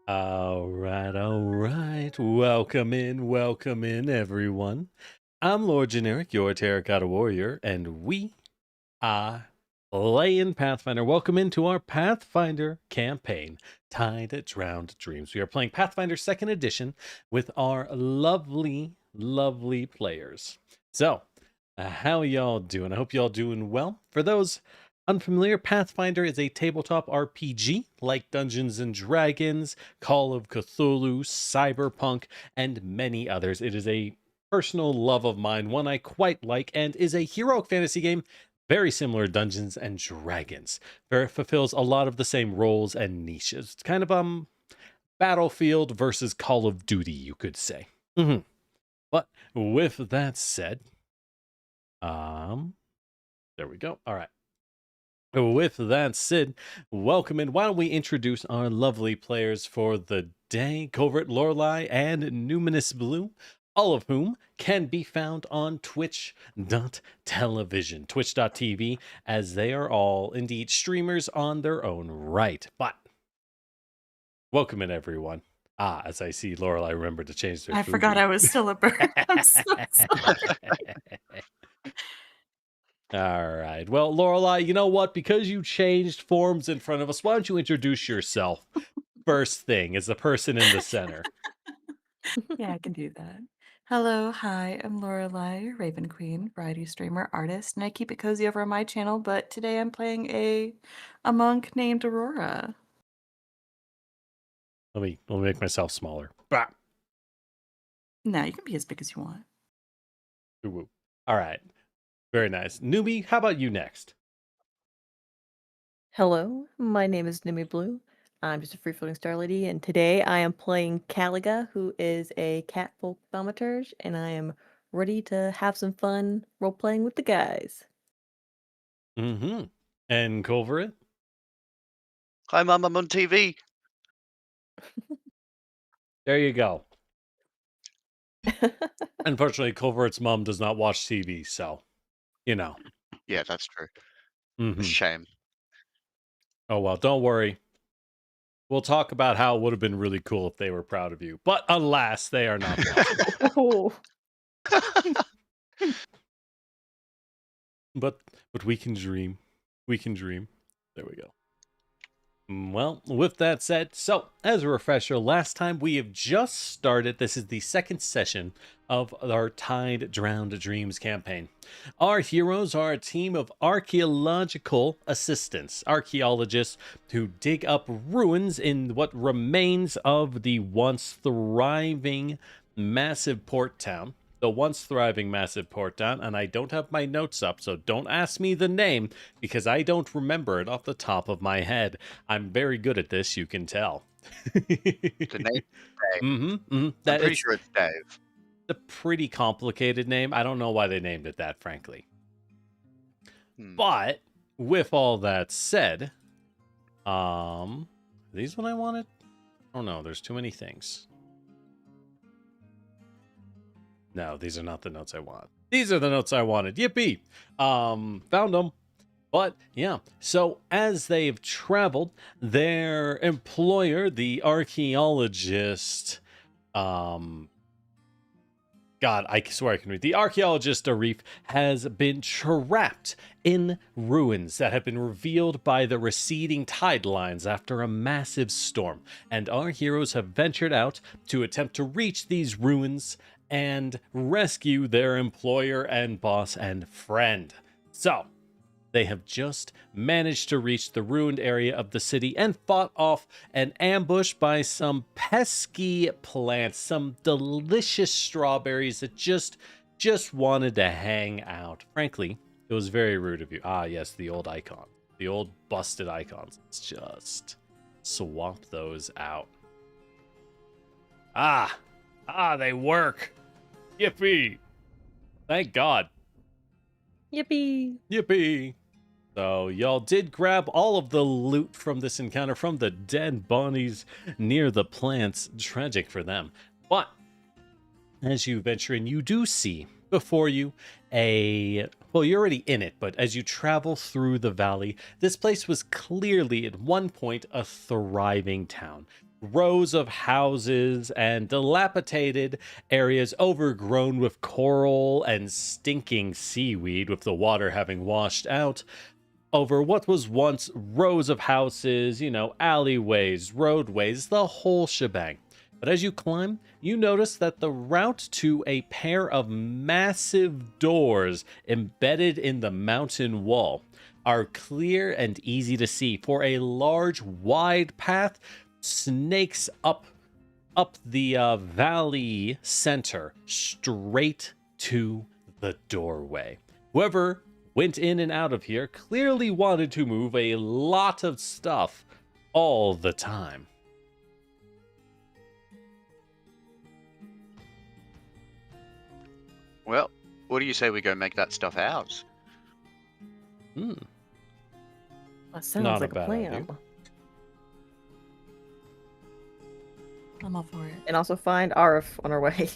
All right. Welcome in, everyone. I'm Lord Generic, your Terracotta Warrior, and we are playing Pathfinder. Welcome into our Pathfinder campaign, Tied at Drowned Dreams. We are playing Pathfinder 2nd Edition with our lovely players. So, how y'all doing? I hope y'all doing well. For those unfamiliar, Pathfinder is a tabletop RPG like Dungeons and Dragons, Call of Cthulhu, Cyberpunk, and many others. It is a personal love of mine, one I quite like, and is a heroic fantasy game very similar to Dungeons and Dragons. Where it fulfills a lot of the same roles and niches. It's kind of Battlefield versus Call of Duty, you could say. But with that said, there we go. All right. With that said, welcome in. Why don't we introduce our lovely players for the day? Covert, Lorelei, and Numinous Blue, all of whom can be found on twitch.television, twitch.tv, as they are all indeed streamers on their own right. But welcome in, everyone. As I see Lorelei remembered to change their I forgot I was still a bird. I'm so sorry. All right. Well, Lorelei, you know what? Because you changed forms in front of us, why don't you introduce yourself first thing as the person in the center? Yeah, I can do that. Hello, hi, I'm Lorelei, Raven Queen, variety streamer, artist, and I keep it cozy over on my channel, but today I'm playing a monk named Aurora. Let me make myself smaller. Bah. No, you can be as big as you want. Ooh. All right. Very nice. Newbie, how about you next? Hello, my name is Nimi Blue. I'm just a free-floating star lady, and today I am playing Caliga, who is a catfolk thaumaturge, and I am ready to have some fun role-playing with the guys. And Culverit? Hi, Mum, I'm on TV. There you go. Unfortunately, Culverit's mom does not watch TV, so, you know. Yeah, that's true. It's a shame. Oh, well, don't worry. We'll talk about how it would have been really cool if they were proud of you. But alas, they are not. But we can dream. We can dream. There we go. Well, with that said, so as a refresher, last time we have just started. This is the second session of our Tide Drowned Dreams campaign. Our heroes are a team of archaeological assistants, archaeologists who dig up ruins in what remains of the once thriving massive port town. The once thriving massive port town, and I don't have my notes up, so don't ask me the name because I don't remember it off the top of my head. I'm very good at this, you can tell. The name Dave. I'm pretty sure it's Dave. A pretty complicated name. I don't know why they named it that, frankly. But with all that said, these what I wanted? Oh no, there's too many things. No, these are not the notes I want. These are the notes I wanted. Yippee! Found them. But yeah, so as they've traveled, their employer, the archaeologist, God, I swear I can read. The archaeologist Arif has been trapped in ruins that have been revealed by the receding tide lines after a massive storm. And our heroes have ventured out to attempt to reach these ruins and rescue their employer and boss and friend. So, they have just managed to reach the ruined area of the city and fought off an ambush by some pesky plants, some delicious strawberries that just wanted to hang out. Frankly, it was very rude of you. Ah, yes, the old icon. The old busted icons. Let's just swap those out. They work. Yippee. Thank God. Yippee! Yippee! So y'all did grab all of the loot from this encounter from the dead bodies near the plants. Tragic for them. But as you venture in, you do see before you well, you're already in it, but as you travel through the valley, this place was clearly at one point a thriving town. Rows of houses and dilapidated areas overgrown with coral and stinking seaweed, with the water having washed out over what was once rows of houses, alleyways, roadways, the whole shebang. But as you climb, you notice that the route to a pair of massive doors embedded in the mountain wall are clear and easy to see, for a large, wide path snakes up the valley center straight to the doorway. Whoever went in and out of here clearly wanted to move a lot of stuff all the time. Well, what do you say we go make that stuff ours? That sounds Not like a bad plan. idea. I'm all for it. And also find Arif on our way.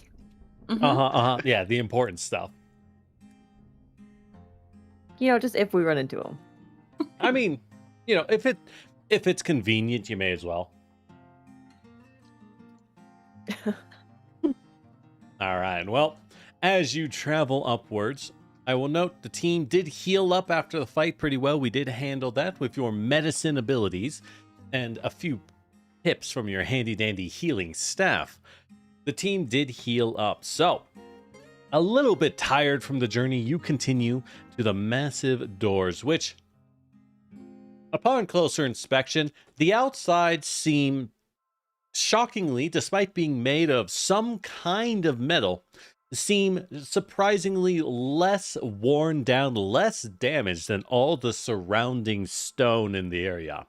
Yeah, the important stuff. Just if we run into him. I mean, if it's convenient, you may as well. All right. Well, as you travel upwards, I will note the team did heal up after the fight pretty well. We did handle that with your medicine abilities and a few tips from your handy-dandy healing staff. The team did heal up. So, a little bit tired from the journey, you continue to the massive doors, which, upon closer inspection, the outside seem shockingly, despite being made of some kind of metal, seem surprisingly less worn down, less damaged than all the surrounding stone in the area.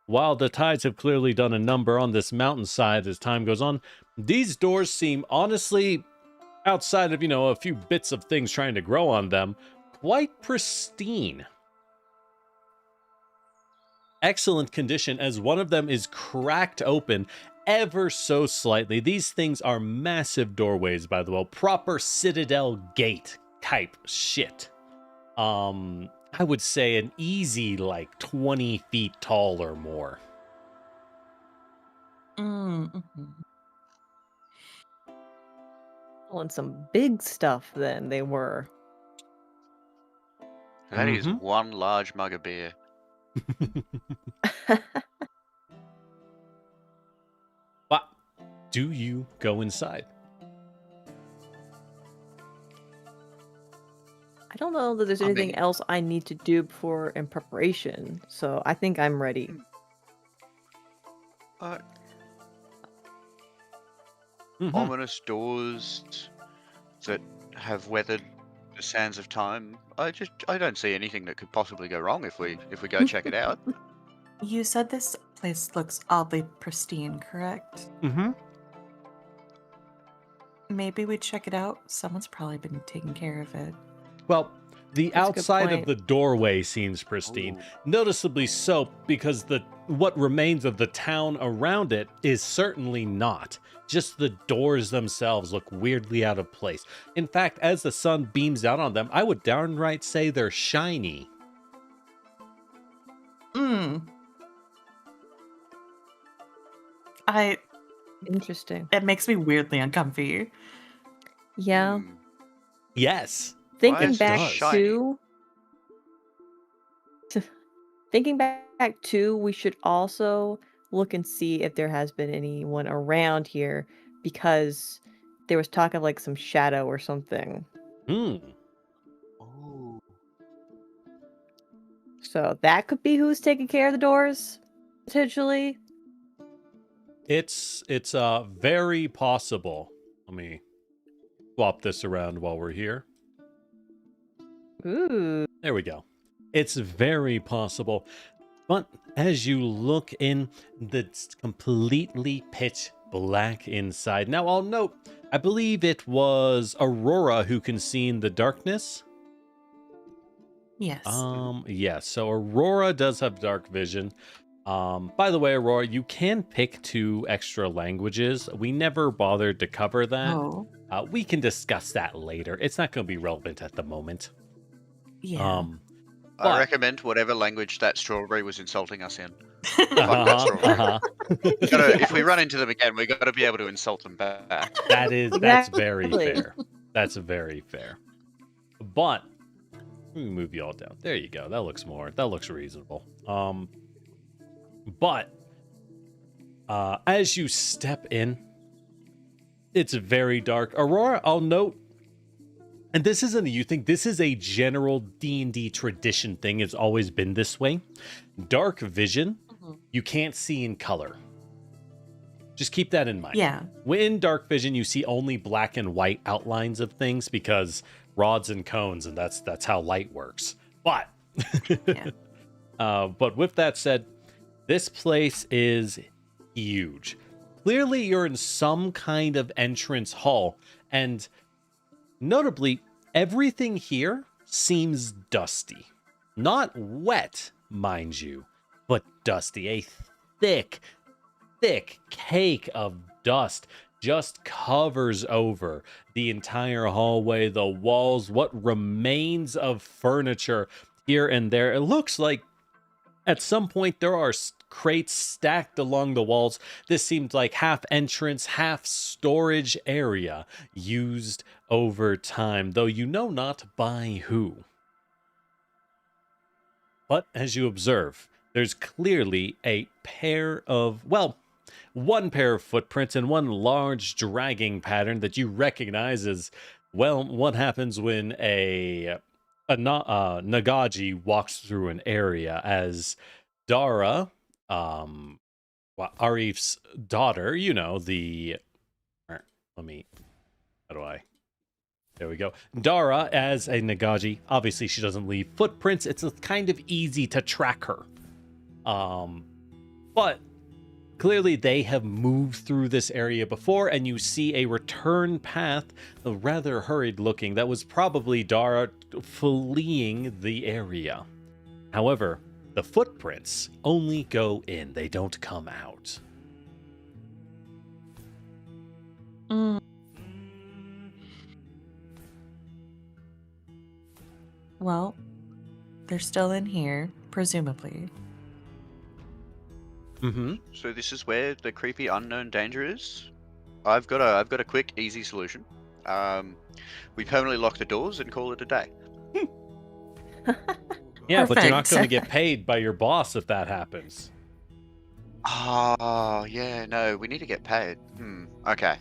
While the tides have clearly done a number on this mountainside as time goes on, these doors seem honestly, outside of, a few bits of things trying to grow on them, quite pristine. Excellent condition, as one of them is cracked open ever so slightly. These things are massive doorways, by the way, proper citadel gate type shit. I would say an easy 20 feet tall or more. Mm-hmm. Well, and some big stuff then they were. That is one large mug of beer. do you go inside? I don't know that there's anything else I need to do before in preparation, so I think I'm ready. Ominous doors that have weathered the sands of time. I don't see anything that could possibly go wrong if we go check it out. You said this place looks oddly pristine, correct? Mm-hmm. Maybe we check it out. Someone's probably been taking care of it. Well, the That's a good outside of point. the doorway seems pristine. Ooh. Noticeably so, because what remains of the town around it is certainly not. Just the doors themselves look weirdly out of place. In fact, as the sun beams down on them, I would downright say they're shiny. Interesting. It makes me weirdly uncomfy. Yeah. Yes. Thinking is it back shiny? thinking back to, we should also look and see if there has been anyone around here, because there was talk of like some shadow or something. Hmm. Oh. So that could be who's taking care of the doors, potentially. It's very possible. Let me swap this around while we're here. Ooh. There we go. It's very possible. But as you look in, it's completely pitch black inside. Now, I'll note, I believe it was Aurora who can see in the darkness. Yes. Yes. So Aurora does have dark vision. By the way, Aurora, you can pick 2 extra languages. We never bothered to cover that. Oh, We can discuss that later. It's not going to be relevant at the moment. yeah. I But- recommend whatever language that strawberry was insulting us in. Uh-huh. If we run into them again, we got to be able to insult them back. That's very Exactly. fair. That's very fair. But let me move you all down. There you go. That looks reasonable. But as you step in, it's very dark. Aurora, I'll note, and this isn't a you thing, this is a general D&D tradition thing. It's always been this way. Dark vision, you can't see in color. Just keep that in mind. Yeah. When dark vision, you see only black and white outlines of things because rods and cones, and that's how light works. But, Yeah. but with that said, this place is huge. Clearly, you're in some kind of entrance hall, and notably, everything here seems dusty. Not wet, mind you, but dusty. A thick cake of dust just covers over the entire hallway, the walls, what remains of furniture here and there. It looks like at some point there are crates stacked along the walls. This seems like half entrance, half storage area used over time, though you know not by who. But as you observe, there's clearly one pair of footprints and one large dragging pattern that you recognize as, well, what happens when a Nagaji walks through an area, as Dara, Arif's daughter, there we go. Dara, as a Nagaji, obviously she doesn't leave footprints. It's kind of easy to track her. But clearly they have moved through this area before, and you see a return path, rather hurried looking, that was probably Dara fleeing the area. However, the footprints only go in, they don't come out. Well, they're still in here, presumably. Mm-hmm. So this is where the creepy unknown danger is. I've got a quick, easy solution. We permanently lock the doors and call it a day. Yeah, but you're not Perfect. going to get paid by your boss if that happens. Oh, yeah, no, we need to get paid. Okay.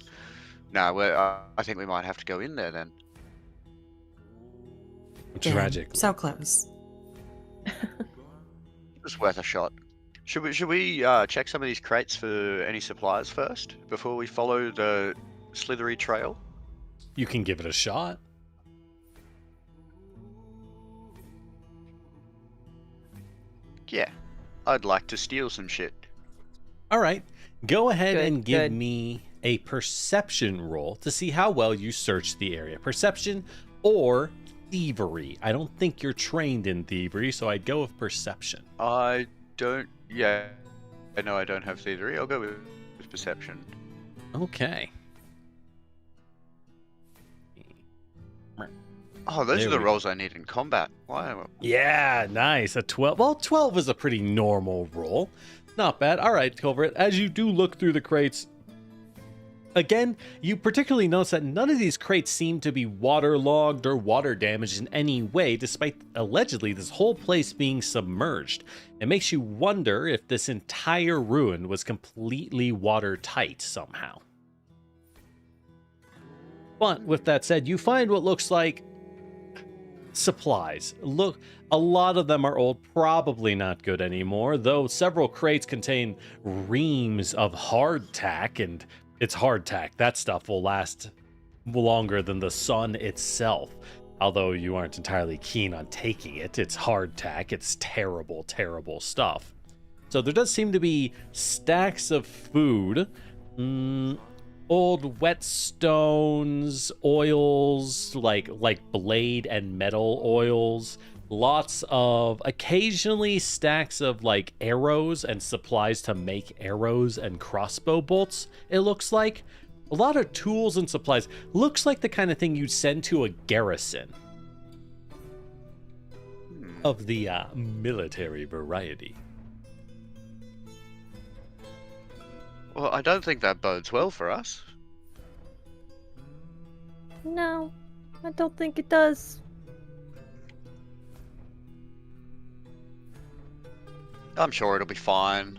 No, I think we might have to go in there then. Damn, Tragically. so close. It's worth a shot. Should we check some of these crates for any supplies first before we follow the slithery trail? You can give it a shot. Yeah, I'd like to steal some shit. All right. Go ahead Good, and give good. me a perception roll to see how well you search the area. Perception or thievery. I don't think you're trained in thievery, so I'd go with perception. I don't. Yeah, no, I don't have thievery. I'll go with perception. Okay. Oh, those There are the we- rolls I need in combat. Wow. Yeah, nice. A 12. Well, 12 is a pretty normal roll. Not bad. All right, Culvert. As you do look through the crates, again, you particularly notice that none of these crates seem to be waterlogged or water damaged in any way, despite allegedly this whole place being submerged. It makes you wonder if this entire ruin was completely watertight somehow. But with that said, you find what looks like supplies. Look, a lot of them are old, probably not good anymore, though several crates contain reams of hardtack, and it's hardtack. That stuff will last longer than the sun itself. Although you aren't entirely keen on taking it, it's hardtack. It's terrible, terrible stuff. So there does seem to be stacks of food, old whetstones, oils, like blade and metal oils, lots of occasionally stacks of like arrows and supplies to make arrows and crossbow bolts. It looks like a lot of tools and supplies. Looks like the kind of thing you'd send to a garrison of the military variety. Well, I don't think that bodes well for us. No, I don't think it does. I'm sure it'll be fine.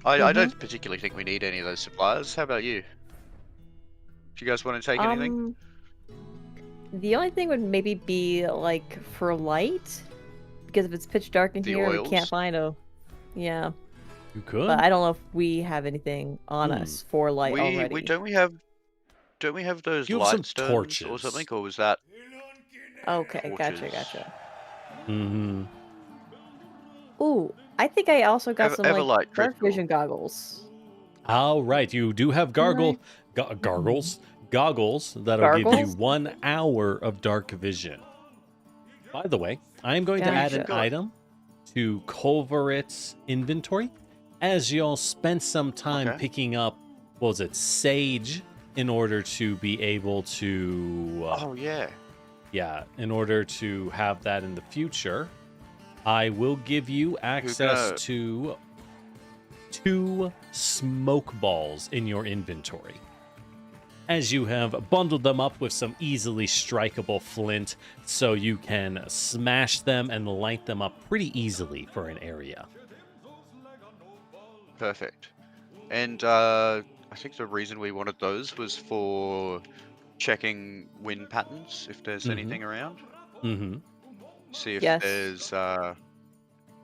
I don't particularly think we need any of those supplies. How about you? Do you guys want to take anything? The only thing would maybe be like for light, because if it's pitch dark in The here, we oils? can't find a. Yeah, You could. but I don't know if we have anything on us for light already. Don't we have those You have some light stones or torches. something, or was that? Okay, torches? gotcha. Mm-hmm. Ooh, I think I also got some Everlight like dark critical. vision goggles. All right, you do have goggles that'll give you Gargles? 1 hour of dark vision. By the way, I'm going to add an Gotcha. item to Culverit's inventory as y'all spent some time Okay. picking up, what was it, sage, in order to be able to, Oh yeah. in order to have that in the future. I will give you access gonna- to 2 smoke balls in your inventory, as you have bundled them up with some easily strikeable flint, so you can smash them and light them up pretty easily for an area. Perfect. And I think the reason we wanted those was for checking wind patterns, if there's Mhm. anything around. Mm-hmm. See if Yes. there's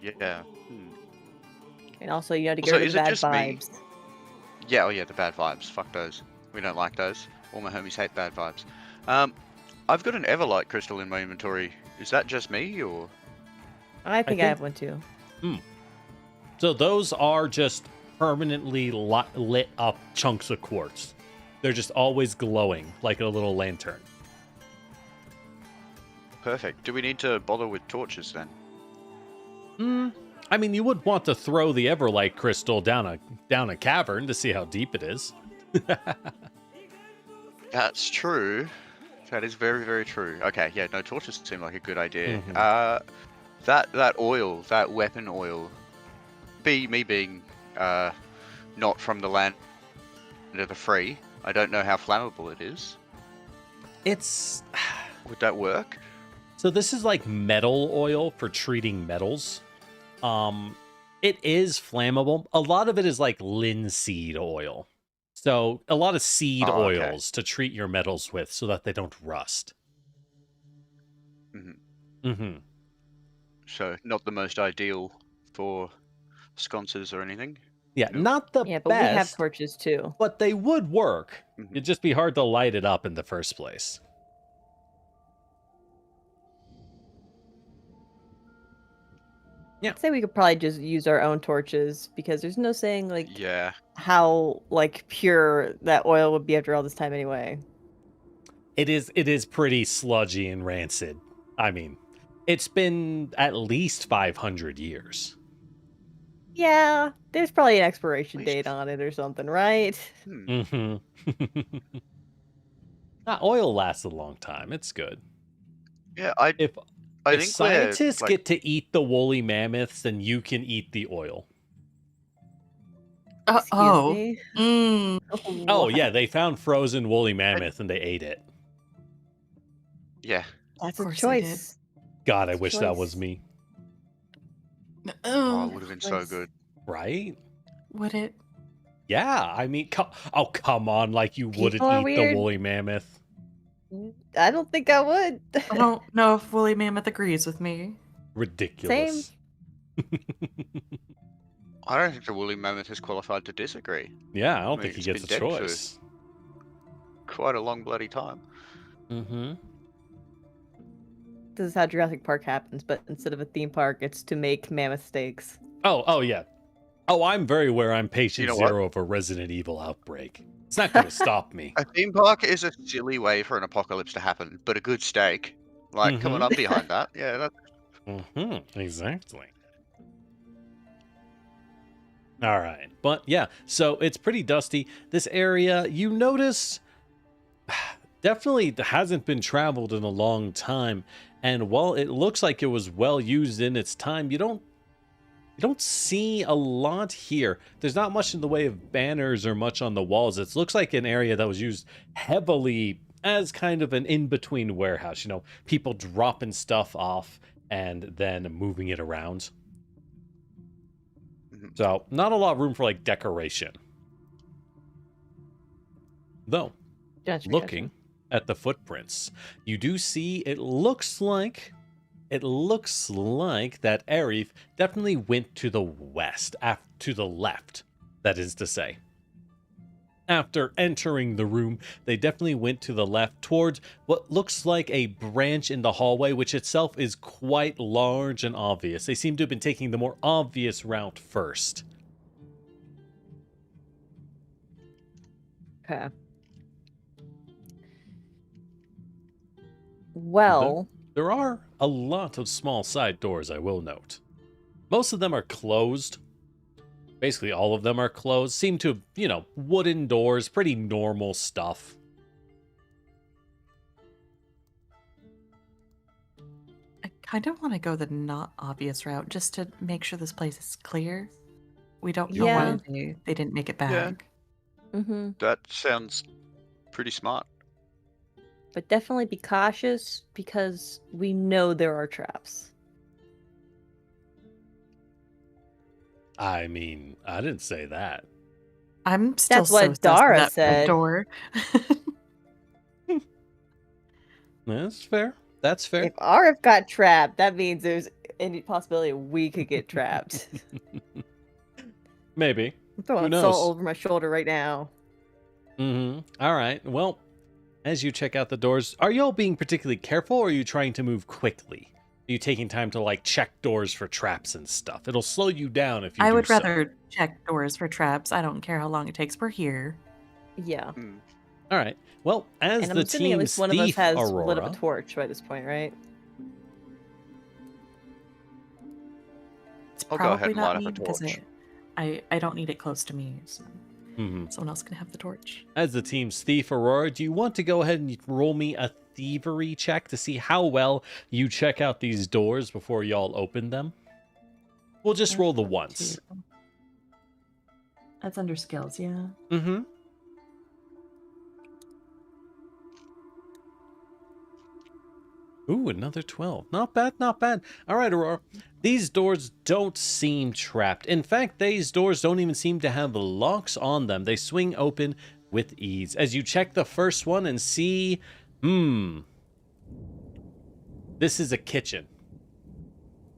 yeah. And also, you know, to get Also, rid of is the it bad just me? vibes. Yeah, oh yeah, the bad vibes. Fuck those. We don't like those. All my homies hate bad vibes. I've got an Everlight crystal in my inventory. Is that just me, or? I think I think- have one too. So those are just permanently lit up chunks of quartz. They're just always glowing like a little lantern. Perfect. Do we need to bother with torches then? I mean, you would want to throw the Everlight crystal down a cavern to see how deep it is. That's true. That is very, very true. Okay, yeah, no, torches seem like a good idea. Mhm. That oil, that weapon oil, me being not from the land of the free, I don't know how flammable it is. It's Would that work? so this is like metal oil for treating metals. It is flammable. A lot of it is like linseed oil. So a lot of seed Oh, okay. oils to treat your metals with so that they don't rust. So not the most ideal for sconces or anything. Yeah, No. not the Yeah, but we have best, torches too. but they would work. Mhm. It'd just be hard to light it up in the first place. Yeah. I'd say we could probably just use our own torches because there's no saying like Yeah. how like pure that oil would be after all this time anyway. It is pretty sludgy and rancid. I mean, it's been at least 500 years. Yeah, there's probably an expiration Least- date on it or something, right? Oil lasts a long time. It's good. Yeah, I If think scientists we're, like, get to eat the woolly mammoths, then you can eat the oil. Excuse me. Oh, What? yeah, they found frozen woolly mammoth and they ate it. yeah. That's Of a course they did. choice. God, I It's a wish that was choice. me. Oh, it would have been so Choice. good. Right? Would it? Yeah, I mean, come on, like you wouldn't People are eat weird. the woolly mammoth. I don't think I would. I don't know if Woolly Mammoth agrees with me. Ridiculous. I don't think the woolly mammoth is qualified to disagree. Yeah, I don't I think mean, he it's gets a been dead for- choice. Quite a long bloody time. Mm-hmm. This is how Jurassic Park happens, but instead of a theme park, it's to make mammoth steaks. Oh, yeah. Oh, I'm very aware I'm patient You know what? zero of a Resident Evil outbreak. It's not going to stop me. A theme park is a silly way for an apocalypse to happen, but a good steak, like, come on, Mhm. I'm behind that. Yeah, that's Mm-hmm. Exactly. All right. But yeah, so it's pretty dusty. This area, you notice, definitely hasn't been traveled in a long time. And while it looks like it was well used in its time, you don't see a lot here. There's not much in the way of banners or much on the walls. It looks like an area that was used heavily as kind of an in-between warehouse. You know, people dropping stuff off and then moving it around. Mhm. So not a lot of room for like decoration. Though, Gotcha, looking at the footprints, you do see it looks like that Arif definitely went to the west, to the left, that is to say. After entering the room, they definitely went to the left towards what looks like a branch in the hallway, which itself is quite large and obvious. They seem to have been taking the more obvious route first. Okay. Well, There are a lot of small side doors, I will note. Most of them are closed. Basically, all of them are closed. Seem to, wooden doors, pretty normal stuff. I kind of want to go the not obvious route just to make sure this place is clear. We don't know Yeah. why they didn't make it Yeah. back. That sounds pretty smart. but definitely be cautious because we know there are traps. I mean, I didn't say that. I'm still That's so what sus of Dara that front said. door. That's fair. That's fair. If Arif got trapped, that means there's any possibility we could get trapped. Maybe. I'm throwing Who knows? salt over my shoulder right now. Mm-hmm. All right. Well, as you check out the doors, are y'all being particularly careful or are you trying to move quickly? Are you taking time to, like, check doors for traps and stuff? It'll slow you down if you I do would so. rather check doors for traps. I don't care how long it takes. We're here. Yeah. All right. Well, as And I'm the assuming at team's least one of us thief, has Aurora, lit up a torch by this point, right? It's I'll go ahead probably and light not up me a because torch. I don't need it close to me. So Mhm. someone else can have the torch. As the team's thief, Aurora, do you want to go ahead and roll me a thievery check to see how well you check out these doors before y'all open them? We'll just roll the once. That's under skills, yeah. Mm-hmm. Ooh, another 12. Not bad, not bad. All right, Aurora. These doors don't seem trapped. In fact, these doors don't even seem to have locks on them. They swing open with ease. As you check the first one and see, this is a kitchen.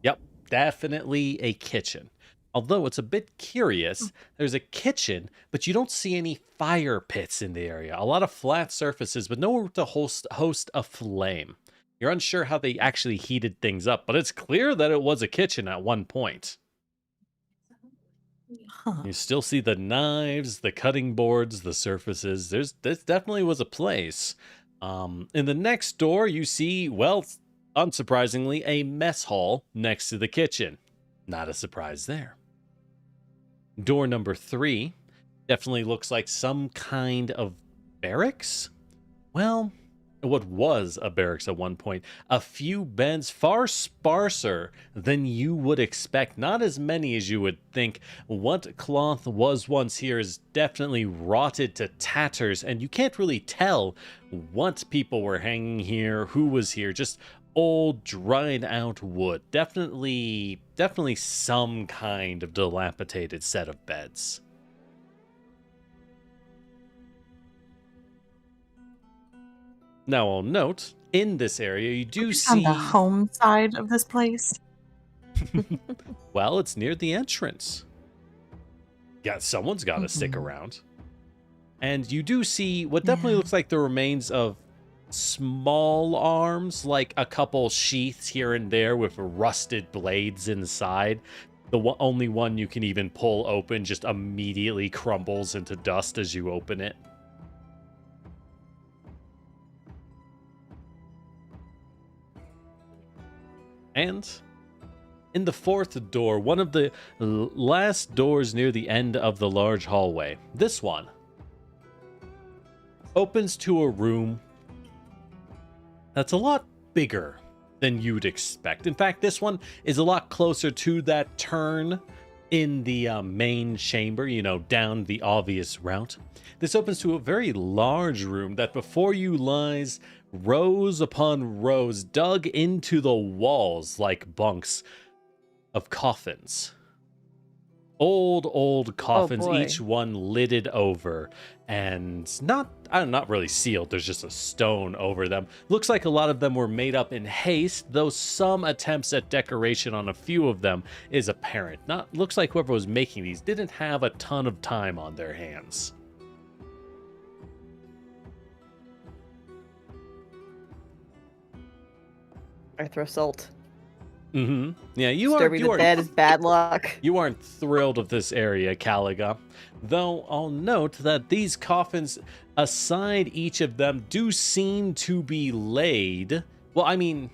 Yep, definitely a kitchen. Although it's a bit curious, there's a kitchen, but you don't see any fire pits in the area. A lot of flat surfaces, but nowhere to host a flame. You're unsure how they actually heated things up, but it's clear that it was a kitchen at one point. Huh. You still see the knives, the cutting boards, the surfaces. This definitely was a place. In the next door, you see, well, unsurprisingly, a mess hall next to the kitchen. Not a surprise there. Door number 3 definitely looks like some kind of barracks. Well, what was a barracks at one point. A few beds, far sparser than you would expect. Not as many as you would think. What cloth was once here is definitely rotted to tatters, and you can't really tell what people were hanging here, who was here. Just old, dried out wood. Definitely some kind of dilapidated set of beds. Now, I'll note, in this area, you do On see... the home side of this place. Well, it's near the entrance. Yeah, someone's got to stick around. And you do see what definitely looks like the remains of small arms, like a couple sheaths here and there with rusted blades inside. The only one you can even pull open just immediately crumbles into dust as you open it. And in the 4th door, one of the last doors near the end of the large hallway, this one opens to a room that's a lot bigger than you'd expect. In fact, this one is a lot closer to that turn in the main chamber, you know, down the obvious route. This opens to a very large room that before you lies rows upon rows dug into the walls like bunks of coffins. Old coffins, each one lidded over and not really sealed. There's just a stone over them. Looks like a lot of them were made up in haste, though some attempts at decoration on a few of them is apparent. Looks like whoever was making these didn't have a ton of time on their hands. I throw salt. Yeah, Disturbing the dead is bad luck. You aren't thrilled with this area, Caliga. Though I'll note that these coffins, aside each of them, do seem to be laid. Well, I mean,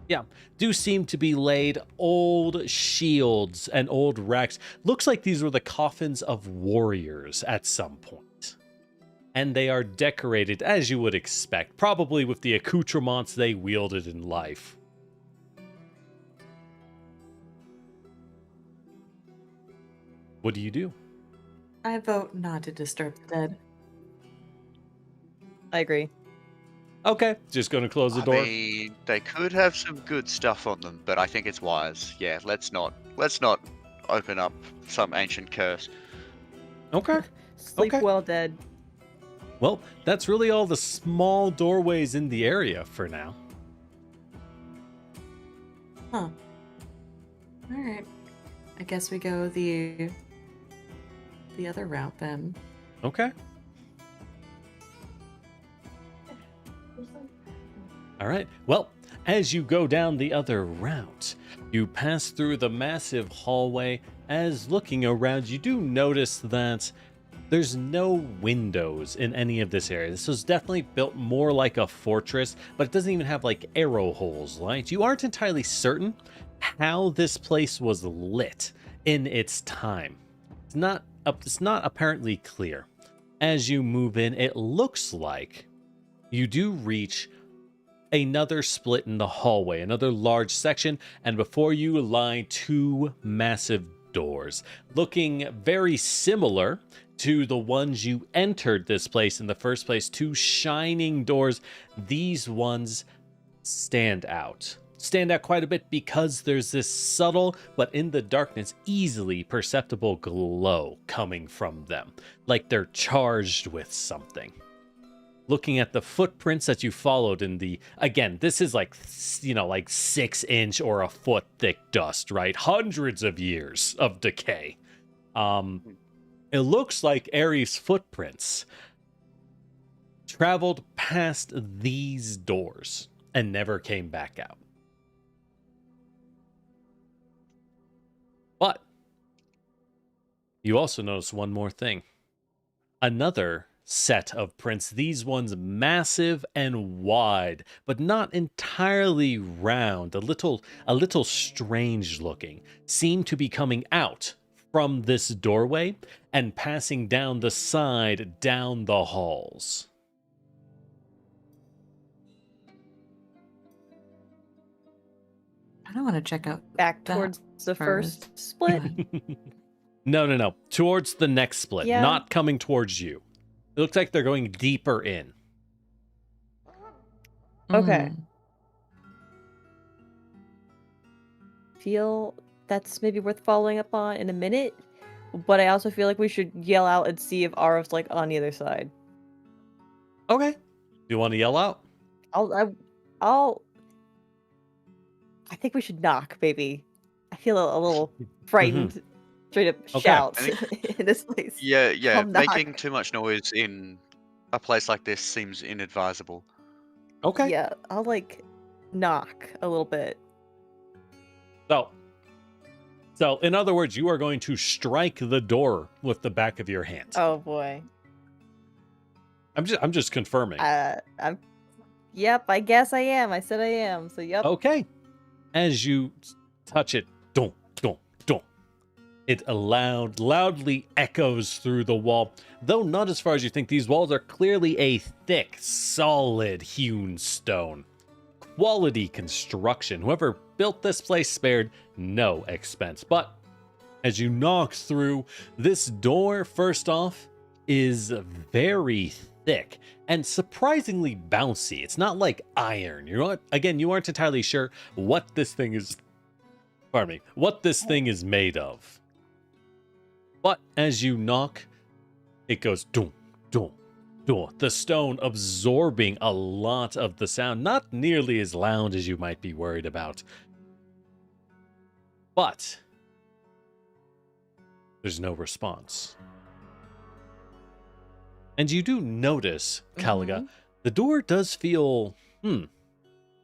yeah, do seem to be laid old shields and old racks. Looks like these were the coffins of warriors at some point. And they are decorated as you would expect, probably with the accoutrements they wielded in life. What do you do? I vote not to disturb the dead. I agree. Okay, just gonna close the door. I mean, they could have some good stuff on them, but I think it's wise. Yeah, let's not open up some ancient curse. Okay. Sleep Okay. well, dead. Well, that's really all the small doorways in the area for now. Huh. Alright. I guess we go the other route then. Okay. All right. Well, as you go down the other route, you pass through the massive hallway. As looking around, you do notice that there's no windows in any of this area. This was definitely built more like a fortress, but it doesn't even have like arrow holes, right? You aren't entirely certain how this place was lit in its time. It's not apparently clear. As you move in, it looks like you do reach another split in the hallway, another large section, and before you lie 2 massive doors, looking very similar to the ones you entered this place in the first place. 2 shining doors. These ones stand out. Stand out quite a bit because there's this subtle, but in the darkness, easily perceptible glow coming from them, like they're charged with something. Looking at the footprints that you followed in the, again, this is like, like 6-inch or a foot thick dust, right? Hundreds of years of decay. It looks like Ares' footprints traveled past these doors and never came back out. But you also notice one more thing. Another set of prints, these ones massive and wide, but not entirely round, a little strange looking, seem to be coming out from this doorway and passing down the side, down the halls. I don't want to check out Back that towards the first. first split. No. Towards the next split, Yeah. not coming towards you. It looks like they're going deeper in. Okay. Mm. Feel that's maybe worth following up on in a minute, but I also feel like we should yell out and see if Arav's like on the other side. Okay. Do you want to yell out? I think we should knock, baby. I feel a little frightened. Straight up Okay. shout I think- in this place. Yeah, I'll knock. making too much noise in a place like this seems inadvisable. Okay. Yeah, I'll like knock a little bit. So in other words, you are going to strike the door with the back of your hand. Oh boy. I'm just confirming. Yep, I guess I am. I said I am. So yep. Okay. As you touch it, dunk, dunk, dunk. It loudly echoes through the wall, though not as far as you think. These walls are clearly a thick, solid hewn stone. Quality construction. Whoever built this place spared no expense. But as you knock through, this door, first off, is very thick and surprisingly bouncy. It's not like iron. You aren't entirely sure what this thing is. Pardon me. What this thing is made of. But as you knock, it goes dum, dum, dum. The stone absorbing a lot of the sound, not nearly as loud as you might be worried about. But there's no response. And you do notice, Caliga, the door does feel, I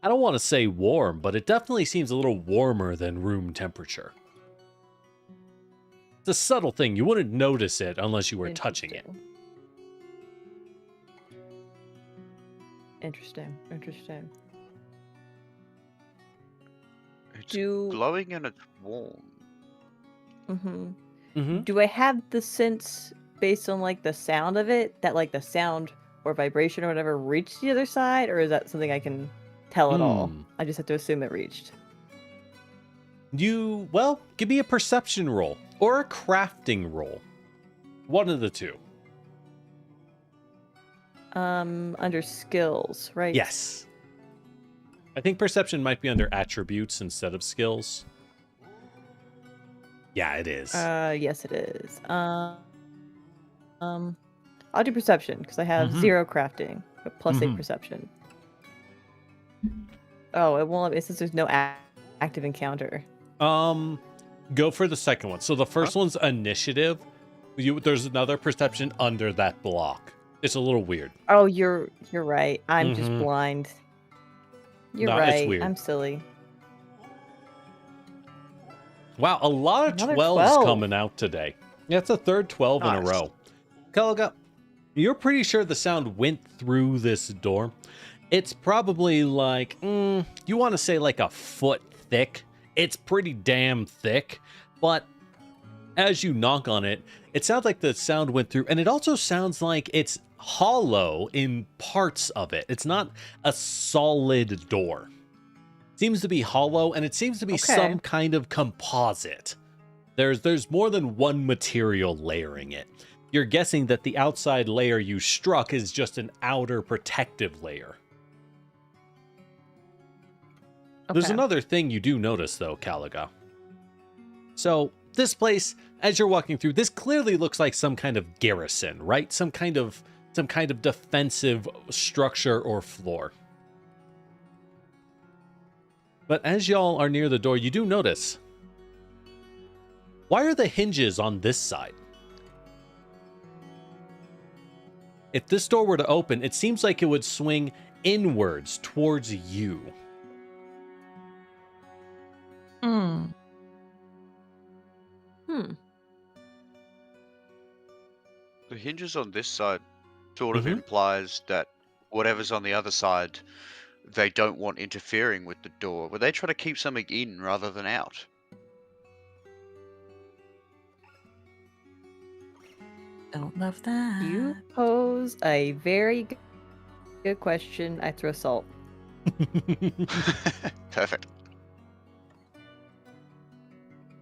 don't want to say warm, but it definitely seems a little warmer than room temperature. It's a subtle thing. You wouldn't notice it unless you were touching it. Interesting. It's glowing and it's warm. Do I have the sense, based on like the sound of it, that like the sound or vibration or whatever reached the other side, or is that something I can tell at all? I just have to assume it reached. Give me a perception roll or a crafting roll. One of the two. Under skills, right? Yes. I think perception might be under attributes instead of skills. Yeah, it is. Yes, it is. I'll do perception because I have 0 crafting, but plus 8 perception. Oh, it won't let me since there's no active encounter. Go for the second one. So the first one's initiative. There's another perception under that block. It's a little weird. Oh, you're right. I'm just blind. You're right. It's weird. I'm silly. Wow, a lot of Another 12s 12. coming out today. Yeah, it's a third 12 in a Nice. row. Caliga, you're pretty sure the sound went through this door. It's probably like, you want to say like a foot thick. It's pretty damn thick, but as you knock on it, it sounds like the sound went through, and it also sounds like it's hollow in parts of it. It's not a solid door. It seems to be hollow, and it seems to be some kind of composite. There's more than one material layering it. You're guessing that the outside layer you struck is just an outer protective layer. There's Okay. another thing you do notice, though, Caliga. So, this place, as you're walking through, this clearly looks like some kind of garrison, right? Some kind of defensive structure or floor. But as y'all are near the door, you do notice. Why are the hinges on this side? If this door were to open, it seems like it would swing inwards towards you. Hmm. The hinges on this side sort of Mhm. implies that whatever's on the other side, they don't want interfering with the door. Would they try to keep something in rather than out? Don't love that. You pose a very good question. I throw salt. Perfect.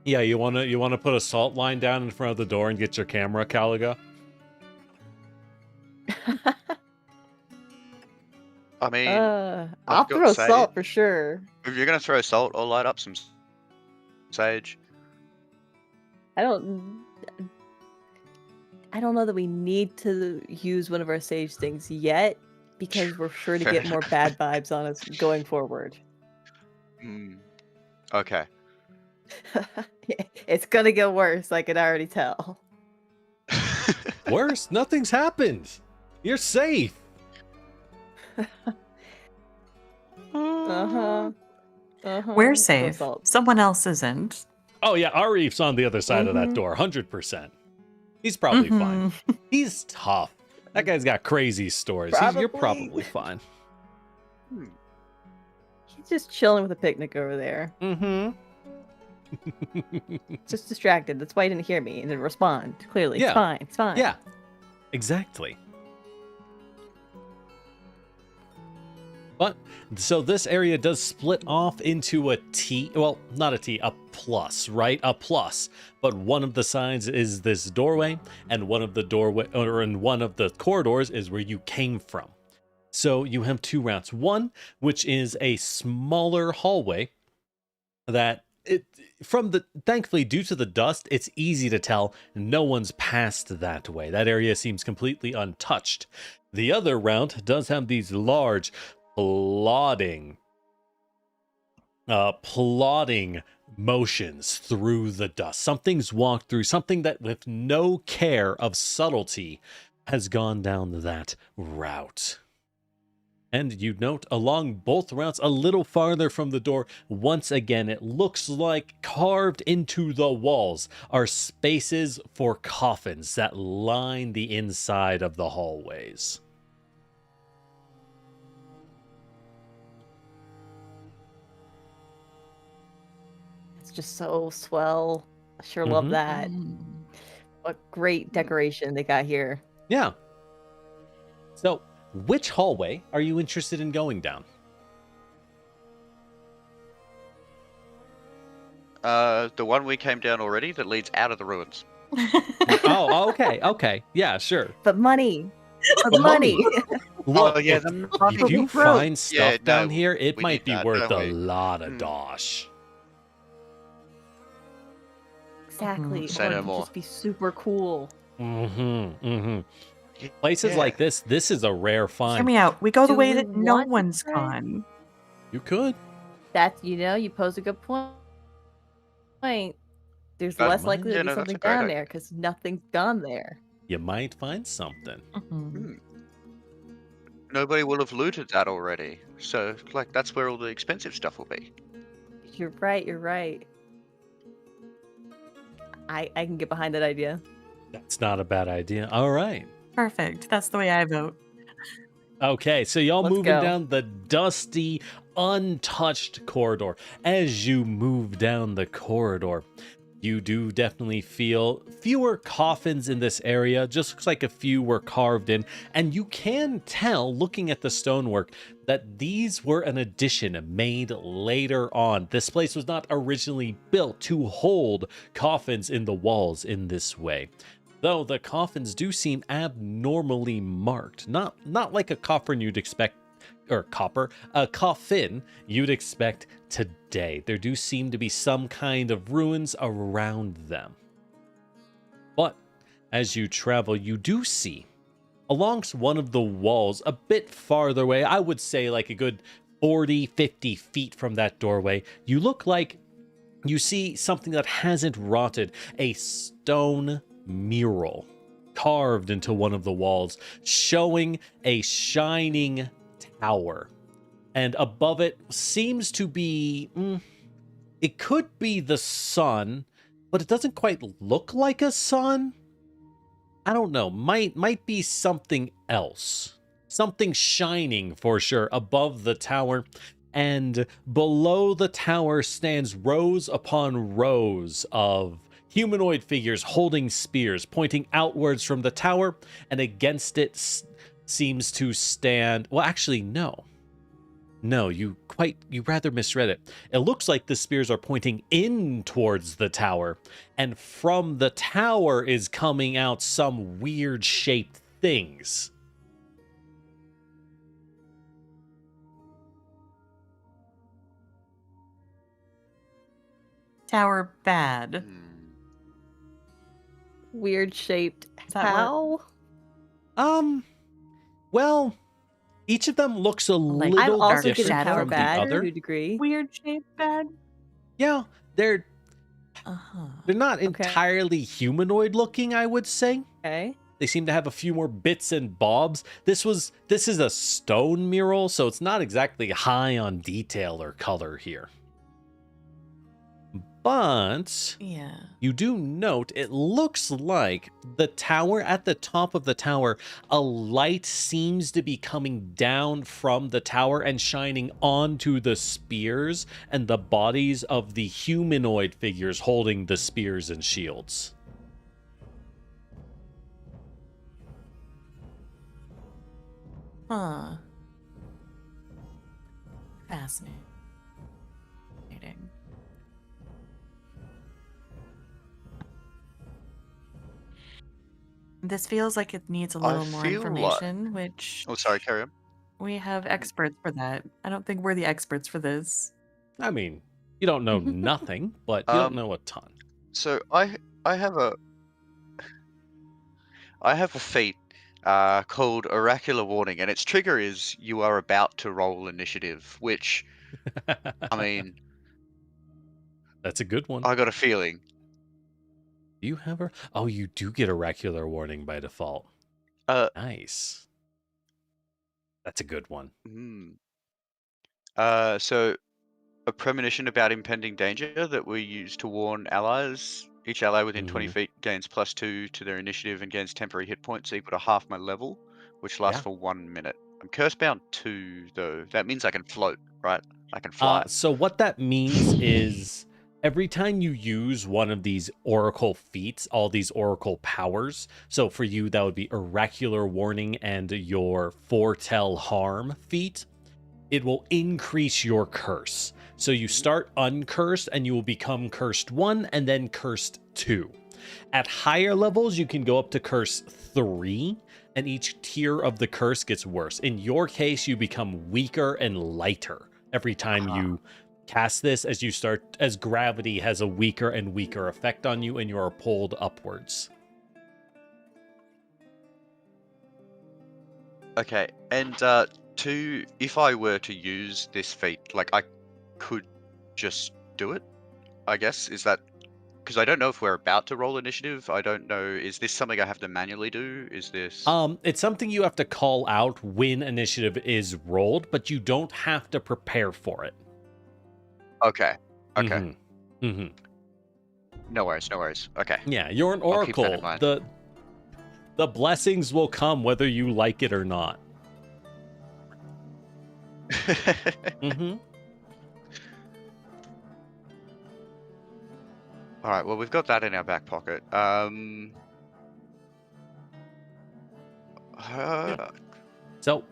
Yeah, you wanna put a salt line down in front of the door and get your camera, Caliga? I mean, I'll I've got throw sage. salt for sure. If you're gonna throw salt, I'll light up some sage. I don't know that we need to use one of our sage things yet, because we're sure to Fair get more enough. bad vibes on us going forward. Okay. It's gonna get worse, I can already tell. Worse, nothing's happened. You're safe. Uh-huh. We're Throw safe. salt. Someone else isn't. Oh yeah, Arif's on the other side of that Mhm. door, 100%. He's probably fine. Mhm. He's tough. That guy's got crazy stories. You're probably Probably. fine. He's just chilling with a picnic over there. Mm-hmm. Just distracted. That's why he didn't hear me and didn't respond. Clearly, Yeah. it's fine. It's fine. Yeah, exactly. But, so this area does split off into a T, well, not a T, a plus, right? A plus. But one of the sides is this doorway, and one of the corridors is where you came from. So you have two routes. One, which is a smaller hallway that thankfully, due to the dust, it's easy to tell no one's passed that way. That area seems completely untouched. The other route does have these large plodding motions through the dust. Something's walked through, something that with no care of subtlety has gone down that route. And you note along both routes, a little farther from the door, once again, it looks like carved into the walls are spaces for coffins that line the inside of the hallways. It's just so swell. I sure love Mhm. that. What great decoration they got here. Yeah. So, which hallway are you interested in going down? The one we came down already that leads out of the ruins. Oh, okay. Yeah, sure. But money. But But money. money. Look, Oh, yeah, if, the if money you we find wrote. stuff Yeah, down no, here, it we might be need that, worth don't a we? lot of Mm. dosh. Exactly. Mhm. Say Or no it could more. just be super cool. Places Yeah. like this is a rare Hear find. me out. We go the Do way we that no want to one's try? gone. You could. That's, you pose a good point. There's That- less likely Yeah, to be no, that's a something great down idea. there because nothing's gone there. You might find something. Mhm. Nobody will have looted that already. So, like, that's where all the expensive stuff will be. You're right. I can get behind that idea. That's not a bad idea. All right. Perfect. That's the way I vote. Okay, so y'all Let's moving go. down the dusty, untouched corridor. As you move down the corridor, you do definitely feel fewer coffins in this area. Just looks like a few were carved in. And you can tell, looking at the stonework, that these were an addition made later on. This place was not originally built to hold coffins in the walls in this way. Though the coffins do seem abnormally marked. Not like a coffin you'd expect a coffin you'd expect today. There do seem to be some kind of ruins around them. But as you travel, you do see along one of the walls a bit farther away, I would say like a good 40, 50 feet from that doorway, you look like you see something that hasn't rotted, a stone mural carved into one of the walls, showing a shining tower. And above it seems to be, it could be the sun, but it doesn't quite look like a sun. I don't know, might be something else. Something shining for sure above the tower. And below the tower stands rows upon rows of humanoid figures holding spears, pointing outwards from the tower, and against it seems to stand... Well, actually, no. No, you rather misread it. It looks like the spears are pointing in towards the tower, and from the tower is coming out some weird shaped things. Tower bad. Weird shaped. Is that How? Well, each of them looks a Like, I'm little also different getting tower from the bad other. to a degree. Weird shape bad? Yeah, they're not Okay. entirely humanoid looking, I would say. Okay. They seem to have a few more bits and bobs. This is a stone mural, so it's not exactly high on detail or color here. But Yeah. you do note it looks like the tower, at the top of the tower, a light seems to be coming down from the tower and shining onto the spears and the bodies of the humanoid figures holding the spears and shields. Huh. Fascinating. This feels like it needs a little more feel like- information, which Oh, sorry, carry on. we have experts for that. I don't think we're the experts for this. I mean, you don't know nothing, but you don't know a ton. So I have a feat called Oracular Warning, and its trigger is you are about to roll initiative, which, I mean, That's a good one. I got a feeling. Do you have her? Oh, you do get oracular warning by default. Nice. That's a good one. So a premonition about impending danger that we use to warn allies. Each ally within 20 feet gains +2 to their initiative and gains temporary hit points equal to half my level, which lasts for 1 minute. I'm curse bound 2, though. That means I can float, right? I can fly. So what that means is every time you use one of these oracle feats, all these oracle powers, so for you that would be oracular warning and your foretell harm feat, it will increase your curse. So you start uncursed and you will become cursed 1 and then cursed 2. At higher levels, you can go up to curse 3, and each tier of the curse gets worse. In your case, you become weaker and lighter every time you cast this, as gravity has a weaker and weaker effect on you and you are pulled upwards. Okay, and if I were to use this feat, like, I could just do it, I guess. Is that because I don't know if we're about to roll initiative? I don't know. Is this something I have to manually do? Is this? It's something you have to call out when initiative is rolled, but you don't have to prepare for it. Okay. Mm-hmm. No worries. Okay. Yeah, you're an I'll keep that oracle. in mind. The blessings will come whether you like it or not. All right. Well, we've got that in our back pocket. So,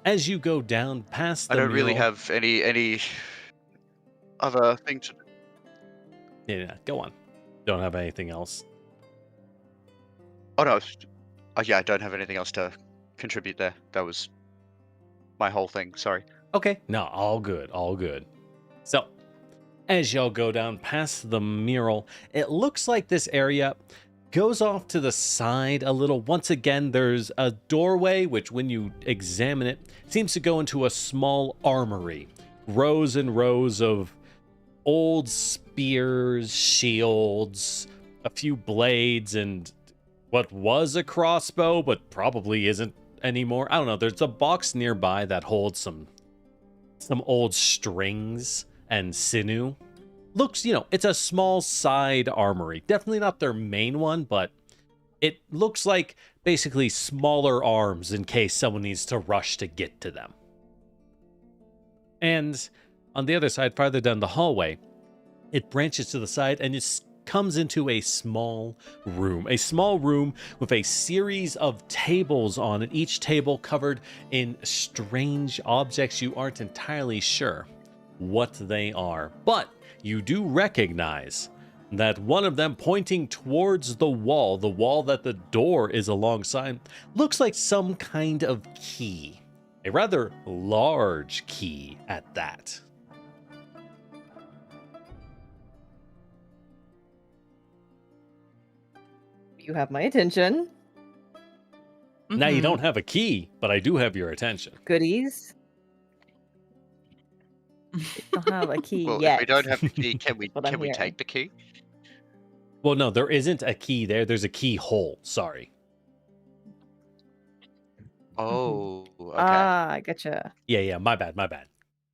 as you go down past the I don't really mural- have any other thing to. Yeah, go on. Don't have anything else. Oh no. Yeah, I don't have anything else to contribute there. That was my whole thing. Sorry. Okay. No, all good. All good. So, as y'all go down past the mural, it looks like this area goes off to the side a little. Once again, there's a doorway, which when you examine it, seems to go into a small armory. Rows and rows of old spears, shields, a few blades, and what was a crossbow, but probably isn't anymore. I don't know. There's a box nearby that holds some old strings and sinew. Looks, it's a small side armory. Definitely not their main one, but it looks like basically smaller arms in case someone needs to rush to get to them. And on the other side, farther down the hallway, it branches to the side and it comes into a small room. A small room with a series of tables on it, each table covered in strange objects. You aren't entirely sure what they are, but you do recognize that one of them, pointing towards the wall that the door is alongside, looks like some kind of key. A rather large key at that. You have my attention. Now you Mhm. don't have a key, but I do have your attention. Goodies. Don't have a key Well, yet. if we don't have the key, can we What I'm take hearing. the key? Well, no, there isn't a key there. There's a keyhole. Sorry. Oh, okay. Ah, I gotcha. Yeah, my bad.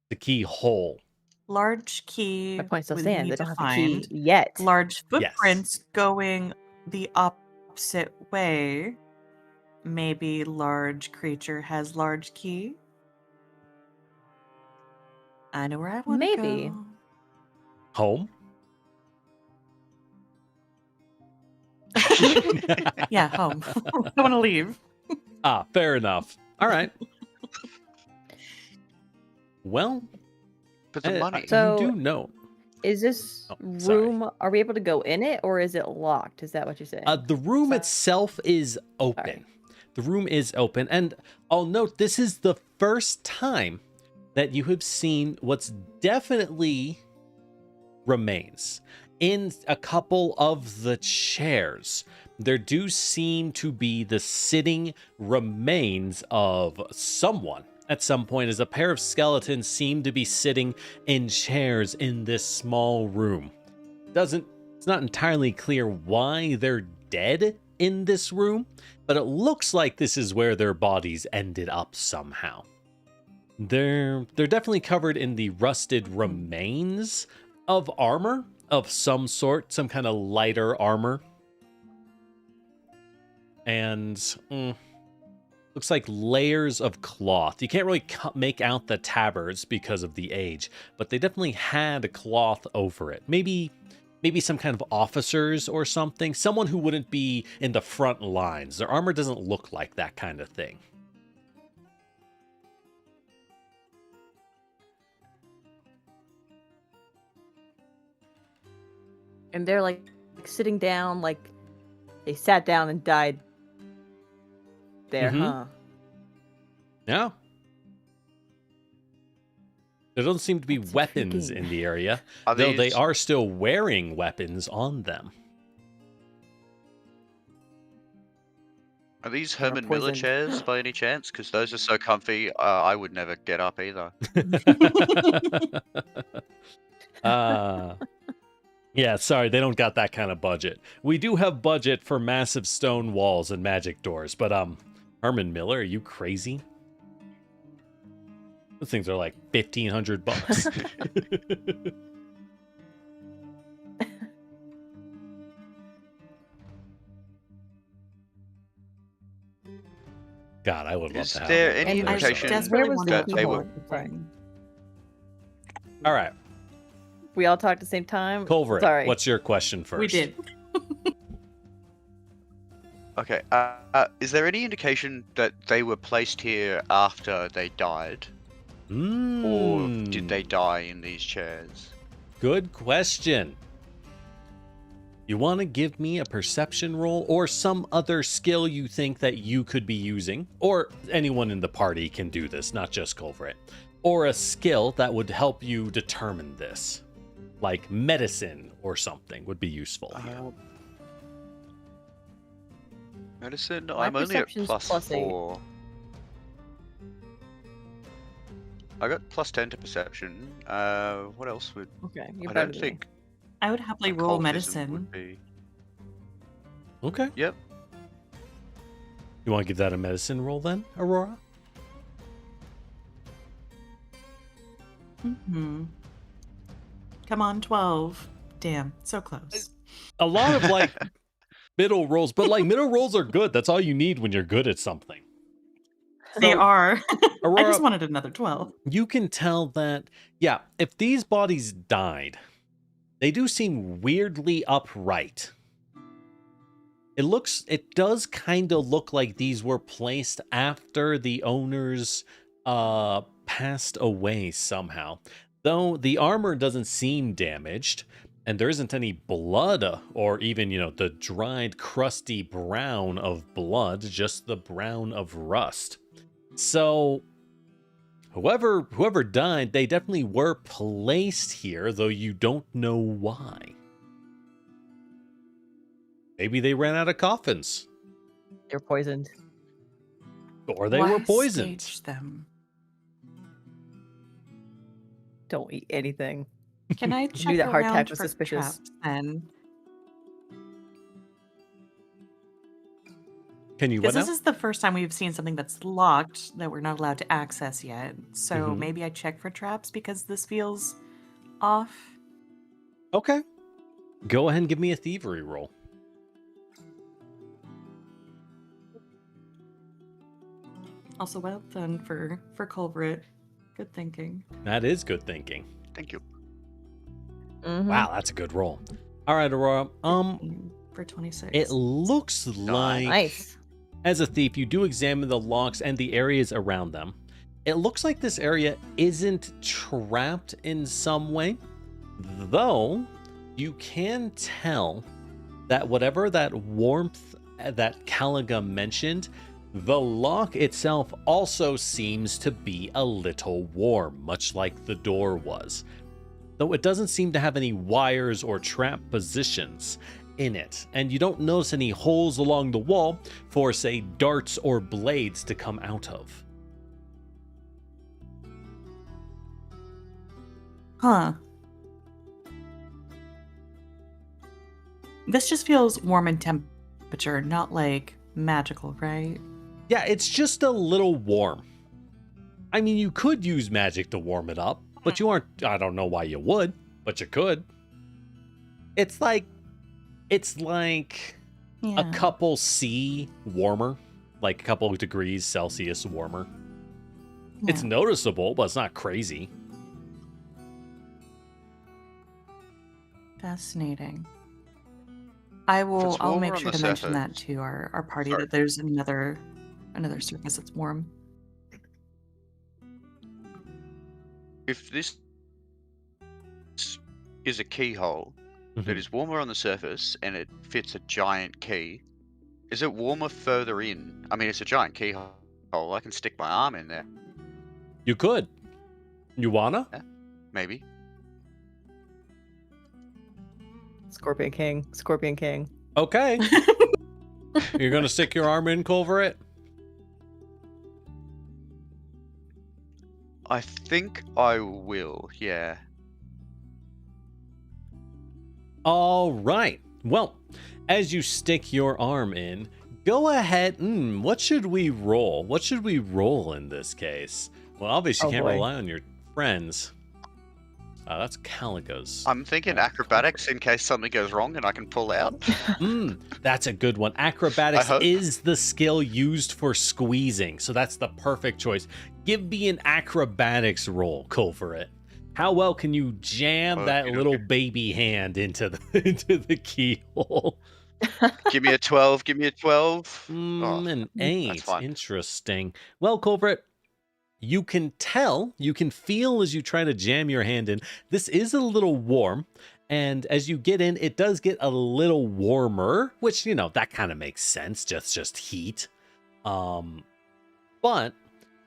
The keyhole. Large key. My point still we stands. need They to don't have the key find. yet. Large Yes. footprints going the opposite way. Maybe large creature has large key. I know where I want to go. Maybe. Home? Yeah, home. I want to leave. Fair enough. All right. Well, But the money. So- you do know. Is this Oh, sorry. room, are we able to go in it or is it locked? Is that what you're saying? The room Sorry. itself is open. Sorry. The room is open. And I'll note this is the first time that you have seen what's definitely remains. In a couple of the chairs, there do seem to be the sitting remains of someone at some point, as a pair of skeletons seem to be sitting in chairs in this small room. It's not entirely clear why they're dead in this room, but it looks like this is where their bodies ended up somehow. They're definitely covered in the rusted remains of armor of some sort, some kind of lighter armor. And looks like layers of cloth. You can't really make out the tabards because of the age, but they definitely had a cloth over it. Maybe some kind of officers or something. Someone who wouldn't be in the front lines. Their armor doesn't look like that kind of thing. And they're like sitting down, like they sat down and died there, Mhm. huh? Yeah. There doesn't seem to be That's weapons intriguing. in the area, Are though they these- are still wearing weapons on them. Are these They're Herman Miller poisoned. chairs by any chance? Because those are so comfy, I would never get up either. Yeah, sorry, they don't got that kind of budget. We do have budget for massive stone walls and magic doors, but Herman Miller, are you crazy? Those things are like $1,500. God, I would love Is to have there one of any those. I indication desperately Where was want that to they know were- what the thing. All right, We all talked at the same time. Culver, Sorry. what's your question first? We did. Okay, is there any indication that they were placed here after they died? Or did they die in these chairs? Good question. You want to give me a perception roll or some other skill you think that you could be using, or anyone in the party can do this, not just Culvert, or a skill that would help you determine this, like medicine or something would be useful here. Medicine? My I'm only at perception's plus +8. 4. I got plus 10 to perception. What else would... Okay, you're I better don't than think... I would happily roll occultism medicine. would be... Okay. Yep. You want to give that a medicine roll then, Aurora? Mm-hmm. Come on, 12. Damn, so close. A lot of like middle rolls, but like middle rolls are good. That's all you need when you're good at something. They So, are. I Aurora, just wanted another 12. you can tell that, yeah, if these bodies died, they do seem weirdly upright. It does kind of look like these were placed after the owners passed away somehow. Though the armor doesn't seem damaged, and there isn't any blood or even, the dried, crusty brown of blood, just the brown of rust. So whoever died, they definitely were placed here, though you don't know why. Maybe they ran out of coffins. They're poisoned. Or they Why were poisoned. stage them? Don't eat anything. Can I check that hardtack around was for suspicious. traps then? Can you what Because now? this is the first time we've seen something that's locked that we're not allowed to access yet. So Mhm. maybe I check for traps because this feels off. Okay. Go ahead and give me a thievery roll. Also, well done for Culvert. Good thinking. That is good thinking. Thank you. Mhm. Wow, that's a good roll. All right, Aurora. For 26. It looks like Nice. as a thief, you do examine the locks and the areas around them. It looks like this area isn't trapped in some way, though you can tell that whatever that warmth that Caliga mentioned, the lock itself also seems to be a little warm, much like the door was. Though it doesn't seem to have any wires or trap positions in it, and you don't notice any holes along the wall for, say, darts or blades to come out of. Huh. This just feels warm in temperature, not like magical, right? Yeah, it's just a little warm. I mean, you could use magic to warm it up, but you aren't. I don't know why you would, but you could. It's like Yeah. a couple C warmer, like a couple of degrees Celsius warmer. It's Yeah. noticeable, but it's not crazy. Fascinating. I'll make warmer on sure the to mention that surface- to our party Sorry. that there's another surface that's warm. If this is a keyhole that Mhm. is warmer on the surface and it fits a giant key, is it warmer further in? I mean, it's a giant keyhole. I can stick my arm in there, You could. You wanna? maybe. Scorpion King. Scorpion King. Okay. You're gonna stick your arm in, Culvert? I think I will, yeah. All right. Well, as you stick your arm in, go ahead. What should we roll? What should we roll in this case? Well, obviously, you Oh, can't boy. rely on your friends. That's Caliga's. I'm thinking acrobatics in case something goes wrong and I can pull out. That's a good one. Acrobatics I hope. is the skill used for squeezing, so that's the perfect choice. Give me an acrobatics roll, Culvert. How well can you jam that Okey-dokey. little baby hand into the into the keyhole? Give me a 12, give me a 12. An that's 8. fine. Interesting. Well, Culvert, you can tell, you can feel as you try to jam your hand in, this is a little warm, And as you get in, it does get a little warmer, which, that kind of makes sense. Just heat. But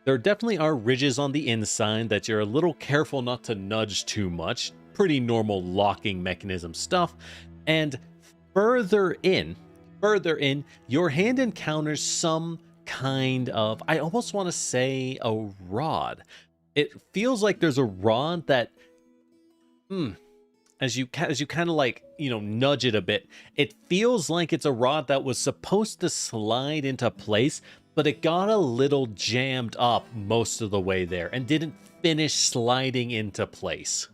there definitely are ridges on the inside that you're a little careful not to nudge too much. Pretty normal locking mechanism stuff. And further in, your hand encounters some kind of, I almost want to say a rod. It feels like there's a rod that, as you kind of like, nudge it a bit, it feels like it's a rod that was supposed to slide into place, but it got a little jammed up most of the way there and didn't finish sliding into place.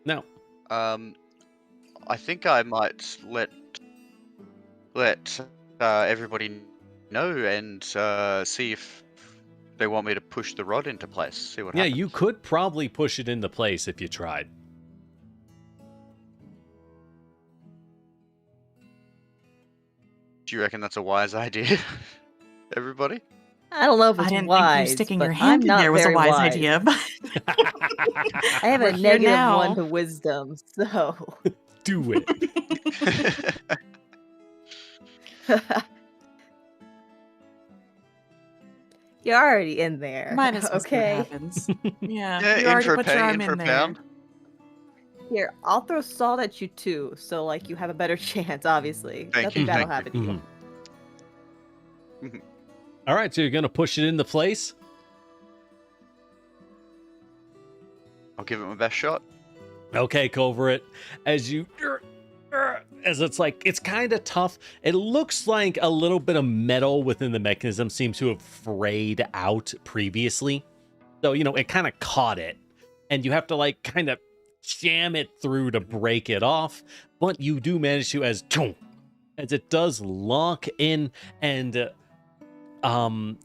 Now, I think I might let everybody know and see if they want me to push the rod into place. See what happens. Yeah, you could probably push it into place if you tried. Do you reckon that's a wise idea, everybody? I don't know if I it's didn't wise, think you sticking but your I'm hand in not there was a very wise wise. idea. But I have We're a here -1 now. to wisdom, so Do it. you're already in there. might as well see what okay. happens. Yeah, Yeah, you in already for a put your penny, arm in for in a there. pound. Here, I'll throw salt at you too, so like you have a better chance. Obviously, Thank nothing you, bad will thank happen to you. All right, so you're going to push it into place? I'll give it my best shot. Okay, Culvert. As it's like, it's kind of tough. It looks like a little bit of metal within the mechanism seems to have frayed out previously. So, it kind of caught it. And you have to like kind of jam it through to break it off. But you do manage to, as it does lock in, and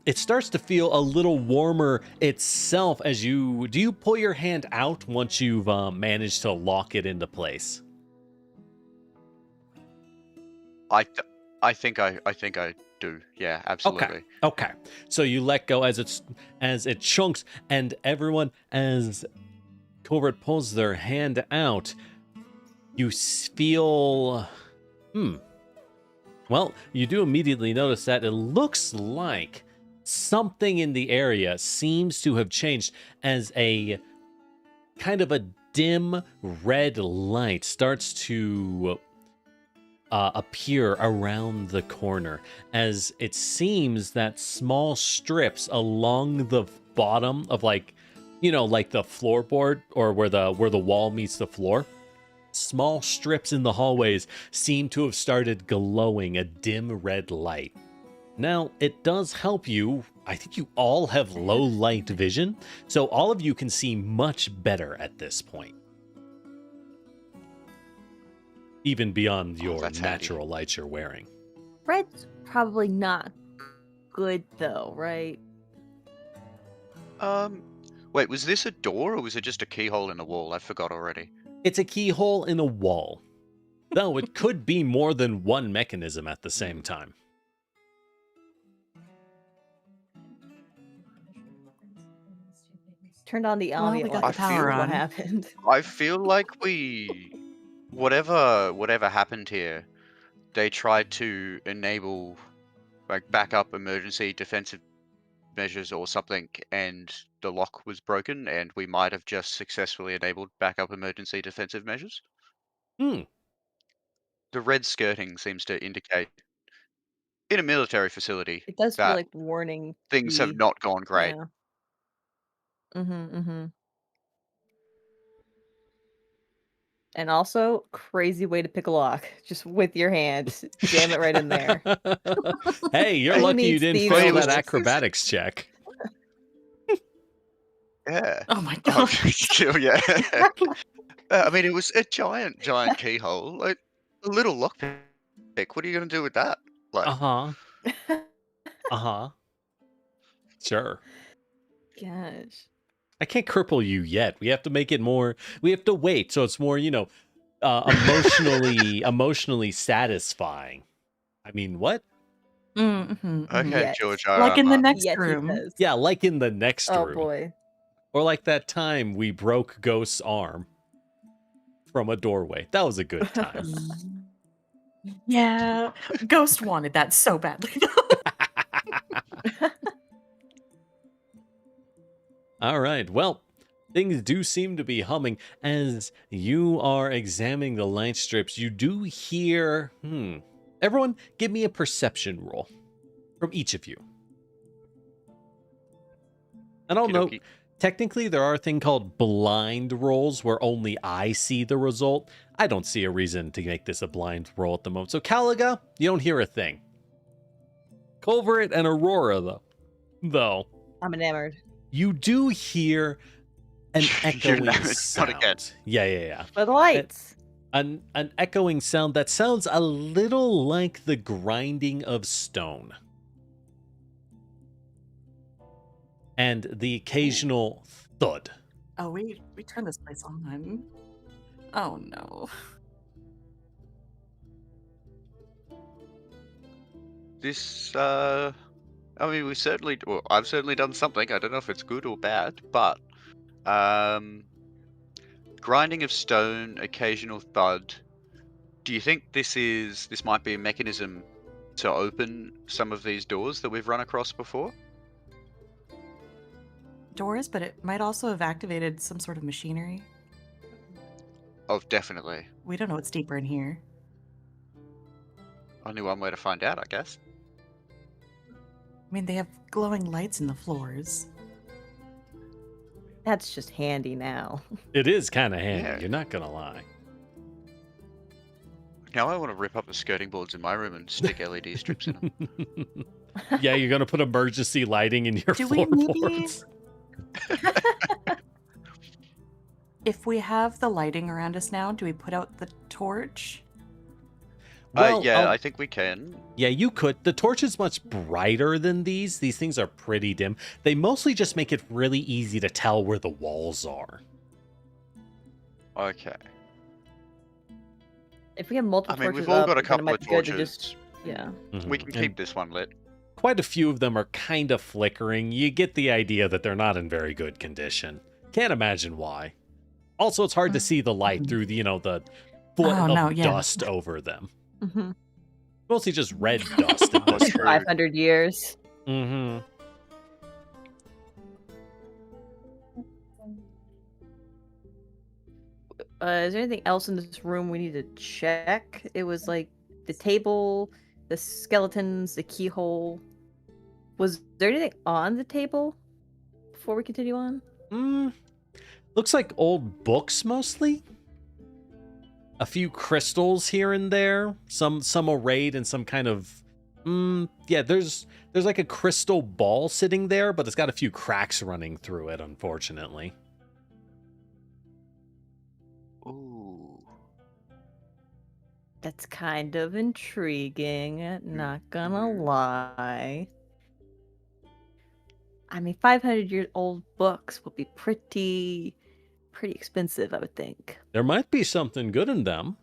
it starts to feel a little warmer itself as do you pull your hand out once you've managed to lock it into place? I think I do. Yeah, absolutely. Okay. So you let go as it chunks, and everyone, as Culvert pulls their hand out, you feel, well, you do immediately notice that it looks like something in the area seems to have changed as a kind of a dim red light starts to appear around the corner, as it seems that small strips along the bottom of like the floorboard, or where the wall meets the floor, small strips in the hallways seem to have started glowing a dim red light. Now, it does help you. I think you all have low light vision, so all of you can see much better at this point. Even beyond your that's natural lights you're wearing. Red's probably not good though, right? Wait, was this a door or was it just a keyhole in the wall? I forgot already. It's a keyhole in a wall, though it could be more than one mechanism at the same time. Turned on the Well, we ambient got light. the power What on. happened? I feel like whatever happened here, they tried to enable like backup emergency defensive measures or something, and the lock was broken, and we might have just successfully enabled backup emergency defensive measures. Hmm. The red skirting seems to indicate, in a military facility, It does feel that like warning. things have not gone great. Yeah. Mm-hmm. And also, crazy way to pick a lock. Just with your hand. Jam it right in there. Hey, you're Who lucky you needs didn't thieves' fail that tools? acrobatics check. Yeah. Oh my Oh, god. yeah. I mean, it was a giant keyhole, like a little lockpick. What are you gonna do with that? Like, Sure. Gosh. I can't cripple you yet. We have to make it more. We have to wait, so it's more, emotionally satisfying. I mean, what? Mm-hmm, Okay, Yes. George Like in the R. next Yes, he room. does. Yeah, like in the next Oh room. boy. Or like that time we broke Ghost's arm from a doorway. That was a good time. Yeah, Ghost wanted that so badly. All right. Well, things do seem to be humming as you are examining the light strips. You do hear. Everyone, give me a perception roll from each of you. And I'll note, Okey-dokey. technically, there are a thing called blind rolls where only I see the result. I don't see a reason to make this a blind roll at the moment. So, Caliga, you don't hear a thing. Culvert and Aurora, though, I'm enamored. you do hear an You're echoing enamored, not sound. again. Yeah. For the lights. An echoing sound that sounds a little like the grinding of stone. And the occasional thud. Oh, we turned this place on. Oh no. This, I mean, I've certainly done something. I don't know if it's good or bad, but, grinding of stone, occasional thud. Do you think this might be a mechanism to open some of these doors that we've run across before? Doors, but it might also have activated some sort of machinery. Oh, definitely. We don't know what's deeper in here. Only one way to find out, I guess. I mean, they have glowing lights in the floors. That's just handy now. It is kind of handy, Yeah. you're not going to lie. Now I want to rip up the skirting boards in my room and stick LED strips in them. Yeah, you're going to put emergency lighting in your Do we floorboards. If we have the lighting around us now, do we put out the torch? Well, Yeah, I think we can. yeah, you could. The torch is much brighter than these. These things are pretty dim. They mostly just make it really easy to tell where the walls are. Okay. If we have multiple I mean, torches we've all up, got a then it couple might of be good to torches. just yeah. We can Mhm. keep And this one lit. quite a few of them are kind of flickering. You get the idea that they're not in very good condition. Can't imagine why. Also, it's hard to see the light through the, the foot Oh, of no, yeah. dust over them. Mm-hmm. Mostly just red dust at this True. point. 500 years. Mm-hmm. Is there anything else in this room we need to check? It was like the table, the skeletons, the keyhole. Was there anything on the table before we continue on? Looks like old books mostly. A few crystals here and there. Some arrayed in some kind of yeah, there's like a crystal ball sitting there, but it's got a few cracks running through it, unfortunately. Ooh. That's kind of intriguing, not gonna lie. I mean, 500-year-old books will be pretty expensive, I would think. There might be something good in them.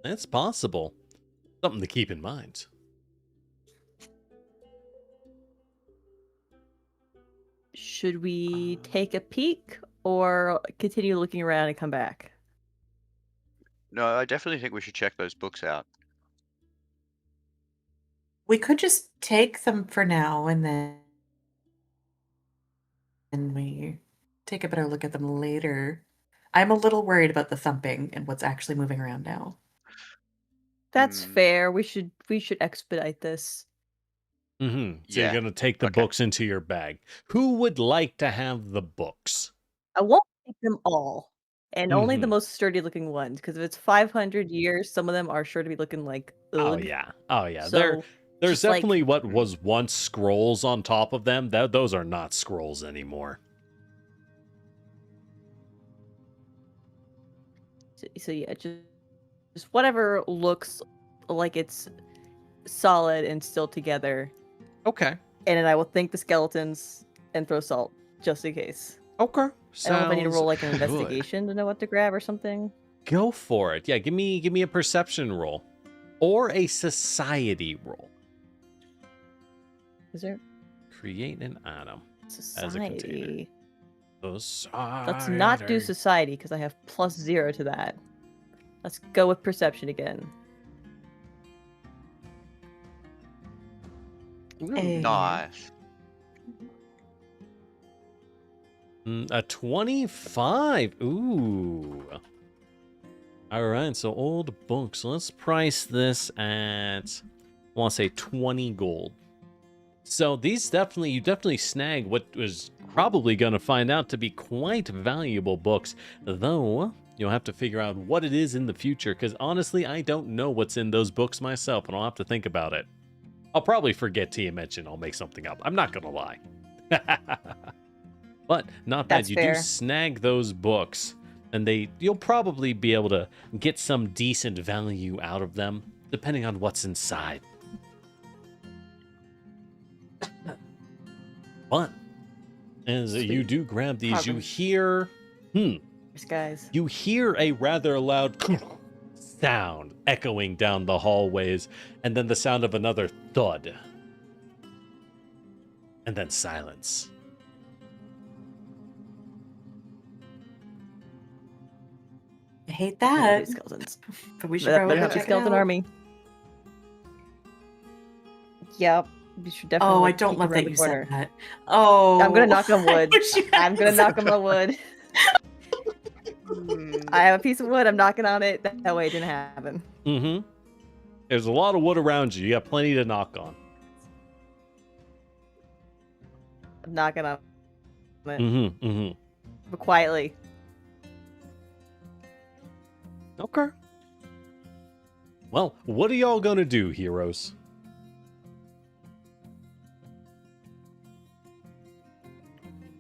It's possible. Something to keep in mind. Should we take a peek or continue looking around and come back? No, I definitely think we should check those books out. We could just take them for now and then we take a better look at them later. I'm a little worried about the thumping and what's actually moving around now. That's Hmm. fair. We should expedite this. Mm-hmm. So Yeah, you're going to take the okay. books into your bag. Who would like to have the books? I won't take them all, and only the most sturdy looking ones. Because if it's 500 years, some of them are sure to be looking like Oh ugh. yeah. So There's just, like- definitely what was once scrolls on top of them. Those are not scrolls anymore. So yeah, just whatever looks like it's solid and still together, Okay. and then I will think the skeletons and throw salt just in case. Okay. I don't know if I need to roll like an Sounds good. investigation to know what to grab or something. Go for it. Yeah, give me a perception roll or a society roll. Is there Create an item as a container. society? Society. Let's not do society because I have +0 to that. Let's go with perception again. A Nice. A 25. Ooh. All right, so old books. Let's price this at, I want to say 20 gold. So these you definitely snag what was probably going to find out to be quite valuable books, though you'll have to figure out what it is in the future, because honestly, I don't know what's in those books myself, and I'll have to think about it. I'll probably forget to mention I'll make something up. I'm not going to lie. But not bad. That's You fair. do snag those books, and you'll probably be able to get some decent value out of them, depending on what's inside. But as you do grab these, you hear, There's guys. you hear a rather loud sound echoing down the hallways, and then the sound of another thud, and then silence. I hate There that. are skeletons. But we should That probably better go not be check it skeleton out. army. Yep. You should definitely. Oh, I like, don't peek love around that the you corner. said that. Oh. I'm gonna knock on wood. I wish you I'm gonna hadn't knock said on my wood. I have a piece of wood. I'm knocking on it. That way it didn't happen. Mm-hmm. There's a lot of wood around you. You got plenty to knock on. I'm knocking on it, Mm-hmm. Mm-hmm. but quietly. Okay. Well, what are y'all gonna do, heroes?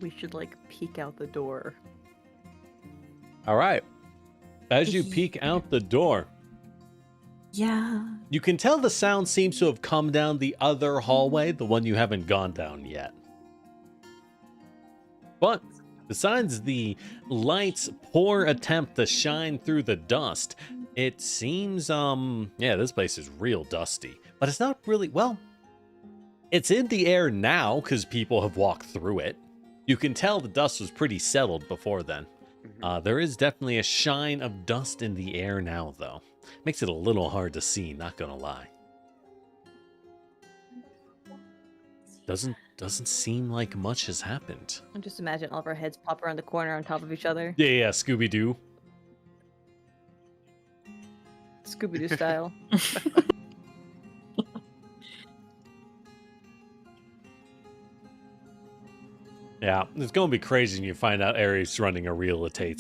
We should like peek out the door. All right. As you peek out the door, Yeah. you can tell the sound seems to have come down the other hallway, the one you haven't gone down yet. But besides the light's poor attempt to shine through the dust, it seems, yeah, this place is real dusty. But it's not really, well, it's in the air now because people have walked through it. You can tell the dust was pretty settled before then. There is definitely a shine of dust in the air now, though. Makes it a little hard to see, not gonna lie. Doesn't seem like much has happened. And just imagine all of our heads pop around the corner on top of each other. Yeah, Scooby-Doo. Scooby-Doo style. Yeah, it's gonna be crazy when you find out Ares running a real estate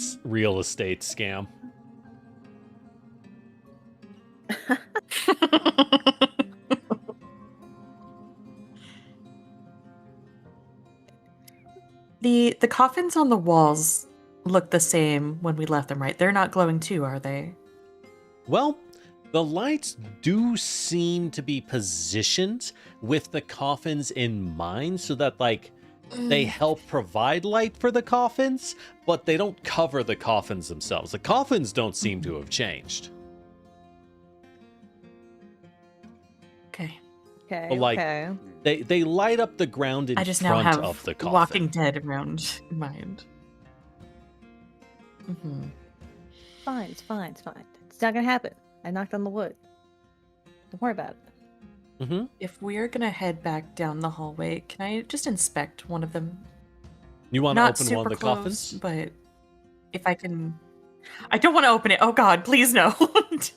scam. The coffins on the walls look the same when we left them, right? They're not glowing too, are they? Well, the lights do seem to be positioned with the coffins in mind so that, like, they help provide light for the coffins, but they don't cover the coffins themselves. The coffins don't seem to have changed. Okay. Okay. But, like, okay. They light up the ground in I just now front have of the coffin. Walking Dead around in mind. Mm-hmm. Fine. It's fine. It's fine. It's not gonna happen. I knocked on the wood. Don't worry about it. Mm-hmm. If we're gonna head back down the hallway, can I just inspect one of them? You want to Not open super one of the close, coffins? but if I can, I don't want to open it. Oh God, please no!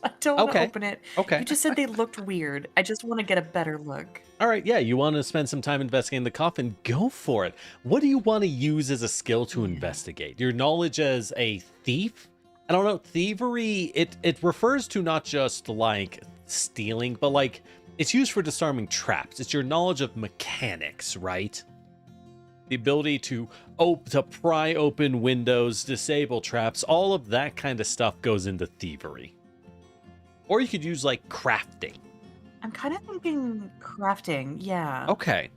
I don't want to Okay. open it. Okay. You just said they looked weird. I just want to get a better look. All right, yeah, you want to spend some time investigating the coffin? Go for it. What do you want to use as a skill to investigate? Your knowledge as a thief? I don't know. Thievery, it refers to not just like stealing, but like it's used for disarming traps. It's your knowledge of mechanics, right? The ability to pry open windows, disable traps, all of that kind of stuff goes into thievery. Or you could use like crafting. I'm kind of thinking crafting. Yeah. Okay.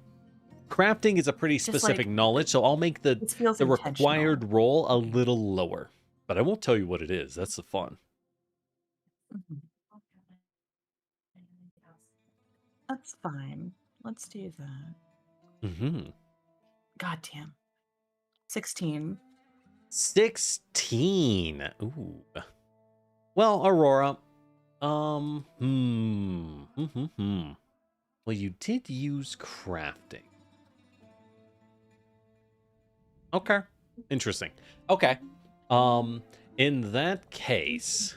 Crafting is a pretty Just, specific like, knowledge, so I'll make the It feels required roll a little lower. But I won't tell you what it is. That's the fun. Mhm. That's fine. Let's do that. Mm-hmm. Goddamn. 16. 16. Ooh. Well, Aurora. Well, you did use crafting. Okay. Interesting. Okay. In that case,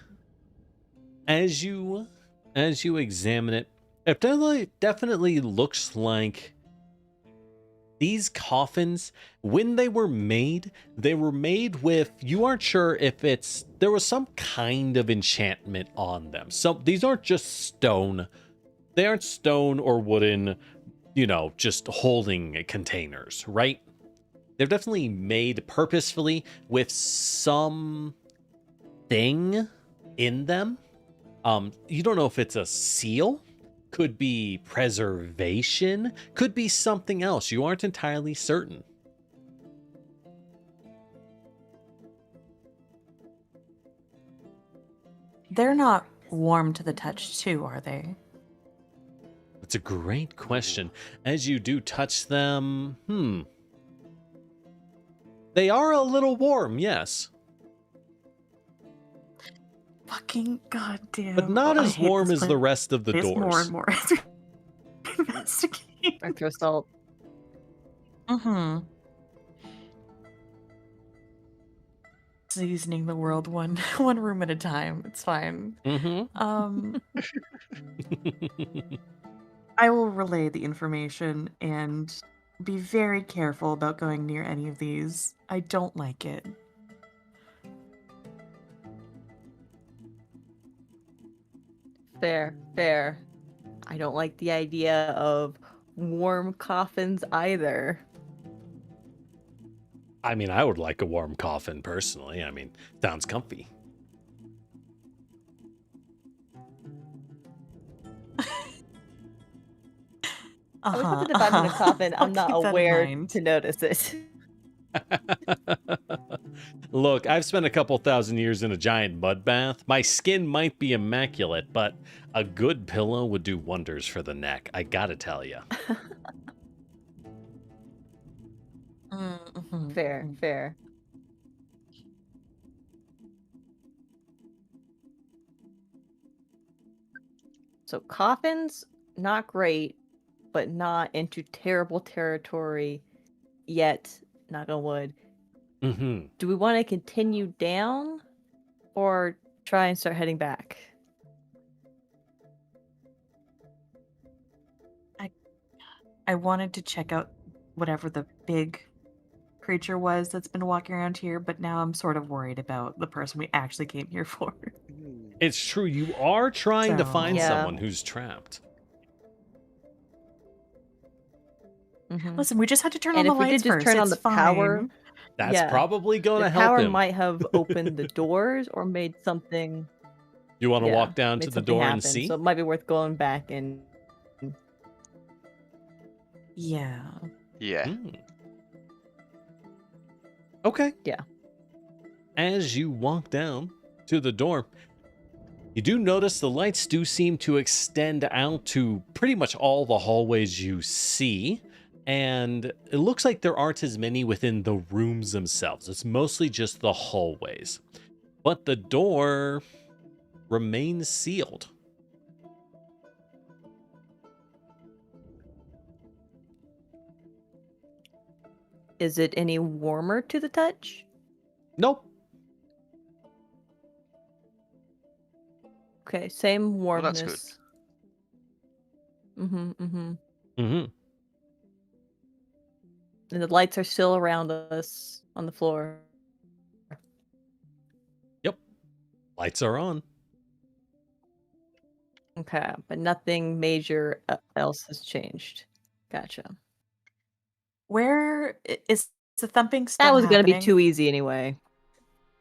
as you examine it, it definitely looks like these coffins, when they were made with, you aren't sure if there was some kind of enchantment on them. So these aren't just stone. They aren't stone or wooden, just holding containers, right? They're definitely made purposefully with some thing in them. You don't know if it's a seal, could be preservation, could be something else. You aren't entirely certain. They're not warm to the touch too, are they? It's a great question. As you do touch them, they are a little warm, yes. Fucking goddamn. But not as warm as the rest of the doors. More and more as we investigate. I throw salt. Mm-hmm. Seasoning the world one room at a time. It's fine. Mm-hmm. I will relay the information and be very careful about going near any of these. I don't like it. Fair. I don't like the idea of warm coffins either. I mean, I would like a warm coffin personally. I mean, sounds comfy. If I'm in a coffin, I'm not aware to notice it. Look, I've spent a couple thousand years in a giant mud bath. My skin might be immaculate, but a good pillow would do wonders for the neck. I gotta tell you. Fair. So coffins, not great, but not into terrible territory yet, knock on wood. Mm-hmm. Do we want to continue down or try and start heading back? I wanted to check out whatever the big creature was that's been walking around here, but now I'm sort of worried about the person we actually came here for. It's true. You are trying to find someone who's trapped. Mm-hmm. Listen, we just had to turn on the lights first. Turn on the power. That's probably going to help him. The power might have opened the doors or made something. You want to walk down to the door and see? So it might be worth going back and. Yeah. Okay. Yeah. As you walk down to the door, you do notice the lights do seem to extend out to pretty much all the hallways you see. And it looks like there aren't as many within the rooms themselves. It's mostly just the hallways. But the door remains sealed. Is it any warmer to the touch? Nope. Okay, same warmness. Well, that's good. Mm-hmm. And the lights are still around us on the floor. Yep. Lights are on. Okay, but nothing major else has changed. Gotcha. Where is the thumping still That was going to be happening? too easy anyway.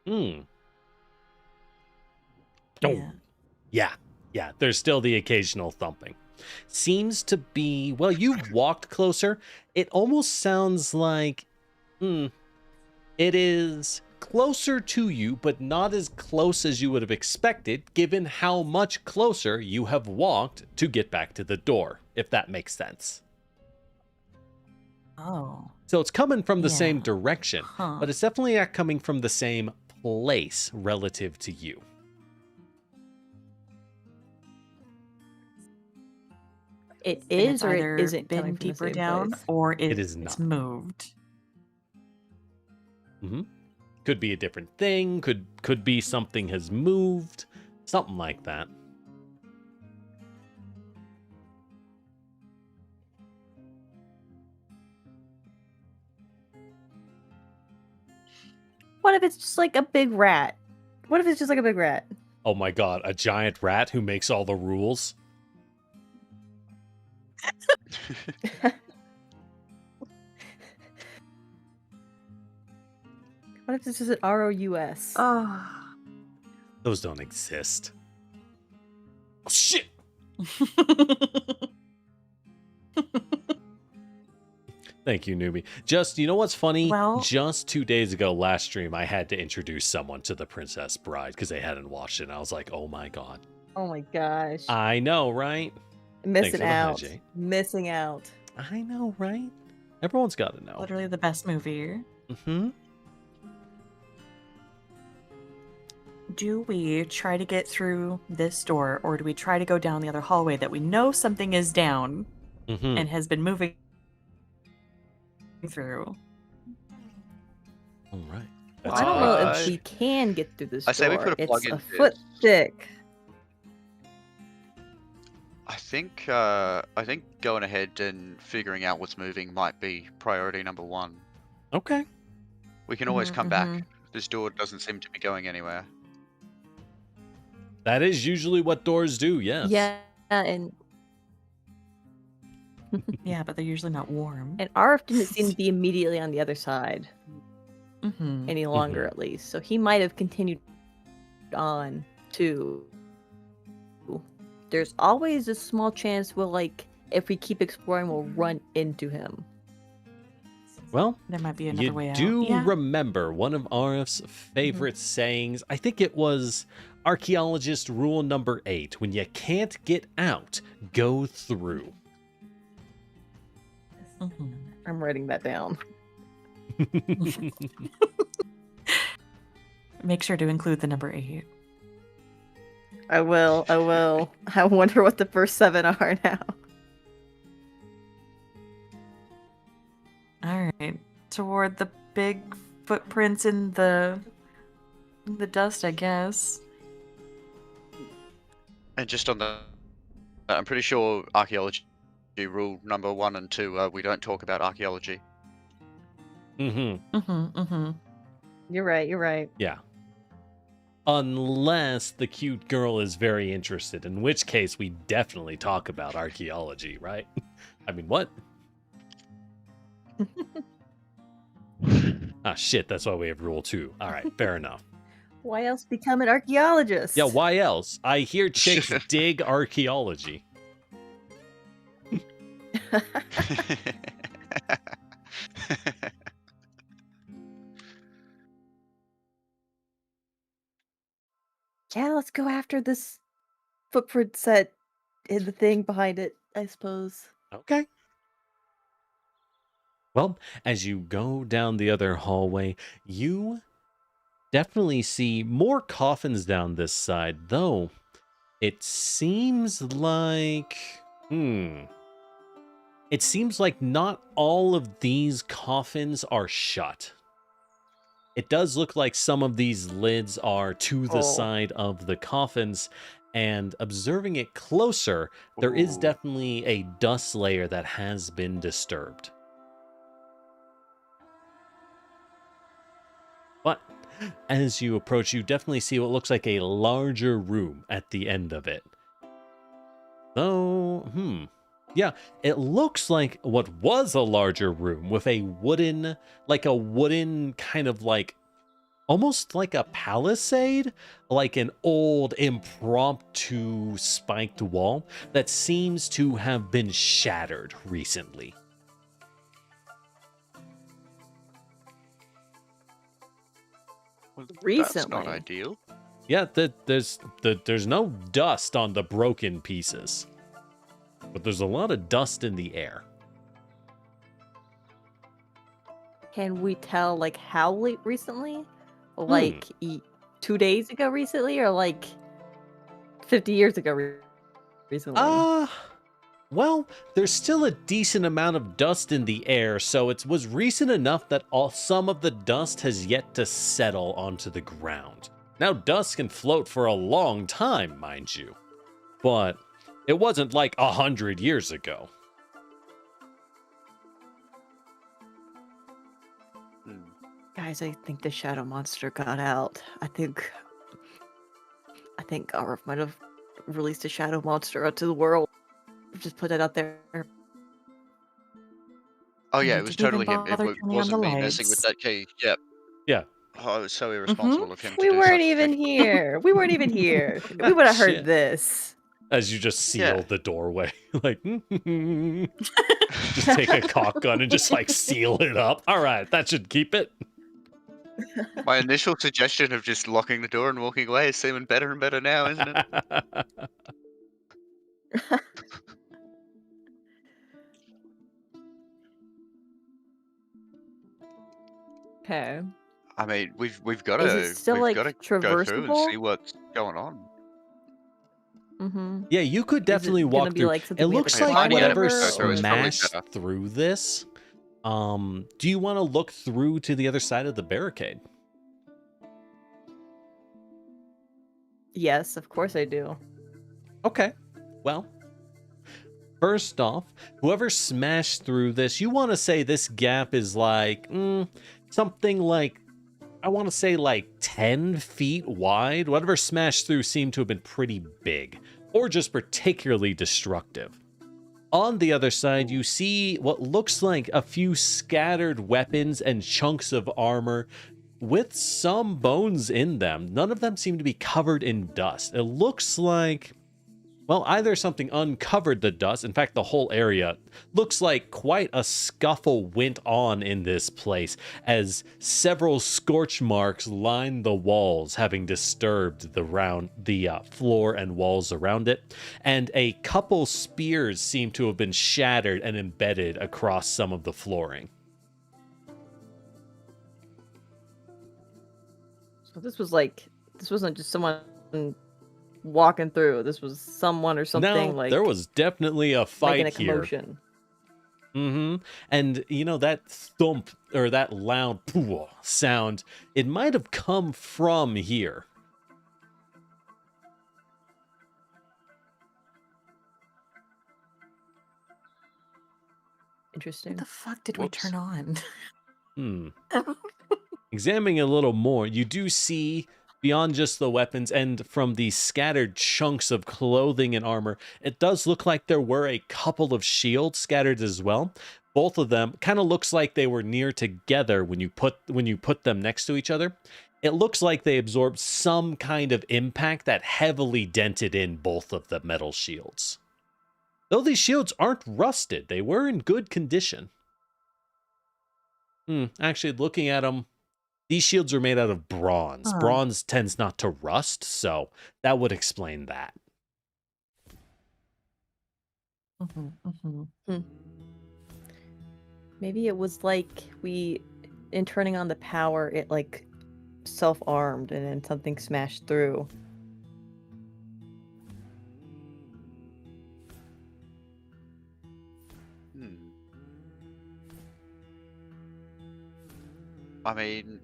Oh. Yeah. There's still the occasional thumping. Seems to be, well, you've walked closer. It almost sounds like it is closer to you, but not as close as you would have expected, given how much closer you have walked to get back to the door, if that makes sense. Oh. So it's coming from the same Yeah. direction, Huh. but it's definitely not coming from the same place relative to you. It And it's is or it either isn't been coming from the deeper same down place? or It is it's not. moved. Could be a different thing, could be something has moved, something like that. What if it's just like a big rat? What if it's just like a big rat? Oh my god, a giant rat who makes all the rules? What if this is an ROUS? Oh. Those don't exist. Oh, shit! Thank you, newbie. Just, you know what's funny? Well- Just 2 days ago, last stream, I had to introduce someone to The Princess Bride because they hadn't watched it. And I was like, oh my god. Oh my gosh. I know, right? Missing for the out. hygiene. Missing out. I know, right? Everyone's got to know. Literally the best movie. Mm-hmm. Do we try to get through this door, or do we try to go down the other hallway that we know something is down Mm-hmm. and has been moving through? All right. Well, That's I don't all know right. if we can get through this I say we door. put a plug It's in a this. foot thick. I think going ahead and figuring out what's moving might be priority number one. Okay. We can always Mhm, come back. mhm. This door doesn't seem to be going anywhere. That is usually what doors do, yes. Yeah, and Yeah, but they're usually not warm. Arf didn't seem to be immediately on the other side Mm-hmm. any longer, at least. So he might have continued on too. There's always a small chance we'll, like, if we keep exploring, we'll run into him. Well, There might be another you way out. do Yeah. remember one of Arif's favorite sayings. I think it was archaeologist rule number 8. When you can't get out, go through. Mhm. I'm writing that down. Make sure to include the number 8. I will. I wonder what the first 7 are now. All right. Toward the big footprints in the dust, I guess. And just on the, I'm pretty sure archaeology rule number 1 and 2, we don't talk about archaeology. Mm-hmm. Mm-hmm. Mm-hmm. You're right. Yeah. Unless the cute girl is very interested, in which case we definitely talk about archaeology, right? I mean, what? Ah, shit, that's why we have rule 2. All right, fair enough. Why else become an archaeologist? Yeah, why else? I hear chicks dig archaeology. Yeah, let's go after this footprint set in the thing behind it, I suppose. Okay. Well, as you go down the other hallway, you definitely see more coffins down this side, though it seems like... It seems like not all of these coffins are shut. It does look like some of these lids are to the side of the coffins, and observing it closer, there is Ooh. definitely a dust layer that has been disturbed. But as you approach, you definitely see what looks like a larger room at the end of it. Though, yeah, it looks like what was a larger room with a wooden kind of like, almost like a palisade, like an old impromptu spiked wall that seems to have been shattered recently. Well, That's Recently. not ideal. Yeah, there's no dust on the broken pieces, but there's a lot of dust in the air. Can we tell like how late recently? Like 2 days ago recently, or like 50 years ago recently? Well, there's still a decent amount of dust in the air, so it was recent enough that some of the dust has yet to settle onto the ground. Now, dust can float for a long time, mind you, but it wasn't like 100 years ago. Guys, I think the shadow monster got out. I think Garth might have released a shadow monster out to the world. Just put that out there. Oh yeah, it Did was you even totally him. It bother turning on the wasn't me messing with lights? that key. Yep. Yeah. Oh, it was so irresponsible of him to We do weren't such a even thing. here. We weren't even here. We would have Shit. heard this. As you just seal Yeah. the doorway, like, just take a caulk gun and just like seal it up. All right, that should keep it. My initial suggestion of just locking the door and walking away is seeming better and better now, isn't it? Okay. I mean, we've got Is to it still like go through and traversable? see what's going on. Mm-hmm. Yeah, you could definitely gonna walk be through. like something It we have looks to like climb whatever over, so it's probably smashed better. through this. Do you want to look through to the other side of the barricade? Yes, of course I do. Okay. Well, first off, whoever smashed through this, you want to say this gap is like something like, I want to say like 10 feet wide. Whatever smashed through seemed to have been pretty big, or just particularly destructive. On the other side, you see what looks like a few scattered weapons and chunks of armor with some bones in them. None of them seem to be covered in dust. It looks like, well, either something uncovered the dust. In fact, the whole area looks like quite a scuffle went on in this place, as several scorch marks line the walls, having disturbed the floor and walls around it. And a couple spears seem to have been shattered and embedded across some of the flooring. So this wasn't just someone walking through. This was someone or something No, there was definitely a fight making a here. commotion. And you know, that thump or that loud pooh sound, it might have come from here. Interesting. What the fuck did we turn on? Examining a little more, you do see beyond just the weapons and from the scattered chunks of clothing and armor, it does look like there were a couple of shields scattered as well. Both of them kind of looks like they were near together when you put them next to each other. It looks like they absorbed some kind of impact that heavily dented in both of the metal shields. Though these shields aren't rusted, they were in good condition. Actually, looking at them, these shields are made out of bronze. Bronze tends not to rust, so that would explain that. Maybe it was like in turning on the power, it like self-armed and then something smashed through. I mean,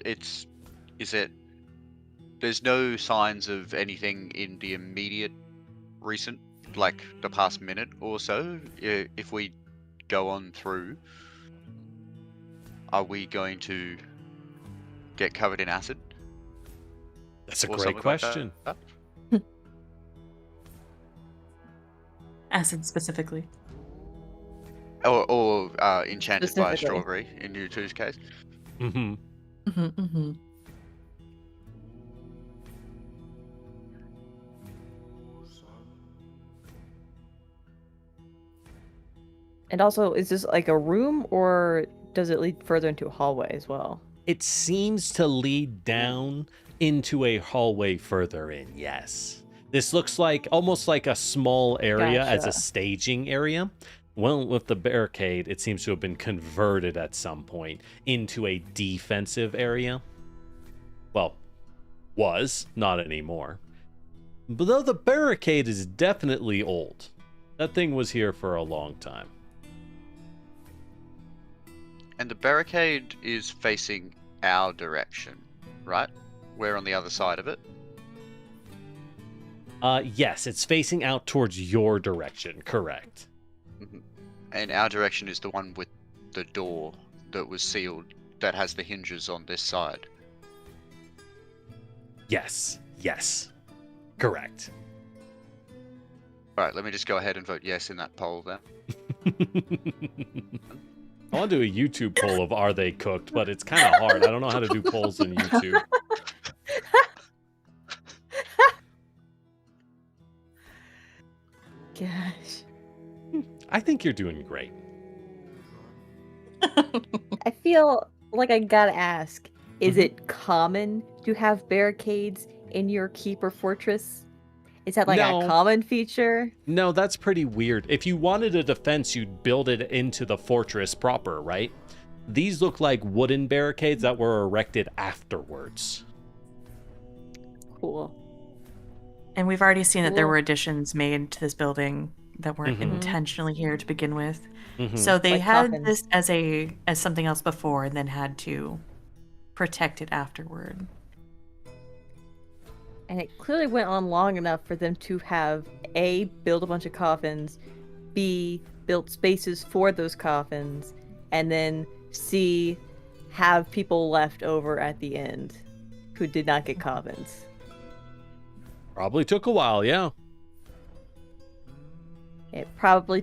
there's no signs of anything in the immediate recent, like the past minute or so. If we go on through, are we going to get covered in acid? That's a Or great something like question. that? Acid specifically. Or enchanted by a Specifically. strawberry in you two's case. And also, is this like a room or does it lead further into a hallway as well? It seems to lead down into a hallway further in, yes. This looks like almost like a small area as a Gotcha. staging area. Well, with the barricade, it seems to have been converted at some point into a defensive area. Well, was, not anymore. But though the barricade is definitely old. That thing was here for a long time. And the barricade is facing our direction, right? We're on the other side of it. Yes, it's facing out towards your direction, correct. Mm-hmm. And our direction is the one with the door that was sealed, that has the hinges on this side. Yes, correct. Alright, let me just go ahead and vote yes in that poll then. I want to do a YouTube poll of are they cooked, but it's kind of hard. I don't know how to do polls on YouTube. Gosh. I think you're doing great. I feel like I gotta ask, is it common to have barricades in your keep or fortress? Is that like No. a common feature? No, that's pretty weird. If you wanted a defense, you'd build it into the fortress proper, right? These look like wooden barricades that were erected afterwards. Cool. And we've already seen that there Cool. were additions made to this building that weren't Mhm. intentionally here to begin with. Mhm. So they Like had coffins. this as something else before, and then had to protect it afterward. And it clearly went on long enough for them to have A, build a bunch of coffins, B, built spaces for those coffins, and then C, have people left over at the end who did not get coffins. Probably took a while, yeah. It probably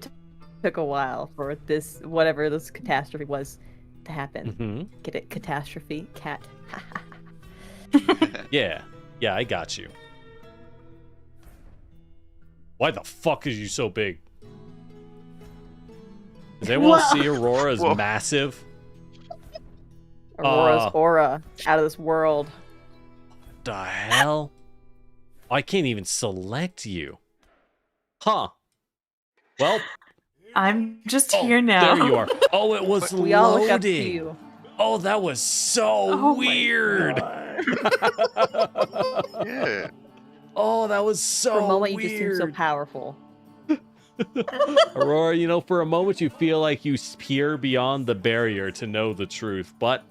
took a while for this, whatever this catastrophe was, to happen. Mm-hmm. Get it? Catastrophe? Cat. Yeah, I got you. Why the fuck is you so big? Does anyone see Aurora as Whoa. massive? Aurora's aura out of this world. The hell? I can't even select you. Huh. Well, I'm just here now. there you are. Oh, it was We all look up to loading. you. Oh, that was so Oh my weird. Yeah. Oh, that was so For a moment, weird. you just seem so powerful. Aurora, for a moment you feel like you peer beyond the barrier to know the truth, but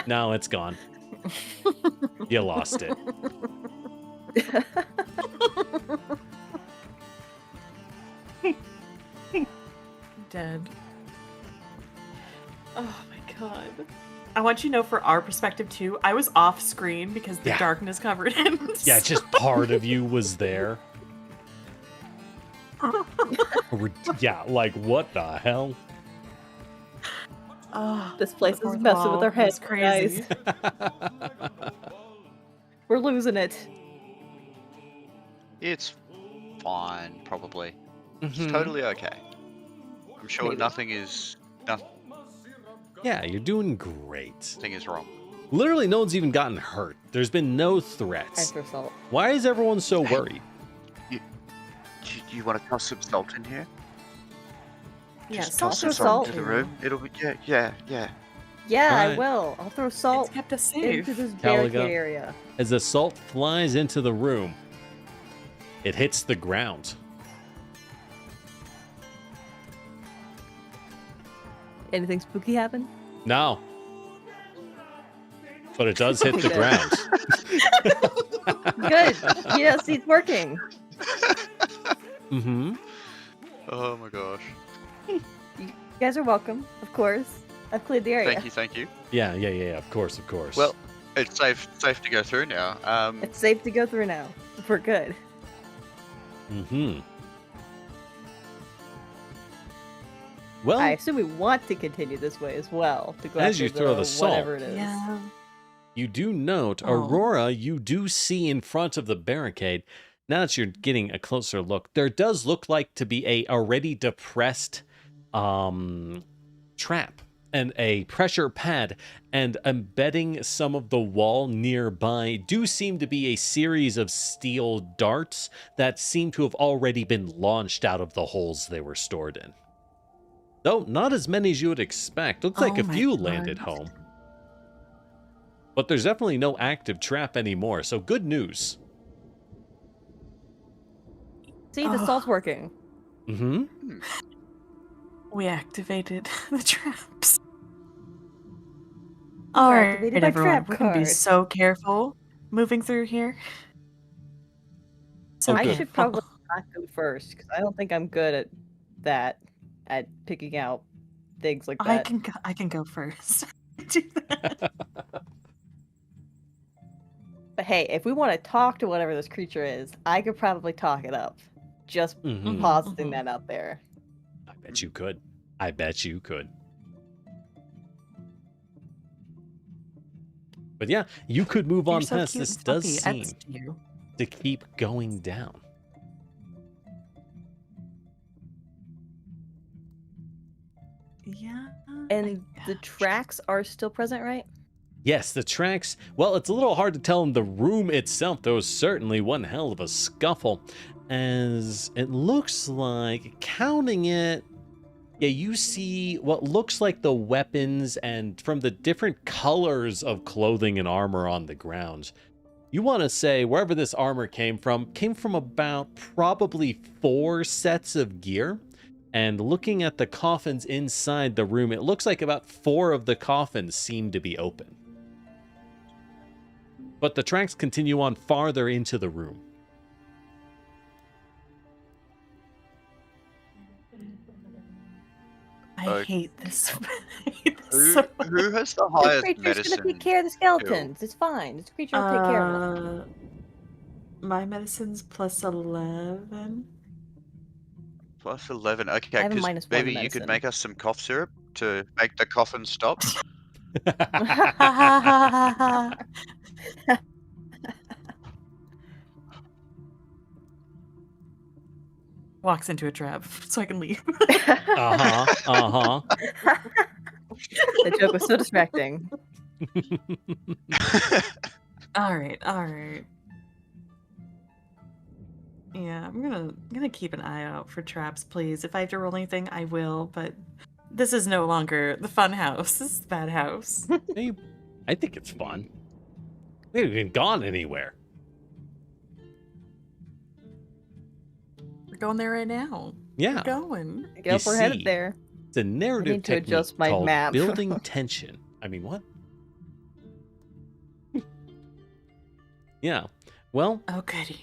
now it's gone. You lost it. Dead. Oh my god. I want you to know, for our perspective too, I was off screen because the Yeah. darkness covered him. Yeah, just part of you was there. Yeah, like what the hell? Oh, This place the is fourth messing with wall our heads, is crazy. guys. We're losing it. It's fine, probably. It's Mhm. totally okay. I'm sure Maybe. nothing is Yeah, you're doing great. wrong. Literally, no one's even gotten hurt. There's been no I threats. throw salt. Why is everyone so worried? You want to toss some salt in here? Yeah, Just salt toss some is salt salt into the everywhere. room. It'll be yeah. Yeah, I Right. will. I'll throw salt It's kept us safe. into this Caliga. barricade area. As the salt flies into the room, it hits the ground. Anything spooky happen? No. But it does hit the ground. Good. Yes, it's working. Mm-hmm. Oh my gosh. You guys are welcome, of course. I've cleared the area. Thank you. Yeah, of course. Well, it's safe to go through now. It's safe to go through now. We're good. Mm-hmm. Well, I assume we want to continue this way as well. To go As after you throw the salt. whatever it is. Yeah. you do note, Oh. Aurora, you do see in front of the barricade, now that you're getting a closer look, there does look like to be a already depressed trap and a pressure pad, and embedding some of the wall nearby do seem to be a series of steel darts that seem to have already been launched out of the holes they were stored in. Though not as many as you would expect. Looks like Oh a my few God. landed home. But there's definitely no active trap anymore, so good news. See, the salt's working. Mm-hmm. We activated the traps. You All right, activated my everyone. trap We're gonna be card. so careful moving through here. So I good. should probably not go first because I don't think I'm good at that, at picking out things like that. I can go first. Do that. But hey, if we want to talk to whatever this creature is, I could probably talk it up. Just Mhm. positing that out there. I bet you could. I bet you could. But yeah, you could move You're on so past. cute This and does fluffy. seem You. to keep going down. Yeah. And the tracks are still present, right? Yes, the tracks, well, it's a little hard to tell in the room itself. There was certainly one hell of a scuffle, as it looks like, counting it, yeah, you see what looks like the weapons and from the different colors of clothing and armor on the ground. You want to say wherever this armor came from about probably 4 sets of gear. And looking at the coffins inside the room, it looks like about 4 of the coffins seem to be open. But the tracks continue on farther into the room. I hate this. I hate this so much. Who has the This highest creature's medicine? gonna take care of the skeletons. It's fine. This creature will take care of them. My medicine's plus 11. Plus 11. Okay, I have a because -1 maybe to you could medicine. make us some cough syrup to make the coffin stop. Walks into a trap so I can leave. Uh-huh. The joke was so distracting. All right. Yeah, I'm gonna keep an eye out for traps, please. If I have to roll anything, I will. But this is no longer the fun house. This is the bad house. Hey, I think it's fun. We haven't even gone anywhere. We're going there right now. Yeah, We're going. Yep, we're see, headed there. it's a narrative need to technique adjust my called map. building tension. I mean, what? Yeah. Well, Oh, goody.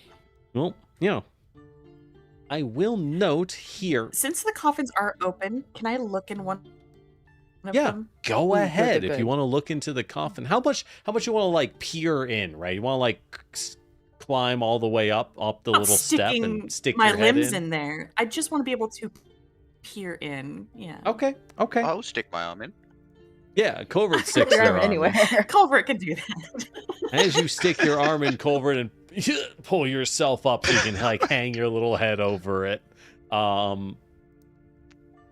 I will note here. Since the coffins are open, can I look in one of Yeah, them? go Good, ahead good, if you good. want to look into the coffin. How much you want to like peer in, right? You want to like climb all the way up the Not little step sticking and stick my your head limbs in? in there. I just want to be able to peer in. Yeah. Okay. I'll stick my arm in. Yeah, Culvert Put sticks your their arm arm in. anywhere. Culvert can do that. As you stick your arm in Culvert and pull yourself up so you can like hang your little head over it.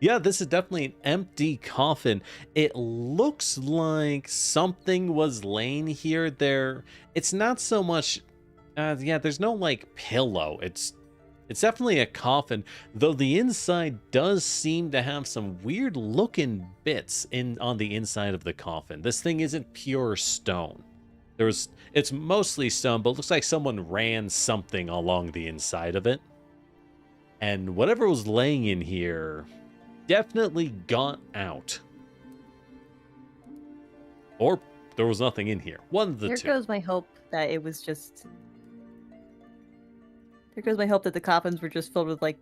Yeah, this is definitely an empty coffin. It looks like something was laying here. It's not so much there's no like pillow. It's definitely a coffin, though the inside does seem to have some weird looking bits on the inside of the coffin. This thing isn't pure stone. It's mostly stone, but it looks like someone ran something along the inside of it. And whatever was laying in here definitely got out. Or there was nothing in here. One of the Here two. goes my hope that it was just. Here goes my hope that the coffins were just filled with, like,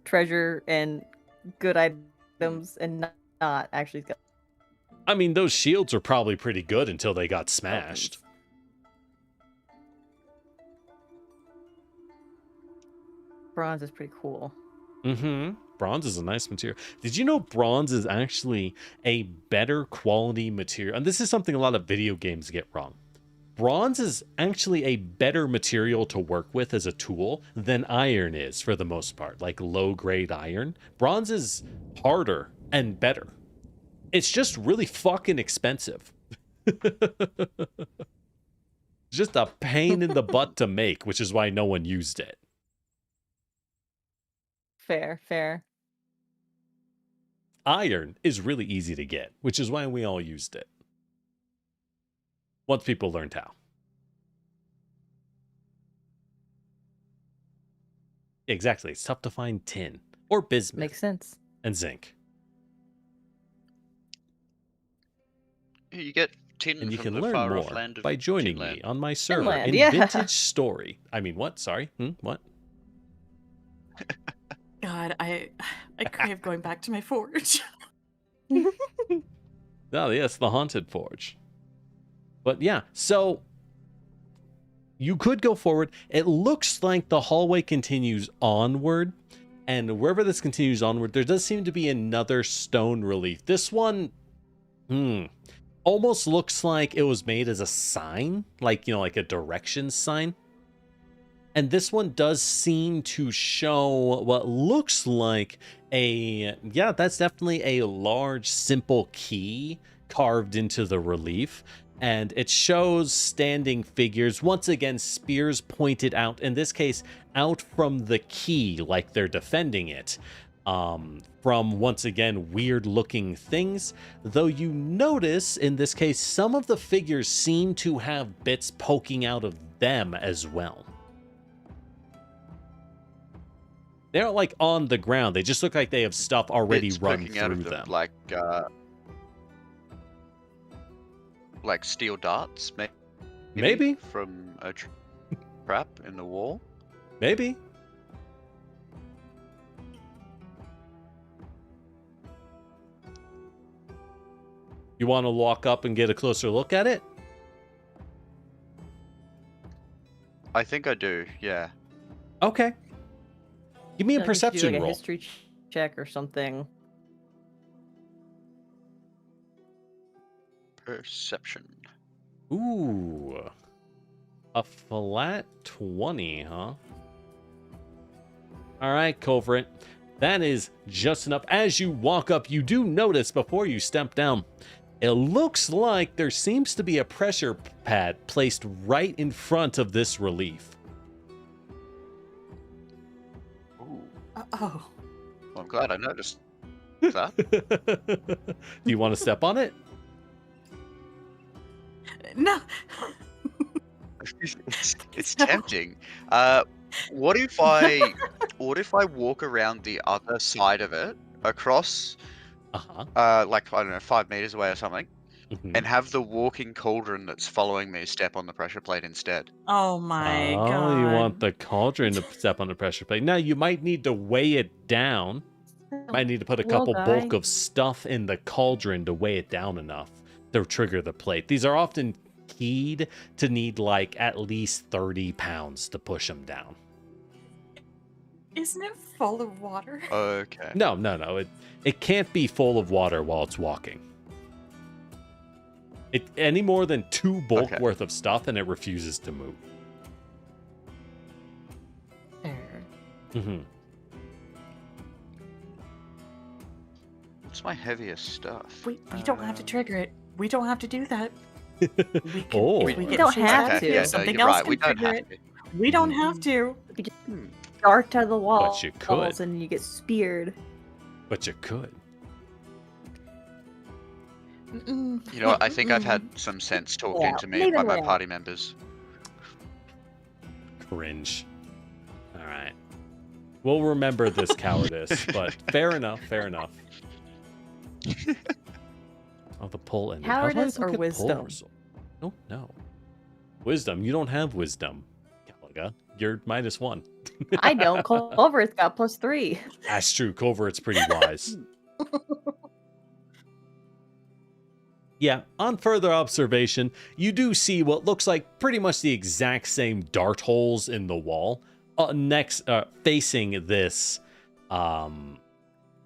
treasure and good items and not actually. I mean, those shields are probably pretty good until they got smashed. Bronze is pretty cool. Mm-hmm. Bronze is a nice material. Did you know bronze is actually a better quality material? And this is something a lot of video games get wrong. Bronze is actually a better material to work with as a tool than iron is for the most part, like low-grade iron. Bronze is harder and better. It's just really fucking expensive. It's just a pain in the butt to make, which is why no one used it. Fair. iron is really easy to get, which is why we all used it. Once people learned how. Exactly. It's tough to find tin or bismuth Makes sense. and zinc. You get tin And you from can the learn far off more land of by joining Tinland. me on my server Finland, in yeah. Vintage Story. I mean, what? Sorry. What? God, I crave going back to my forge. Oh, yes, the Haunted Forge. But yeah, so you could go forward. It looks like the hallway continues onward. And wherever this continues onward, there does seem to be another stone relief. This one, almost looks like it was made as a sign, like, you know, like a directions sign. And this one does seem to show what looks like that's definitely a large, simple key carved into the relief. And it shows standing figures, once again, spears pointed out, in this case, out from the key, like they're defending it. From, once again, weird-looking things. Though you notice, in this case, some of the figures seem to have bits poking out of them as well. They're not like on the ground. They just look like they have stuff already Bits run poking out through of them. Like steel darts, Maybe. From a trap in the wall. Maybe. You want to walk up and get a closer look at it? I think I do, yeah. Okay. Give me a I feel like we should do, perception like, a roll. history check or something. Perception. Ooh. A flat 20, huh? All right, Culvert. That is just enough. As you walk up, you do notice before you step down, it looks like there seems to be a pressure pad placed right in front of this relief. Ooh. Oh. Well, I'm glad I noticed that. Do you want to step on it? No. It's No. tempting. What if I walk around the other side of it, across, like, I don't know, 5 meters away or something, and have the walking cauldron that's following me step on the pressure plate instead? Oh my god. Oh, you want the cauldron to step on the pressure plate. Now, you might need to weigh it down. Might need to put a Well, couple guy. bulk of stuff in the cauldron to weigh it down enough to trigger the plate. These are often keyed to need like at least 30 pounds to push them down. Isn't it full of water? Okay. No. It can't be full of water while it's walking. Any more than 2 bulk worth of stuff and it refuses to move. Fair. What's my heaviest stuff? We don't have to trigger it. We don't have to do that. We can, Oh. if we We get don't chased have out, to. Yeah, something you're else right. We can don't trigger have it. to. We don't have to. You could just dart out of the wall. But you could. And you get speared. But you could. Mm-mm. You know what? I think I've had some sense talking Yeah, to me maybe by my later. party members. Cringe. All right. We'll remember this cowardice, but fair enough. Oh, the poll ended. How do I Cowardice or look at poll wisdom? result? Oh, no. Wisdom. You don't have wisdom, Galaga. You're -1. I don't. Culvert's got +3. That's true. Culvert's pretty wise. Yeah, on further observation, you do see what looks like pretty much the exact same dart holes in the wall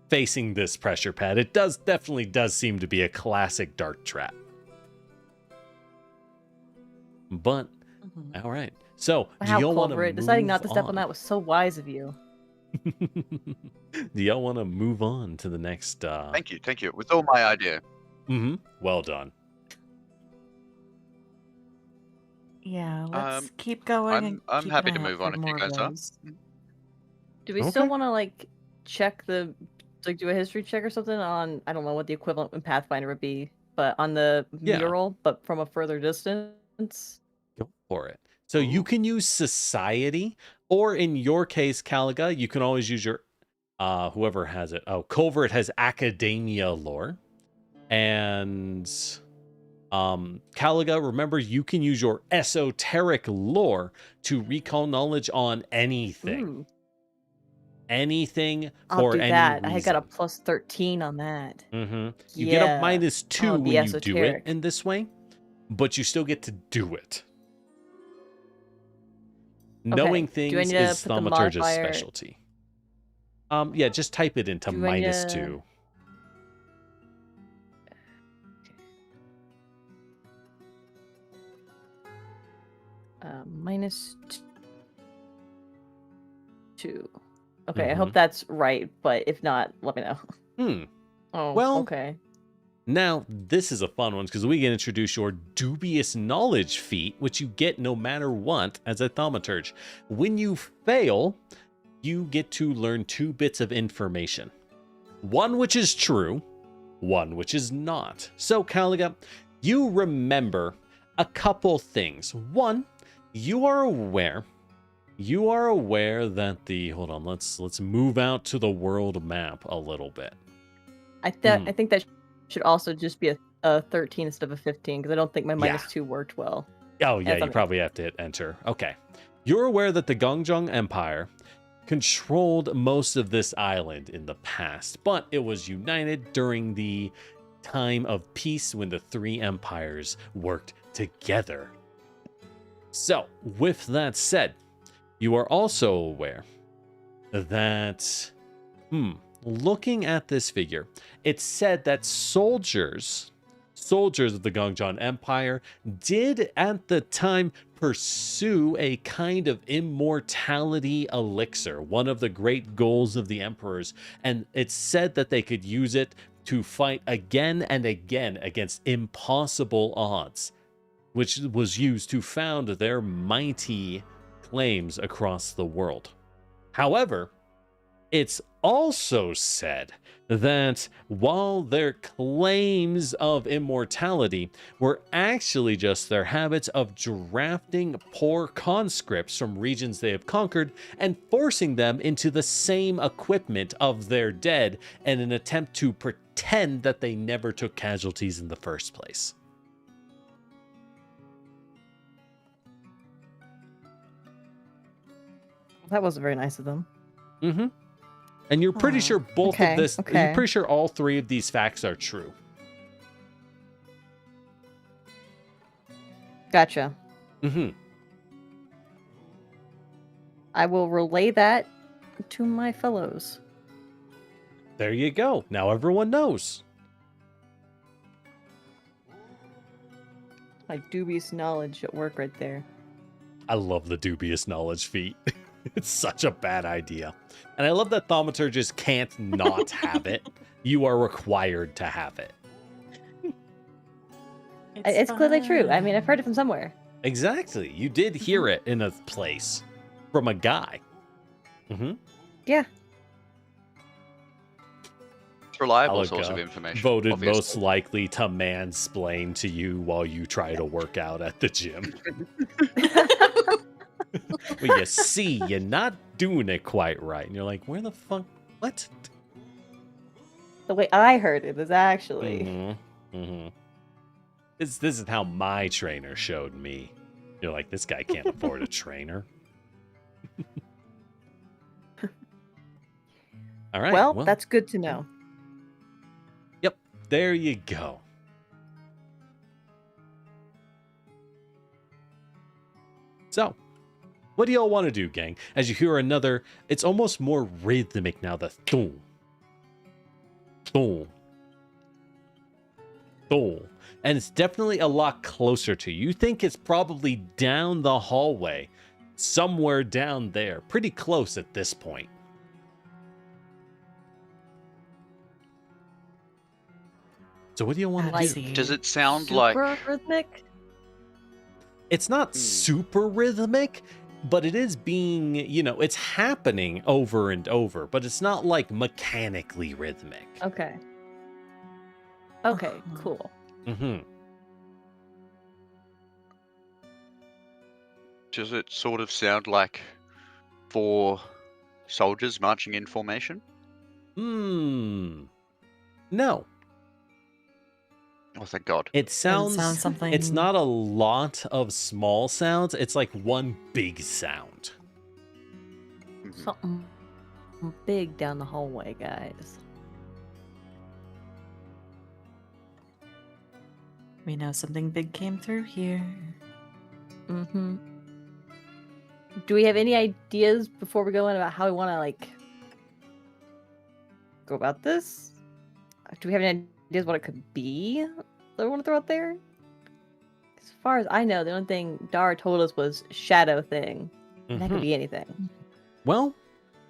facing this pressure pad. It definitely does seem to be a classic dart trap. But all right. So, do Wow, y'all want to Culvert, deciding not to step on that was so wise of you. Do y'all want to move on to the next Thank you. It was all my idea. Well done. Yeah, let's keep going. I'm keep happy an to eye out move for on if you more of guys are. those. Do we Okay. still want to, like, check the like do a history check or something on, I don't know what the equivalent in Pathfinder would be, but on the Yeah. mural, but from a further distance? Go for it. So you can use society, or in your case, Caliga, you can always use your whoever has it. Oh, Covert has academia lore. And Caliga, remember, you can use your esoteric lore to recall knowledge on anything. Ooh, Anything I'll for do any that. reason. I got a plus 13 on that. You get a -2 I'll when be you do it esoteric. in this way, but you still get to do it. Knowing Do I things need to is put the Thaumaturge's modifier- specialty. Yeah, just type it into Do I need to- -2. -2. Okay, I hope that's right, but if not, let me know. Oh, Well, okay. Now, this is a fun one because we can introduce your dubious knowledge feat, which you get no matter what as a thaumaturge. When you fail, you get to learn 2 bits of information. One which is true, one which is not. So, Caliga, you remember a couple things. One, you are aware that the hold on, let's move out to the world map a little bit. I think that should also just be a 13 instead of a 15 because I don't think my Yeah. -2 worked well. Oh, yeah, As you I'm- probably have to hit enter. Okay. You're aware that the Gongjong Empire controlled most of this island in the past, but it was united during the time of peace when the 3 empires worked together. So, with that said, you are also aware that, looking at this figure, it's said that soldiers of the Gongjong Empire did at the time pursue a kind of immortality elixir, one of the great goals of the emperors, and it's said that they could use it to fight again and again against impossible odds, which was used to found their mighty claims across the world. However, it's also said that while their claims of immortality were actually just their habits of drafting poor conscripts from regions they have conquered and forcing them into the same equipment of their dead in an attempt to pretend that they never took casualties in the first place. That wasn't very nice of them. And you're pretty sure both of this, okay. you're pretty sure all 3 of these facts are true. Gotcha. I will relay that to my fellows. There you go. Now everyone knows. My dubious knowledge at work right there. I love the dubious knowledge feat. It's such a bad idea. And I love that thaumaturges can't not have it. You are required to have it. It's clearly true. I mean, I've heard it from somewhere. Exactly. You did hear it in a place from a guy. Yeah. It's a reliable Caliga source of information. Voted obviously. most likely to mansplain to you while you try to work out at the gym. Well, you see, you're not doing it quite right. And you're like, where the fuck? What? The way I heard it is actually. This is how my trainer showed me. You're like, this guy can't afford a trainer. All right. Well, that's good to know. Yep. There you go. So, what do y'all want to do, gang? As you hear another, it's almost more rhythmic now, the thum. Thum. Thum. And it's definitely a lot closer to you. You think it's probably down the hallway, somewhere down there, pretty close at this point. So what do you want to I do? see. Does it sound Super like rhythmic? It's not super rhythmic, but it is being, it's happening over and over, but it's not like mechanically rhythmic. Okay. Okay, Uh-huh. cool. Mm-hmm. Does it sort of sound like 4 soldiers marching in formation? No. Oh, thank God. It Does it sounds, sound something? it's not a lot of small sounds. It's like one big sound. Mhm. Something big down the hallway, guys. We know something big came through here. Mm-hmm. Do we have any ideas before we go in about how we want to, like, go about this? Do we have any ideas what it could be that we want to throw out there? As far as I know, the only thing Dara told us was shadow thing. And that could Mhm. be anything. Well,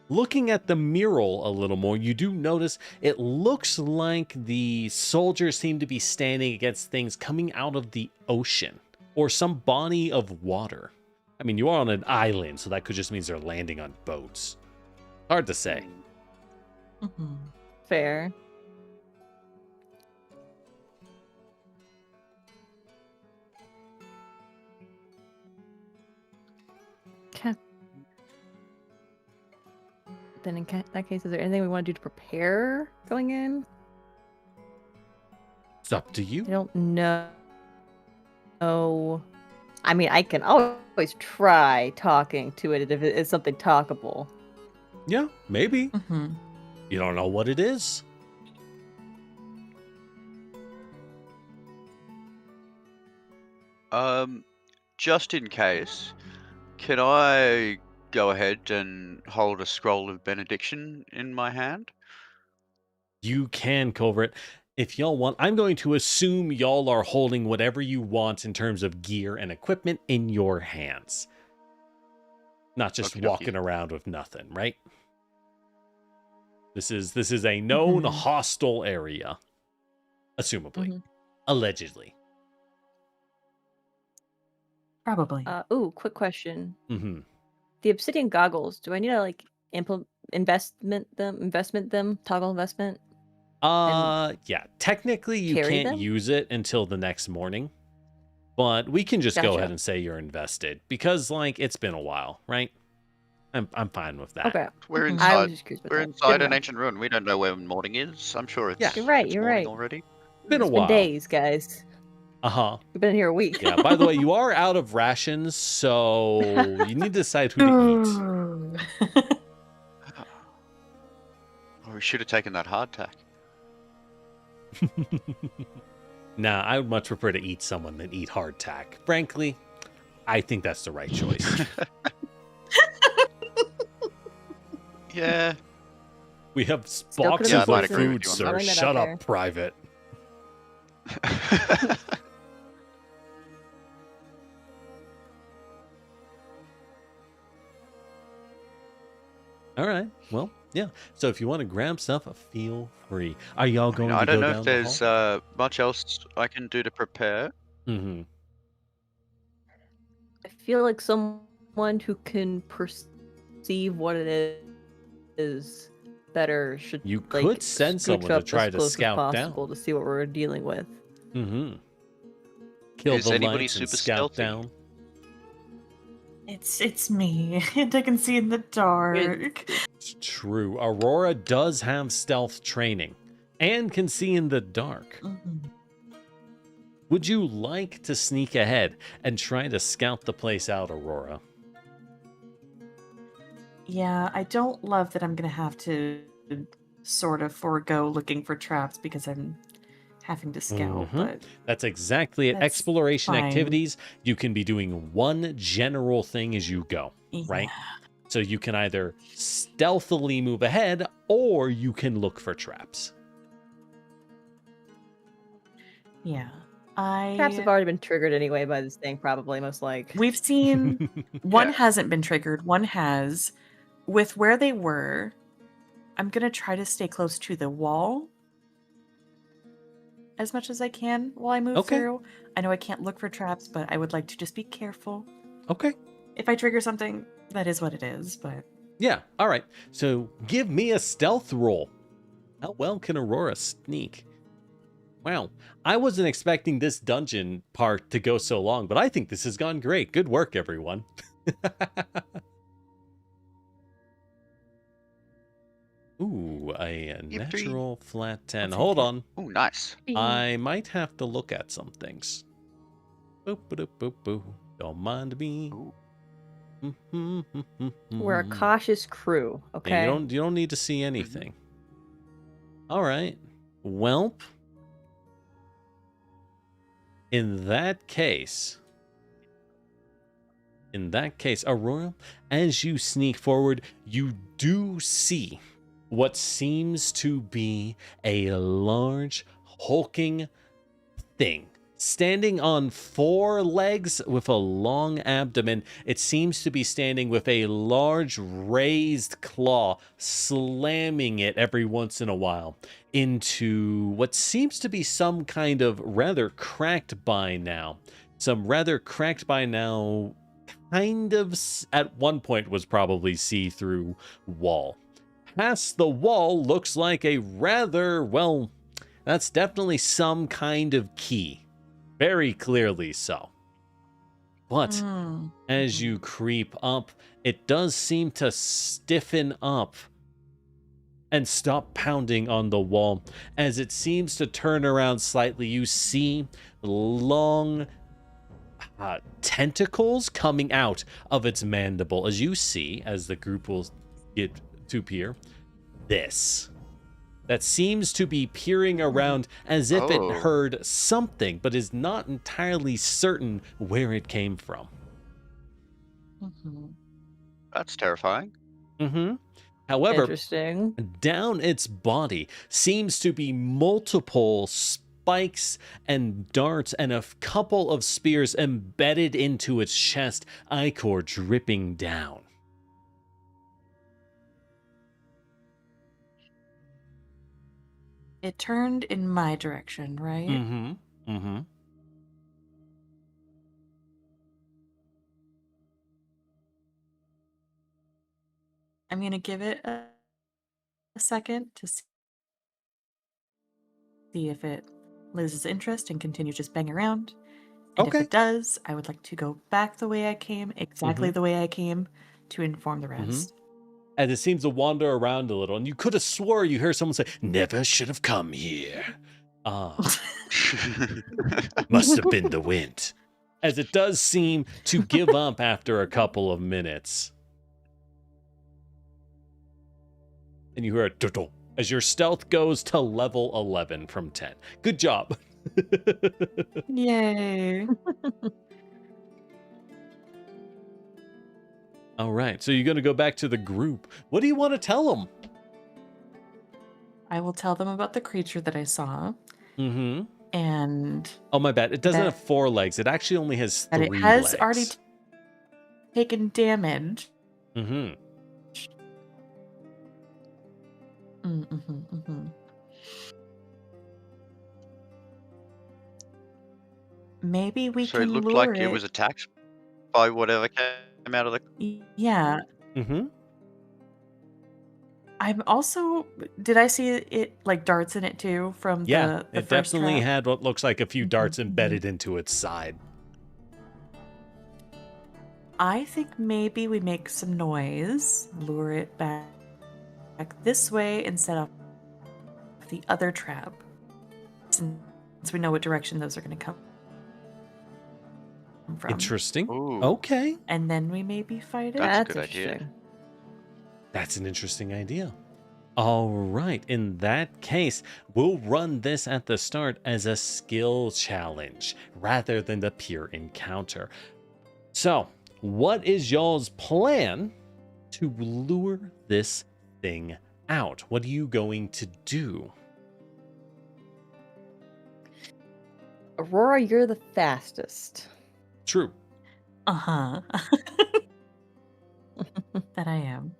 looking at the mural a little more, you do notice it looks like the soldiers seem to be standing against things coming out of the ocean or some body of water. I mean, you are on an island, so that could just mean they're landing on boats. Hard to say. Mhm. Fair. Okay. Then in that case, is there anything we want to do to prepare going in? It's up to I you. don't know. Oh, I mean, I can always try talking to it if it is something talkable. Yeah, maybe. Mhm. You don't know what it is. Just in case, can I go ahead and hold a scroll of benediction in my hand? You can cover it. If y'all want, I'm going to assume y'all are holding whatever you want in terms of gear and equipment in your hands. Not just Okie dokie. walking around with nothing, right? This is a known Mhm. hostile area. Assumably. Mhm. Allegedly. Probably. Ooh, quick question. Mm-hmm. The obsidian goggles, do I need to like investment them, toggle investment? Yeah. Technically you Carry can't them? use it until the next morning. But we can just go ahead Gotcha. and say you're invested. Because like it's been a while, right? I'm fine with that. Okay. We're Mhm. I inside. was just curious about We're that. inside Good an enough. ancient ruin. We don't know where morning is. I'm sure it's, Yeah. You're right, it's you're morning right. already. Been a It's while. been days, guys. Uh-huh. We've been here a week. Yeah, by the way, you are out of rations, so you need to decide who to Ooh. Oh, we should have taken that hardtack. eat. Nah, I would much prefer to eat someone than eat hardtack. Frankly, I think that's the right choice. Yeah. We have Still could've boxes Yeah, I of might agree with food, you on sir. that. Throwing that out Shut there. up, private. All right. Well, yeah. So if you want to grab stuff, feel free. Are y'all going I to don't go know down if the there's hall? much else I can do to prepare. Mm-hmm. I feel like someone who can perceive what it is better should You like could send scooch someone to up try as to close as scout possible down. to see what we're dealing with. Mm-hmm. Kill Is the anybody lights and super scout stealthy? down. It's me, and I can see in the dark. It's true. Aurora does have stealth training and can see in the dark. Mhm. Would you like to sneak ahead and try to scout the place out, Aurora? Yeah, I don't love that I'm gonna have to sort of forego looking for traps because I'm having to scout, Mhm. but That's exactly it. that's Exploration fine. activities, you can be doing one general thing as you go, right? Yeah. So you can either stealthily move ahead or you can look for traps. Yeah. Traps have already been triggered anyway by this thing, probably, most like. We've seen one Yeah. hasn't been triggered, one has. With where they were, I'm gonna try to stay close to the wall as much as I can while I move Okay. through. I know I can't look for traps, but I would like to just be careful. Okay. if I trigger something, that is what it is, but... Yeah, all right. So give me a stealth roll. How well can Aurora sneak? Wow, I wasn't expecting this dungeon part to go so long, but I think this has gone great. Good work, everyone. Ooh, a Yep, 3. natural flat 10. I'll Hold take it. on. Oh, nice. I might have to look at some things. Boop, boop, boop, boop. Don't mind me. Ooh. We're a cautious crew, okay? Yeah, you don't need to see anything. All right. Welp. In that case, Aurora, as you sneak forward, you do see what seems to be a large, hulking thing. Standing on 4 legs with a long abdomen, it seems to be standing with a large raised claw, slamming it every once in a while into what seems to be some kind of rather cracked by now, kind of at one point was probably see-through wall. Past the wall looks like a rather, well, that's definitely some kind of key. Very clearly so. But as you creep up, it does seem to stiffen up and stop pounding on the wall. As it seems to turn around slightly, you see long tentacles coming out of its mandible. As you see, as the group will get to peer, this that seems to be peering around as if it heard something, but is not entirely certain where it came from. That's terrifying. However, Interesting. down its body seems to be multiple spikes and darts and a couple of spears embedded into its chest, ichor dripping down. It turned in my direction, right? I'm going to give it a second to see if it loses interest and continues just banging around. And if it does, I would like to go back the way I came, exactly the way I came, to inform the rest. As it seems to wander around a little, and you could have swore you heard someone say, "Never should have come here." Must have been the wind. As it does seem to give up after a couple of minutes. And you hear a dun-dun as your stealth goes to level 11 from 10. Good job. Yay. All right, so you're going to go back to the group. What do you want to tell them? I will tell them about the creature that I saw. And... Oh, my bad. It doesn't have 4 legs. It actually only has 3 legs. It has already taken damage. Maybe we So can it looked lure like it was attacked by whatever came out of the... Yeah. I'm also... Did I see it, like, darts in it, too, from the it first definitely trap? had what looks like a few darts embedded into its side. I think maybe we make some noise, lure it back this way, and set up the other trap, since we know what direction those are going to come from. Interesting. Ooh. Okay. And then we maybe fight it. That's a good interesting. idea. That's an interesting idea. All right. In that case, we'll run this at the start as a skill challenge rather than the pure encounter. So, what is y'all's plan to lure this thing out? What are you going to do? Aurora, you're the fastest. True. That I am.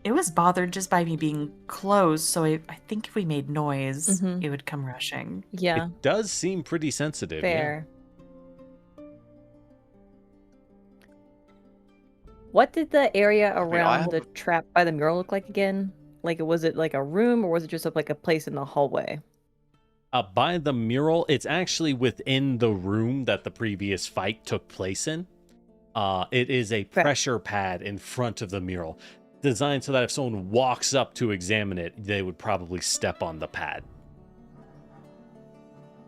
It was bothered just by me being close, so I think if we made noise, Mhm. it would come rushing. Yeah, It does seem pretty sensitive. Yeah. fair. What did the area I around have the trap by the mural look like again? Like, was it like a room, or was it just like a place in the hallway? By the mural, it's actually within the room that the previous fight took place in. It is a Okay. pressure pad in front of the mural, designed so that if someone walks up to examine it, they would probably step on the pad.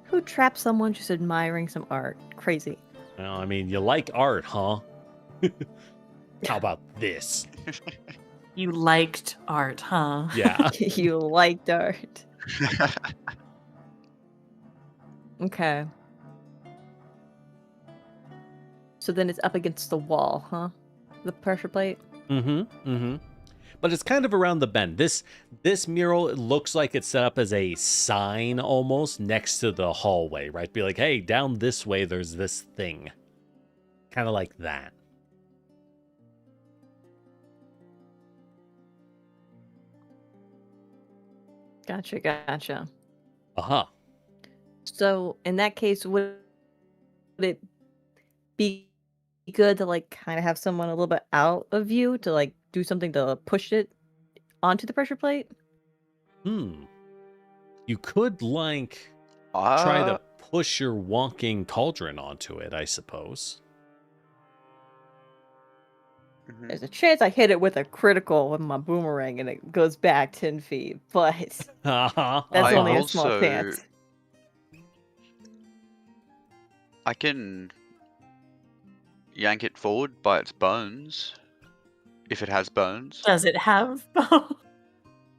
Who trapped someone just admiring some art? Crazy. Well, I mean, you like art, huh? How about this? You liked art, huh? Yeah. You liked art. Okay. So then it's up against the wall, huh? The pressure plate? But it's kind of around the bend. This mural, it looks like it's set up as a sign almost next to the hallway, right? Be like, hey, down this way, there's this thing. Kind of like that. Gotcha. Uh-huh. So in that case, would it be good to like kind of have someone a little bit out of view to like do something to push it onto the pressure plate? You could, like, try to push your wonking cauldron onto it, I suppose. There's a chance I hit it with a critical with my boomerang and it goes back 10 feet, but that's I only a small also- chance. I can yank it forward by its bones, if it has bones. Does it have?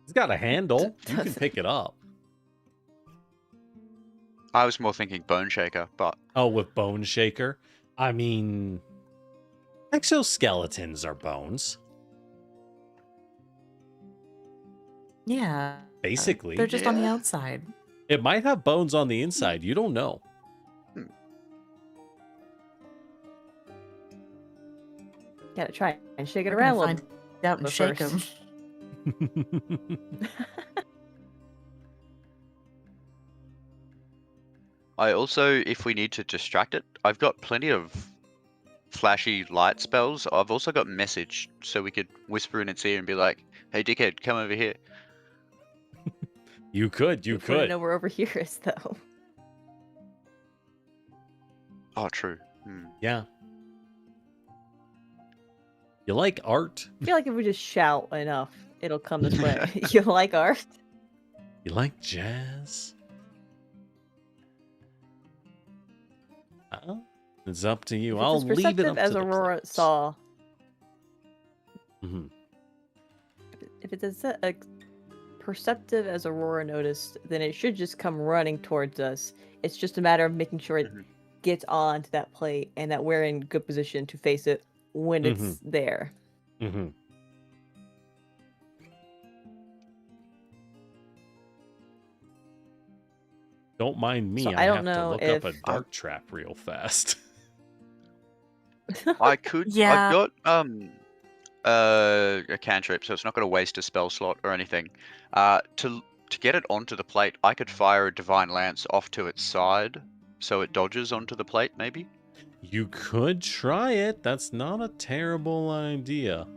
It's got a handle. You can pick it up. I was more thinking bone shaker, but Oh, with Bone Shaker? I mean, exoskeletons are bones, Yeah. basically. They're just on the Yeah. outside. It might have bones on the inside. You don't know. Gotta try and shake it We're around a gonna little. find out and but shake first. them. I also, if we need to distract it, I've got plenty of flashy light spells. I've also got message, so we could whisper in its ear and be like, "Hey, dickhead, come over here." You could. We wouldn't know where over here is though. Oh, true. Yeah. You like art? I feel like if we just shout enough, it'll come this way. You like art? You like jazz? It's up to you. If I'll it's leave it perceptive up as to the Aurora players. saw. Mhm. If it's a perceptive as Aurora noticed, then it should just come running towards us. It's just a matter of making sure it gets onto that plate and that we're in good position to face it when it's there. Mm-hmm. Don't mind me. So I I don't have to know look up a if- dart trap real fast. I could. Yeah. I've got a cantrip, so it's not going to waste a spell slot or anything. To get it onto the plate, I could fire a divine lance off to its side, so it dodges onto the plate. Maybe. You could try it. That's not a terrible idea.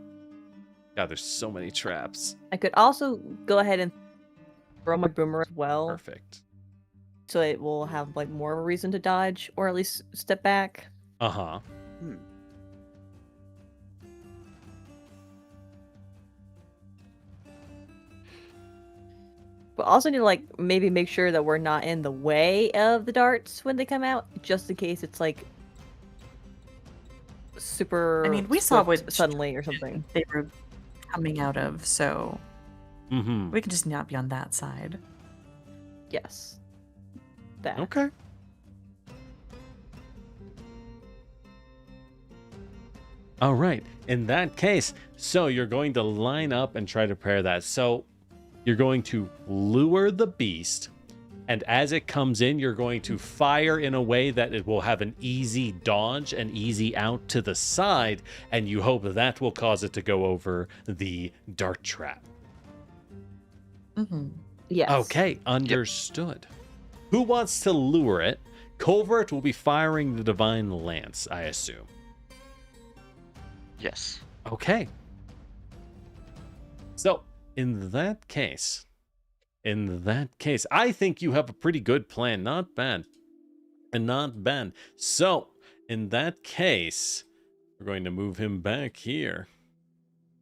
God, there's so many traps. I could also go ahead and throw my boomerang as well, Perfect. so it will have like more of a reason to dodge or at least step back. Uh-huh. But also need to like maybe make sure that we're not in the way of the darts when they come out, just in case it's like super. I mean, we saw swift what suddenly or something. They were coming out of, so Mm-hmm. we can just not be on that side. Yes. That. Okay. All right. In that case, so you're going to line up and try to prepare that. So you're going to lure the beast And as it comes in, you're going to fire in a way that it will have an easy dodge and easy out to the side, and you hope that will cause it to go over the dart trap. Mm-hmm. Yes. Okay, understood. Who wants to lure it? Culvert will be firing the Divine Lance, I assume. Yes. Okay. So, in that case, I think you have a pretty good plan. Not bad. And not bad. So, in that case, we're going to move him back here.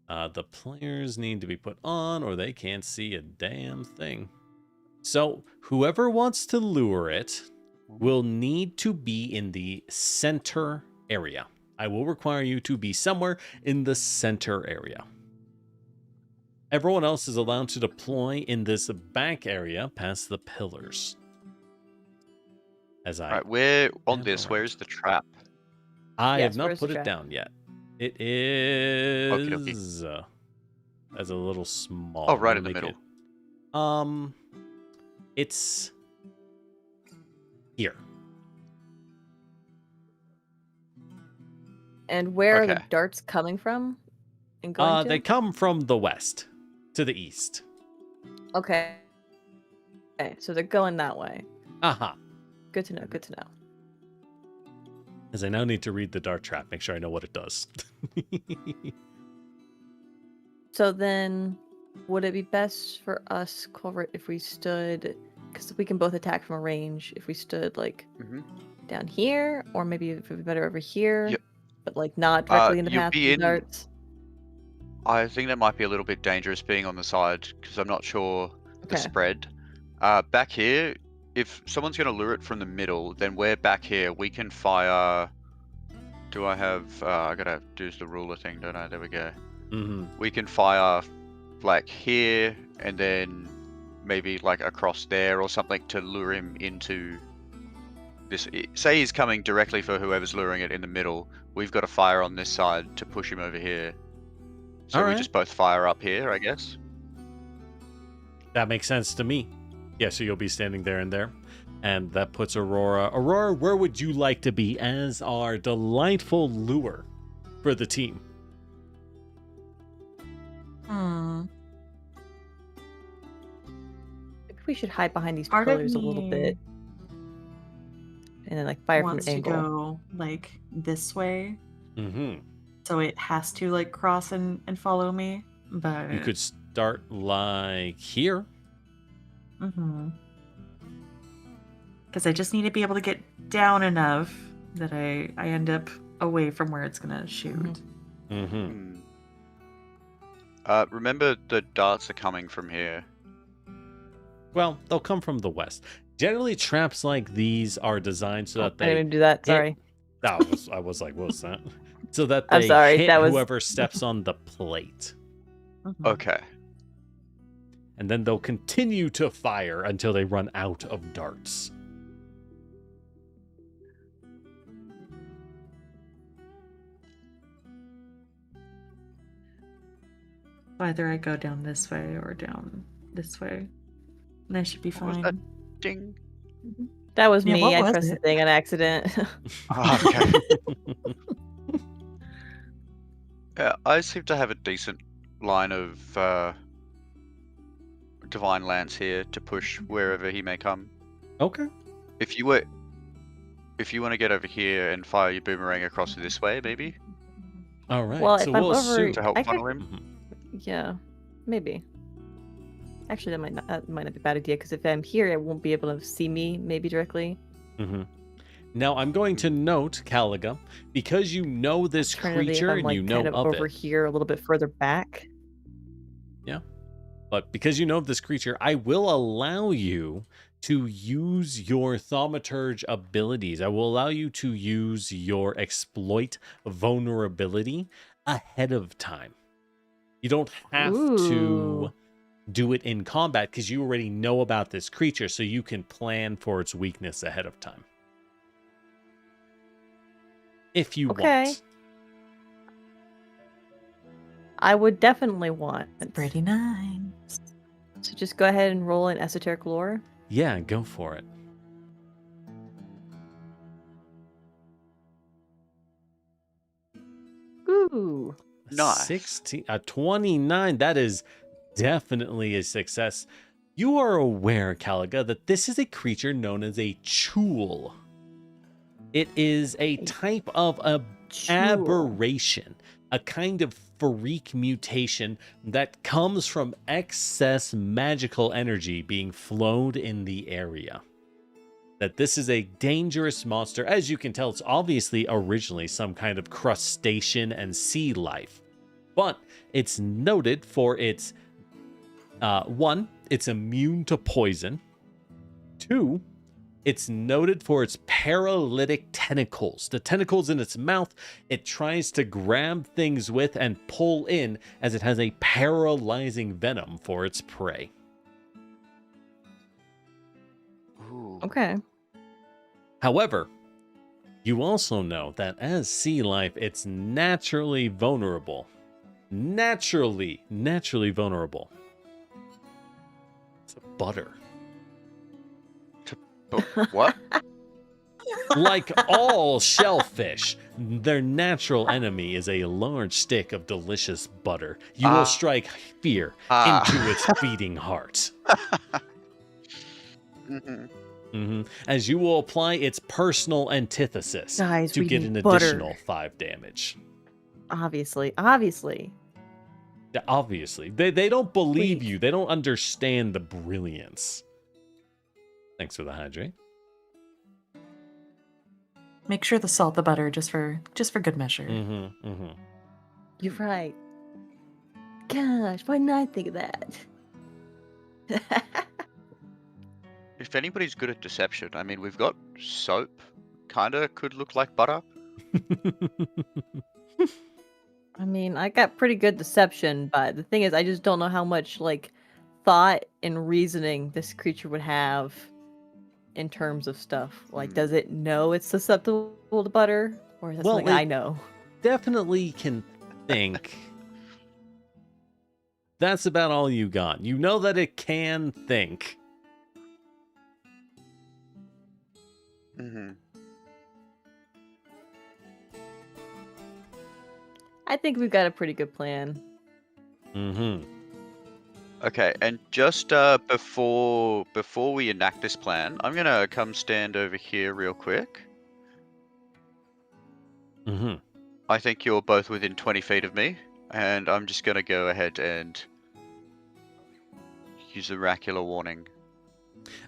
The players need to be put on or they can't see a damn thing. So, whoever wants to lure it will need to be in the center area. I will require you to be somewhere in the center area. Everyone else is allowed to deploy in this back area past the pillars. As I Right, where on have this? around. Where's the trap? I Yes, have not where's the put it trap? down yet. It Okey-dokey. is as a little small. Oh, right I'm in gonna the make middle. It's here. And where are the Okay. darts coming from? And going to? They come from the west to the east. Okay. Okay, so they're going that way. Aha. Good to know. Good to know. As I now need to read the dart trap, make sure I know what it does. So then, would it be best for us, Culvert, if we stood, because we can both attack from a range, if we stood like Mm-hmm. down here, or maybe if it would be better over here, Yep. but like not directly in the You'll path of be the in- darts? I think that might be a little bit dangerous being on the side because I'm not sure the Okay. spread. Back here, if someone's going to lure it from the middle, then we're back here. We can fire. Do I have? I gotta do the ruler thing, don't I? There we go. Mm-hmm. We can fire like here and then maybe like across there or something to lure him into this. Say he's coming directly for whoever's luring it in the middle. We've got to fire on this side to push him over here. So we Alright. just both fire up here, I guess. That makes sense to me. Yeah, so you'll be standing there and there. And that puts Aurora. Aurora, where would you like to be as our delightful lure for the team? Maybe we should hide behind these Part of pillars a little me bit, and then like fire from wants an to angle. go like this way, Mm-hmm. so it has to like cross and follow me. But You could start like here. because I just need to be able to get down enough that I end up away from where it's gonna shoot. Mm-hmm. Remember the darts are coming from here. Well, they'll come from the west. Generally, traps like these are designed so that I didn't they. even do that. Sorry. I was like, what was that? So that I'm they sorry, hit that was- whoever steps on the plate. Okay. And then they'll continue to fire until they run out of darts. Either I go down this way or down this way, and I should be What was fine. that? Ding. That was Yeah, me. what I was pressed the it? thing on accident. Okay. Yeah, I seem to have a decent line of Divine Lance here to push wherever he may come. Okay. If you want to get over here and fire your boomerang across this way, maybe All right. Well, so if I'm we'll over- assume. to help I could- funnel him. Mhm. Yeah, maybe. Actually, that might not be a bad idea because if I'm here, it won't be able to see me maybe directly. Mm-hmm. Now, I'm going to note, Caliga, because you know this Alternatively, if creature I'm and like you know kind of of over it. here a little bit further back. But because you know of this creature, I will allow you to use your thaumaturge abilities. I will allow you to use your exploit vulnerability ahead of time. You don't have to Ooh. do it in combat because you already know about this creature, so you can plan for its weakness ahead of time. If you Okay. want. I would definitely want. Pretty nice. So just go ahead and roll an esoteric lore. Yeah, go for it. Ooh. Nice. 16, 29. That is definitely a success. You are aware, Caliga, that this is a creature known as a chool. It is a type of aberration, a kind of freak mutation that comes from excess magical energy being flowed in the area. That this is a dangerous monster. As you can tell, it's obviously originally some kind of crustacean and sea life. But it's noted for its, one, it's immune to poison. Two, it's noted for its paralytic tentacles. The tentacles in its mouth, it tries to grab things with and pull in as it has a paralyzing venom for its prey. Ooh. Okay. However, you also know that as sea life, it's naturally vulnerable. Naturally vulnerable. It's butter. What? Like all shellfish, their natural enemy is a large stick of delicious butter. You will strike fear into its beating heart. As you will apply its personal antithesis Guys, to we get an need butter. additional 5 damage. Obviously. Obviously. They don't believe Please. you. They don't understand the brilliance. Thanks for the hydrate. Make sure to salt the butter just for good measure. You're right. Gosh, why didn't I think of that? If anybody's good at deception, I mean, we've got soap. Kinda could look like butter. I mean, I got pretty good deception, but the thing is, I just don't know how much, like, thought and reasoning this creature would have in terms of stuff. Like, does it know it's susceptible to butter? Or is that something I know? Definitely can think. That's about all you got. You know that it can think. I think we've got a pretty good plan. Okay, and just before we enact this plan, I'm gonna come stand over here real quick. I think you're both within 20 feet of me, and I'm just gonna go ahead and use oracular warning.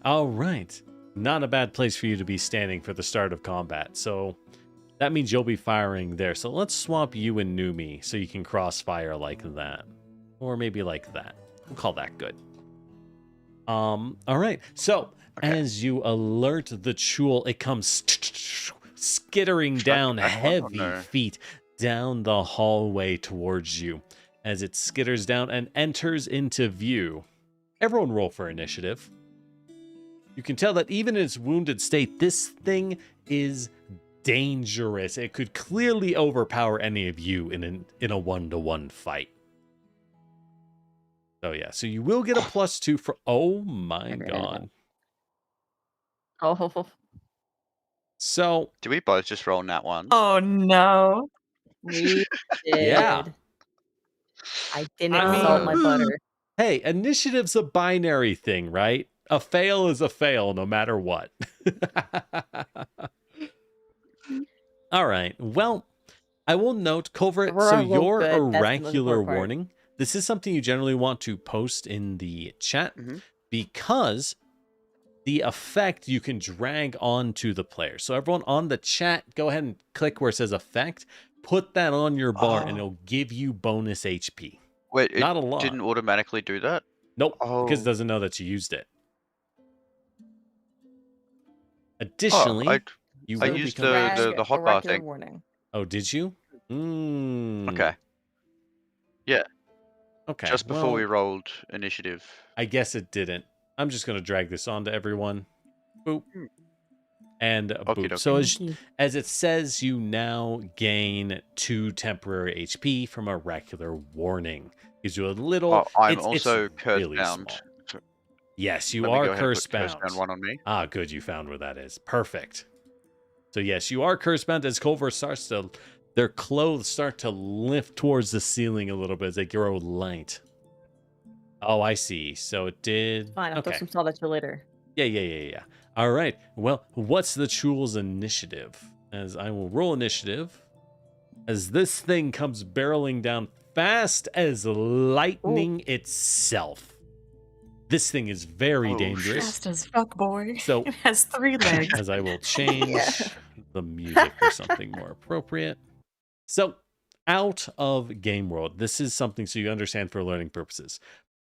All right. Not a bad place for you to be standing for the start of combat. So that means you'll be firing there. So let's swap you and Numi so you can crossfire like that. Or maybe like that. We'll call that good. All right. So as you alert the Chool, it comes skittering down heavy feet down the hallway towards you. As it skitters down and enters into view. Everyone roll for initiative. You can tell that even in its wounded state, this thing is dangerous. It could clearly overpower any of you in a 1-to-1 fight. So yeah, so you will get a +2 for. Oh my god. Oh. So do we both just roll nat one? Oh no. We did. Yeah. I didn't salt my butter. Hey, initiative's a binary thing, right? A fail is a fail no matter what. All right. Well, I will note, Covert, so your oracular warning, this is something you generally want to post in the chat because the effect you can drag onto the player. So everyone on the chat, go ahead and click where it says effect, put that on your bar and it'll give you bonus HP. Wait, not a lot. Didn't automatically do that? Nope, because it doesn't know that you used it. Additionally, you will used the hotbar thing. Warning. Oh, did you? Okay. Yeah. Okay. Just before we rolled initiative. I guess it didn't. I'm just going to drag this on to everyone. Boop. And boop. So as it says, you now gain 2 temporary HP from oracular warning. Gives you a little... I'm also cursed really bound. Yes, you Let me are go ahead and curse put curse bound. bound 1 on me. Ah, good. You found where that is. Perfect. So yes, you are curse bound as Culver starts to, their clothes start to lift towards the ceiling a little bit as they grow light. Oh, I see. So it did. Fine, I'll throw Okay. some salt at you later. Yeah. All right. Well, what's the Chul's initiative? As I will roll initiative, as this thing comes barreling down fast as lightning itself. This thing is very dangerous. Fast as fuck, boy. So It has 3 legs. as I will change the music for something more appropriate. So out of game world, this is something so you understand for learning purposes.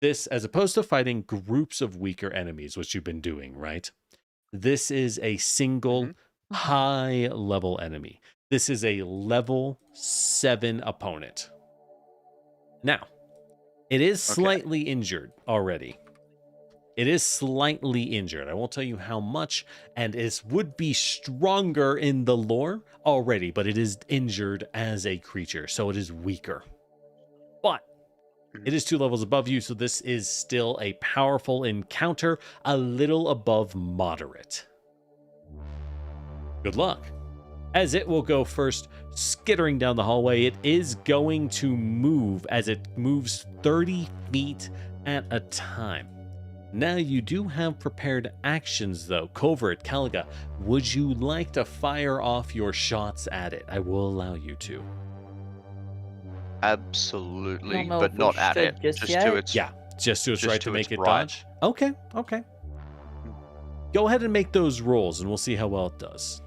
This, as opposed to fighting groups of weaker enemies, which you've been doing, right? This is a single high level enemy. This is a level 7 opponent. Now, it is slightly injured already. It is slightly injured. I won't tell you how much, and it would be stronger in the lore already, but it is injured as a creature, so it is weaker. But it is 2 levels above you, so this is still a powerful encounter, a little above moderate. Good luck. As it will go first, skittering down the hallway, it is going to move as it moves 30 feet at a time. Now you do have prepared actions though. Covert, Caliga, would you like to fire off your shots at it? I will allow you to. Absolutely, Don't know but if we not at should it. just Just yet. to its Just to its just right to to make its it right. dodge. Okay. Go ahead and make those rolls and we'll see how well it does.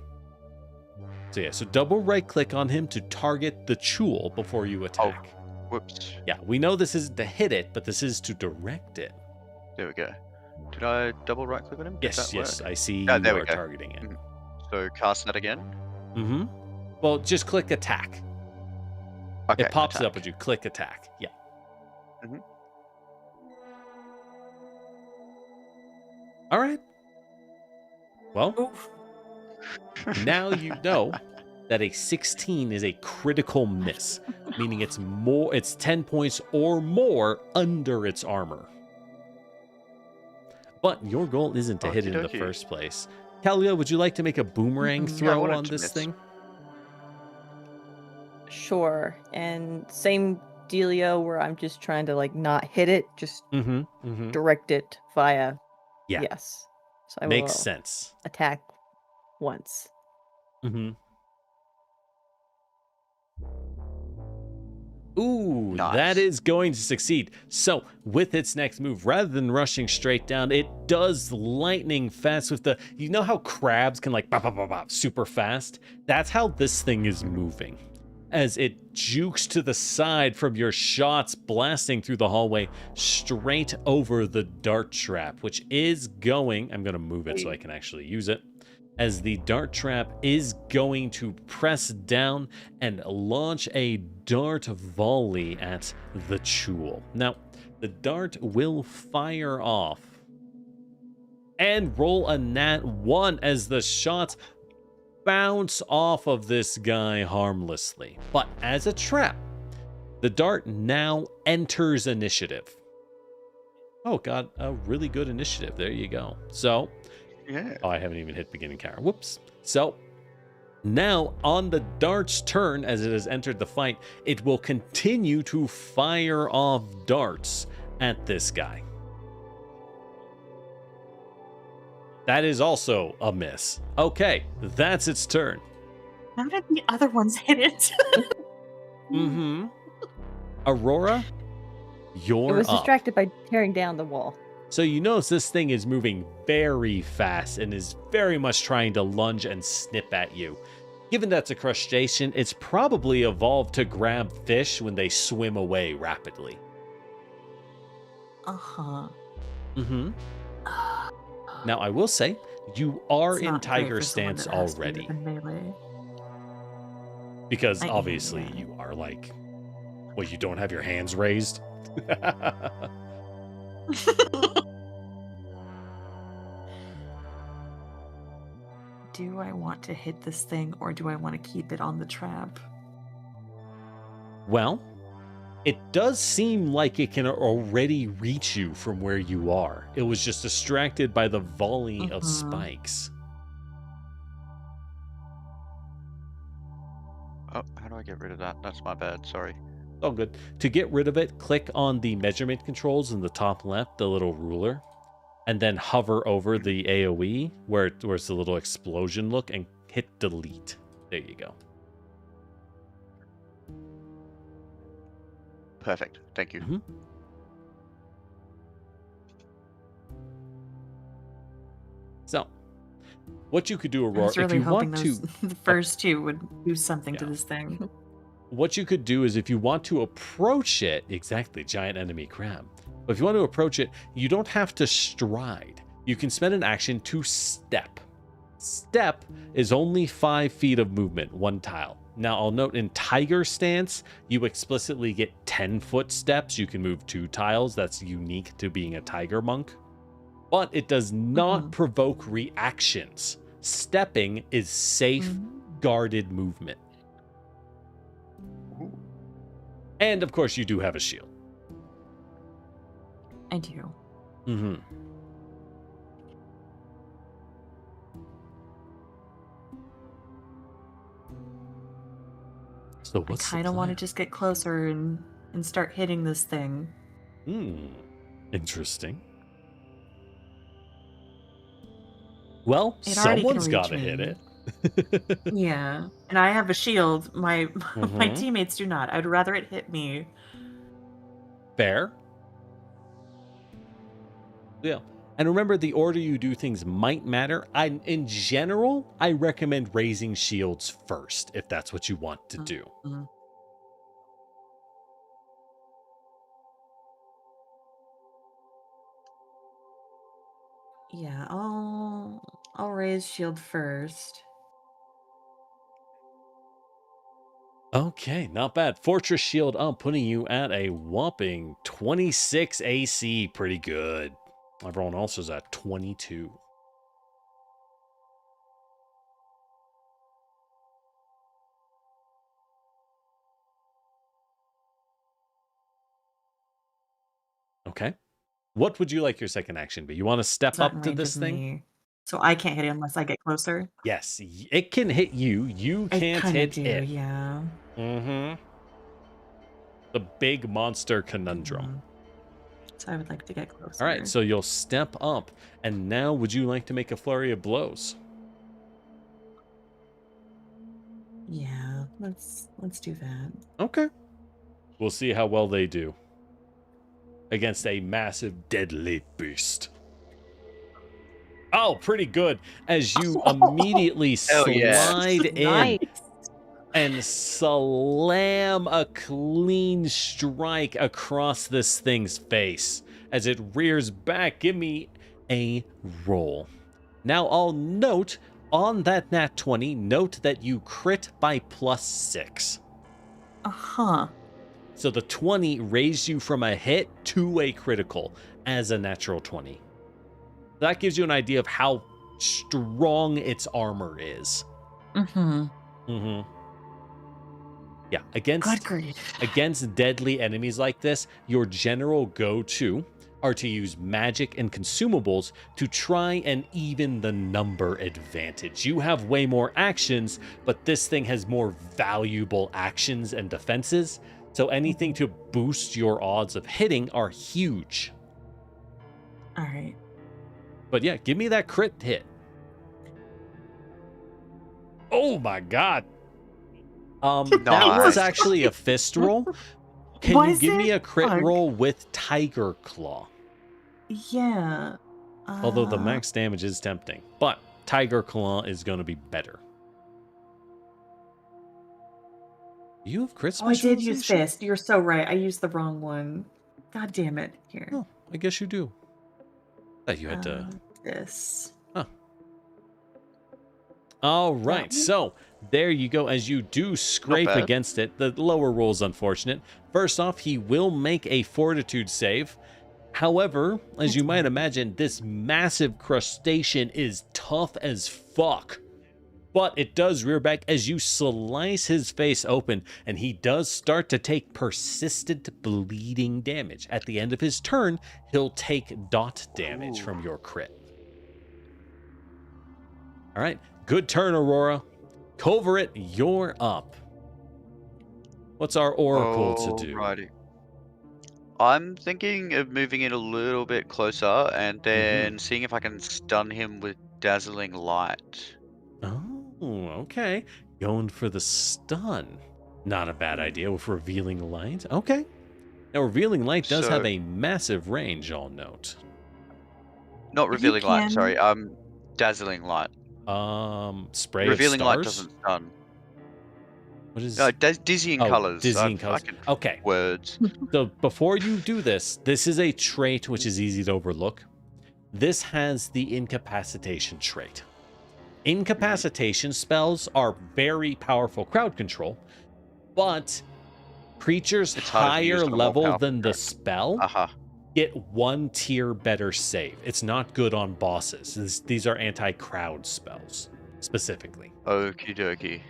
So yeah, so double right click on him to target the Chul before you attack. Whoops. Yeah, we know this isn't to hit it, but this is to direct it. There we go. Did I double right click on him? Did that Yes, work? I see Oh, you there we are go. targeting it. So cast that again. Mm-hmm. Well, just click attack. Okay. It pops attack. up as you click attack. Yeah. Mhm. All right. Well, Oof. now you know that a 16 is a critical miss, meaning it's 10 points or more under its armor. But your goal isn't to hit it in the Okey-dokey. first place. Kalia, would you like to make a boomerang Mhm. Yeah, I throw wanted on to this miss. thing? Sure. And same dealio where I'm just trying to like not hit it, just Mm-hmm. direct it via Yeah. yes. So I Makes will sense. attack once. Mm-hmm. Ooh, Nice. that is going to succeed. So, with its next move, rather than rushing straight down, it does lightning fast with the... You know how crabs can like bop, bop, bop, bop, super fast? That's how this thing is moving. As it jukes to the side from your shots blasting through the hallway straight over the dart trap, which is going... I'm going to move it so I can actually use it. As the dart trap is going to press down and launch a dart volley at the Chul. Now, the dart will fire off and roll a nat 1 as the shots bounce off of this guy harmlessly. But as a trap, the dart now enters initiative. Oh, got a really good initiative. There you go. So... Yeah. Oh, I haven't even hit beginning counter. Whoops. So now on the dart's turn, as it has entered the fight, it will continue to fire off darts at this guy. That is also a miss. Okay, that's its turn. How did the other ones hit it? Mm-hmm. Aurora, you're It was up. distracted by tearing down the wall. So you notice this thing is moving very fast and is very much trying to lunge and snip at you. Given that's a crustacean, it's probably evolved to grab fish when they swim away rapidly. Uh-huh. Mm-hmm. Now, I will say, you are It's in not great tiger for someone stance that has to already. in melee. Because I am, obviously yeah. you are like, well, you don't have your hands raised. Do I want to hit this thing or do I want to keep it on the trap? Well, It does seem like it can already reach you from where you are. It was just distracted by the volley of spikes. Oh, how do I get rid of that? That's my bad. Sorry. All good. To get rid of it, click on the measurement controls in the top left, the little ruler, and then hover over the AoE where it's a little explosion look and hit delete. There you go. Perfect. Thank you. So, what you could do, I Aurora, was really if you hoping want those, to, the first two would do something to Yeah. this thing. what you could do is if you want to approach it, exactly, giant enemy crab. But if you want to approach it, you don't have to stride. You can spend an action to step. Step is only 5 feet of movement, 1 tile. Now, I'll note in Tiger Stance, you explicitly get 10-foot steps. You can move 2 tiles. That's unique to being a Tiger Monk. But it does not provoke reactions. Stepping is safe, guarded movement. And, of course, you do have a shield. I do. So what's I kind of want to just get closer and start hitting this thing. Interesting. Well, It already can someone's got to reach hit me. it. Yeah, and I have a shield. My my teammates do not. I'd rather it hit me. Fair. Yeah. And remember, the order you do things might matter. In general, I recommend raising shields first, if that's what you want to do. Yeah, I'll raise shield first. Okay, not bad. Fortress Shield up, putting you at a whopping 26 AC. Pretty good. Everyone else is at 22. Okay. What would you like your second action be? You want to step It's not in up to range this of thing? me, so I can't hit it unless I get closer. Yes, it can hit you. You I can't kind of hit do, it. yeah. The big monster conundrum. So I would like to get closer. All right, so you'll step up, and now would you like to make a flurry of blows? Yeah, let's do that. Okay. We'll see how well they do against a massive, deadly beast. Oh, pretty good. As you immediately Hell yeah. slide in Nice. and slam a clean strike across this thing's face as it rears back. Give me a roll. Now, I'll note on that nat 20, note that you crit by +6. So the 20 raised you from a hit to a critical as a natural 20. That gives you an idea of how strong its armor is. Yeah, Good grief. against deadly enemies like this, your general go-to are to use magic and consumables to try and even the number advantage. You have way more actions, but this thing has more valuable actions and defenses, so anything to boost your odds of hitting are huge. All right. But yeah, give me that crit hit. Oh my god. That was actually a fist roll. Can you Was give me it? a crit Fuck. roll with Tiger Claw? Yeah. Although the max damage is tempting, but Tiger Claw is going to be better. You have crit Oh, I did use specialization? fist. You're so right. I used the wrong one. God damn it. Here. Oh, I guess you do. Thought you had to. This. All right, so there you go. As you do scrape bad. against it, the lower roll is unfortunate. First off, he will make a fortitude save. However, as you might imagine, this massive crustacean is tough as fuck. but it does rear back as you slice his face open, and he does start to take persistent bleeding damage. At the end of his turn, he'll take dot damage from your crit. All right, good turn, Aurora. Culverit, you're up. What's our oracle to do? Alrighty. I'm thinking of moving in a little bit closer and then seeing if I can stun him with dazzling light. Oh, okay. Going for the stun. Not a bad idea with revealing light. Okay. Now, revealing light does have a massive range, I'll note. Not revealing light, sorry. Dazzling light. Spray revealing of light stars? doesn't stun. What is dizzying colors. Dizzying colors. Okay. Words. So before you do this is a trait which is easy to overlook. This has the incapacitation trait. Incapacitation spells are very powerful crowd control, but creatures higher level than the spell get 1 tier better save. It's not good on bosses. These are anti-crowd spells, specifically. Okie dokie.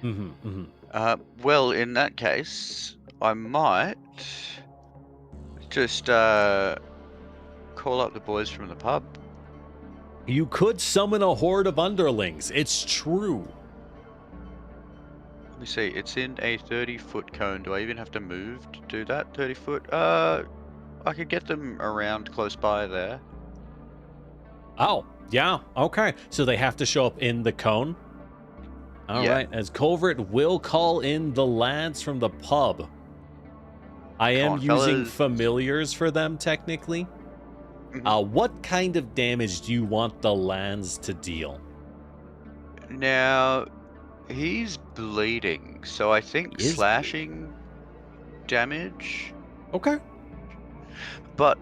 Well, in that case, I might just call up the boys from the pub. You could summon a horde of underlings. It's true. Let me see. It's in a 30-foot cone. Do I even have to move to do that? 30 foot? I could get them around close by there. Oh, yeah. Okay. So they have to show up in the cone? All right. As Culverit will call in the lads from the pub. I am using familiars for them, technically. What kind of damage do you want the lads to deal? Now, he's bleeding, so I think slashing damage. Okay. But,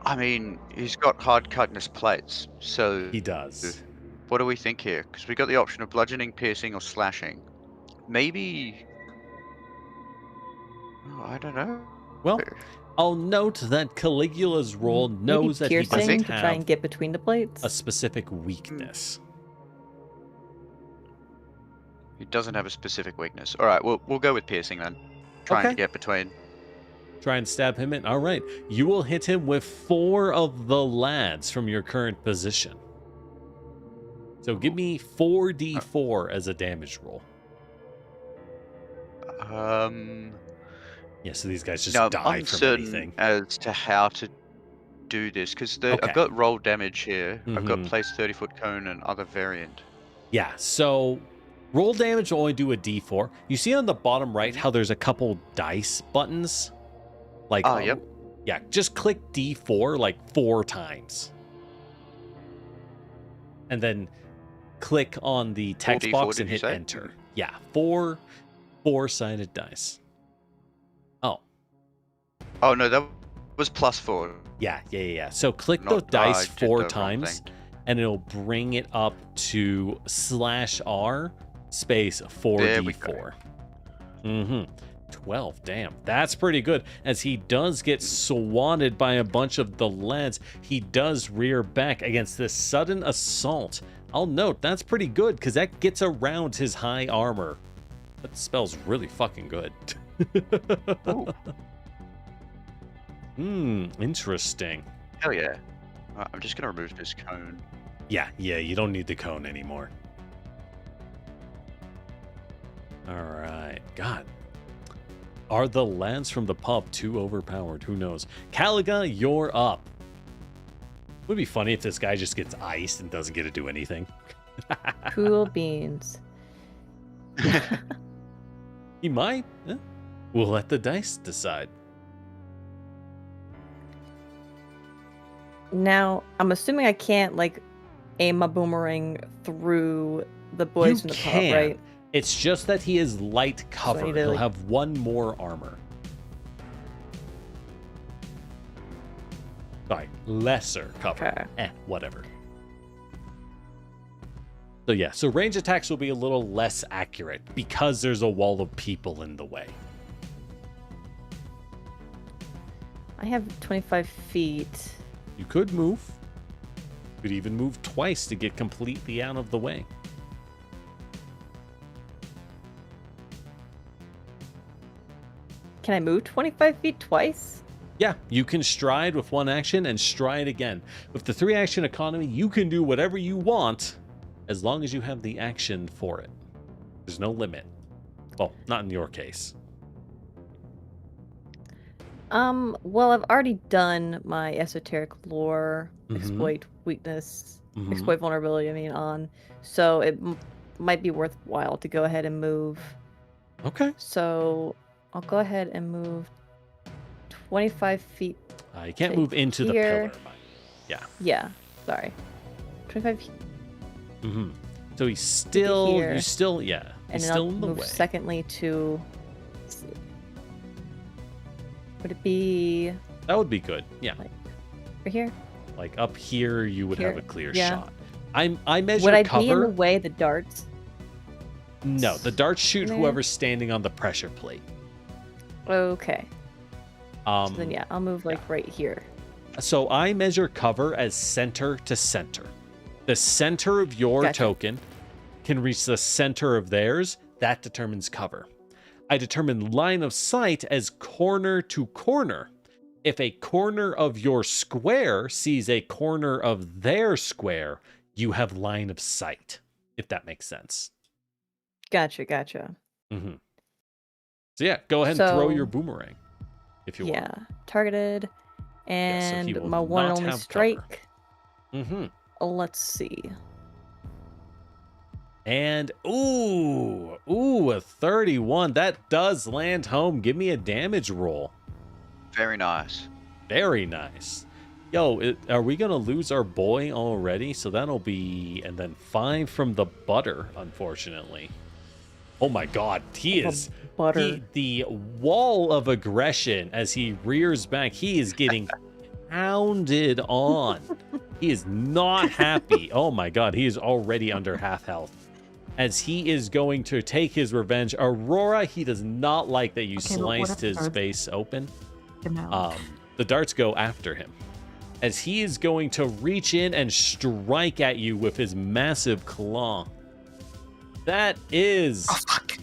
I mean, he's got hard cutness plates, so... He does. What do we think here? Because we got the option of bludgeoning, piercing, or slashing. Maybe... Oh, I don't know. Well, I'll note that Caligula's roll knows that he doesn't have try and get between the plates. a specific weakness. He doesn't have a specific weakness. All right, we'll go with piercing then. Trying to get between. Try and stab him in. All right. You will hit him with 4 of the lads from your current position. So give me 4d4 as a damage roll. Yeah, so these guys just die from anything. As to how to do this, because I've got roll damage here. I've got place 30-foot cone and other variant. Yeah, so roll damage will only do a d4. You see on the bottom right how there's a couple dice buttons? Like, yep. Yeah, just click D4 like 4 times. And then click on the text box and hit enter. Yeah, 4 4-sided dice. Oh, no, that was +4. Yeah. So click the dice 4 times, and it'll bring it up to /R space 4d4. 12, damn, that's pretty good. As he does get swatted by a bunch of the lads, he does rear back against this sudden assault. I'll note that's pretty good because that gets around his high armor. That spell's really fucking good. Interesting. Hell yeah. I'm just gonna remove this cone. Yeah, you don't need the cone anymore. All right, God. Are the lads from the pub too overpowered? Who knows? Caliga, you're up. Would be funny if this guy just gets iced and doesn't get to do anything. Cool beans. He might. We'll let the dice decide. Now, I'm assuming I can't, like, aim my boomerang through the boys from the pub, right? It's just that he is light cover. So He'll have 1 more armor. Sorry, lesser cover. Okay. Whatever. So yeah, so range attacks will be a little less accurate because there's a wall of people in the way. I have 25 feet. You could move. You could even move twice to get completely out of the way. Can I move 25 feet twice? Yeah, you can stride with one action and stride again. With the 3-action economy, you can do whatever you want as long as you have the action for it. There's no limit. Well, not in your case. Well, I've already done my esoteric lore, exploit weakness, exploit vulnerability, on, so it might be worthwhile to go ahead and move. Okay. So I'll go ahead and move 25 feet. You can't move into the here. pillar. Yeah. Yeah, sorry. 25 feet. So he's still, here. you still, yeah, And he's then still I'll in the move way. secondly to... let's see. Would it be That would be good. Yeah. right here? Like up here, you would have Here? a clear Yeah. shot. I measure Would I cover. be in the way of the darts? No, the darts shoot There? whoever's standing on the pressure plate. Okay. So then Um, yeah, I'll move like right here. So I measure cover as center to center. The center of your Gotcha. token can reach the center of theirs. That determines cover. I determine line of sight as corner to corner. If a corner of your square sees a corner of their square, you have line of sight, if that makes sense. Gotcha. So yeah, go ahead and throw your So- boomerang if you want. Yeah, targeted. Yeah, so he And will my one and not only have cover. strike. Mm-hmm. Let's see. And ooh, a 31. That does land home. Give me a damage roll. Very nice. Very nice. Yo, are we gonna lose our boy already? So that'll be, and then 5 from the butter, unfortunately. Oh my god, he is Butter. the wall of aggression as he rears back. He is getting pounded on. He is not happy. Oh my god, he is already under half health. As he is going to take his revenge. Aurora, he does not like that you Okay, but what if sliced the his darts face open. Him out. The darts go after him. As he is going to reach in and strike at you with his massive claw. That is... Oh, fuck.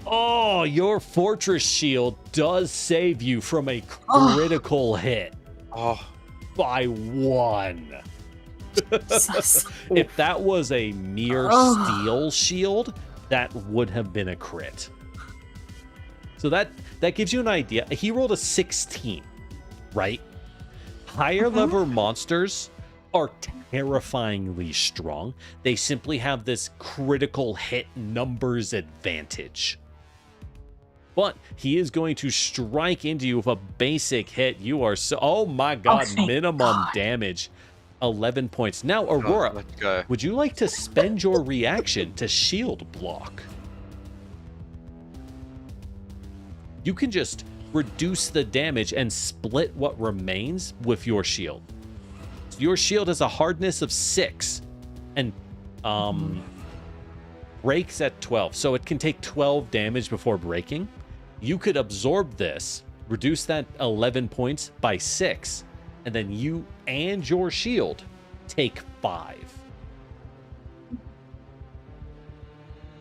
Oh, your fortress shield does save you from a Oh. critical hit Oh, by 1. Jesus. If that was a mere Oh. steel shield, that would have been a crit. So that gives you an idea. He rolled a 16, right? Higher level monsters are terrifyingly strong. They simply have this critical hit numbers advantage. But he is going to strike into you with a basic hit. You are so... Oh my god, thank minimum God. damage. 11 points. Now, oh, Aurora, let's go. would you like to spend your reaction to shield block? You can just reduce the damage and split what remains with your shield. So your shield has a hardness of 6 and breaks at 12. So it can take 12 damage before breaking. You could absorb this, reduce that 11 points by 6, and then you and your shield take 5.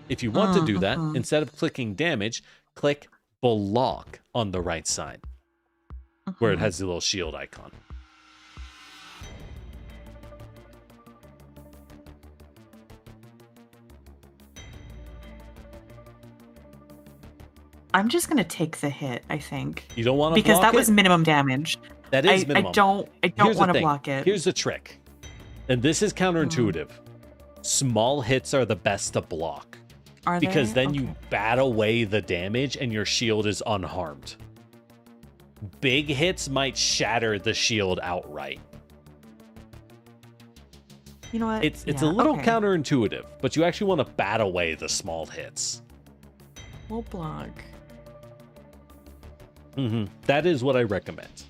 If you want to do that, instead of clicking damage, click block on the right side where it has the little shield icon. I'm just gonna take the hit, I think. You don't want to Because block that was it? minimum damage. That is I minimum. don't Here's the want to thing. block it. Here's the trick. And this is counterintuitive. Small hits are the best to block. Are Because they? then you bat away the damage and your shield is unharmed. Big hits might shatter the shield outright. You know what? It's a Yeah, little okay. counterintuitive, but you actually want to bat away the small hits. We'll block. That is what I recommend.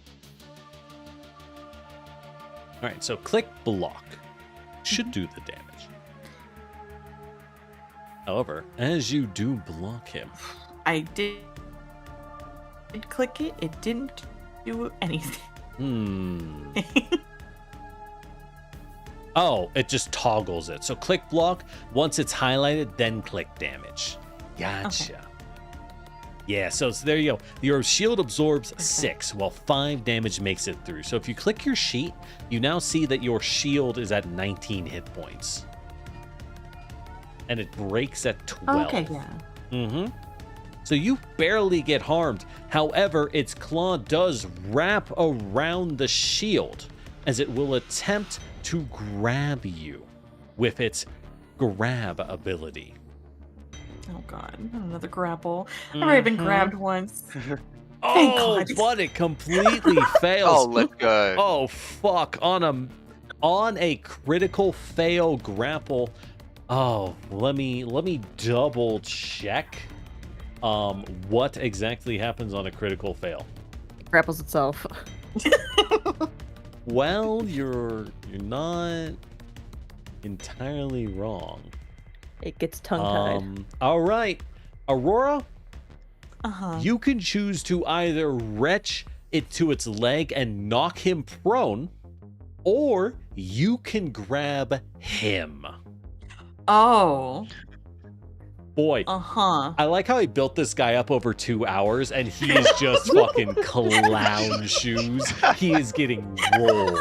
All right, so click block. Should do the damage. However, as you do block him, I did click it. It didn't do anything. Oh, it just toggles it. So click block. Once it's highlighted, then click damage. Gotcha. Yeah, so there you go. Your shield absorbs 6, while 5 damage makes it through. So if you click your sheet, you now see that your shield is at 19 hit points. And it breaks at 12. Okay, yeah. Mm-hmm. So you barely get harmed. However, its claw does wrap around the shield as it will attempt to grab you with its grab ability. Oh god, another grapple. I've already been grabbed once. Thank Oh, God. but it completely fails. Oh, let's go. Oh fuck! On a critical fail grapple. Oh, let me double check. What exactly happens on a critical fail? It grapples itself. Well, you're not entirely wrong. It gets tongue-tied. All right, Aurora, Uh-huh. you can choose to either retch it to its leg and knock him prone, or you can grab him. Oh. Boy, Uh-huh. I like how he built this guy up over 2 hours, and he is just fucking clown shoes. He is getting rolled.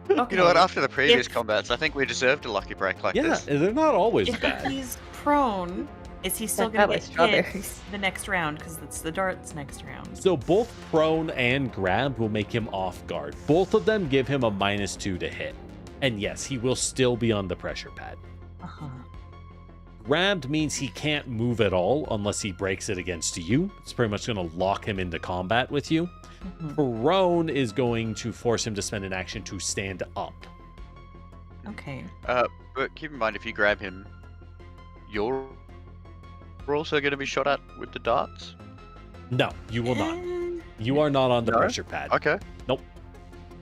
Okay. You know what? After the previous If- combats, I think we deserved a lucky break like Yeah, this. they're not always If bad. he's prone, is he still That gonna was get hit strawberries. the next round? Because it's the darts next round. So both prone and grabbed will make him off guard. Both of them give him a -2 to hit. And yes, he will still be on the pressure pad. Uh-huh. Grabbed means he can't move at all unless he breaks it against you. It's pretty much going to lock him into combat with you. Mhm. Prone is going to force him to spend an action to stand up. Okay. But keep in mind, if you grab him, you're also going to be shot at with the darts. No, you will not. Eh, You are not on the No? pressure pad. Okay.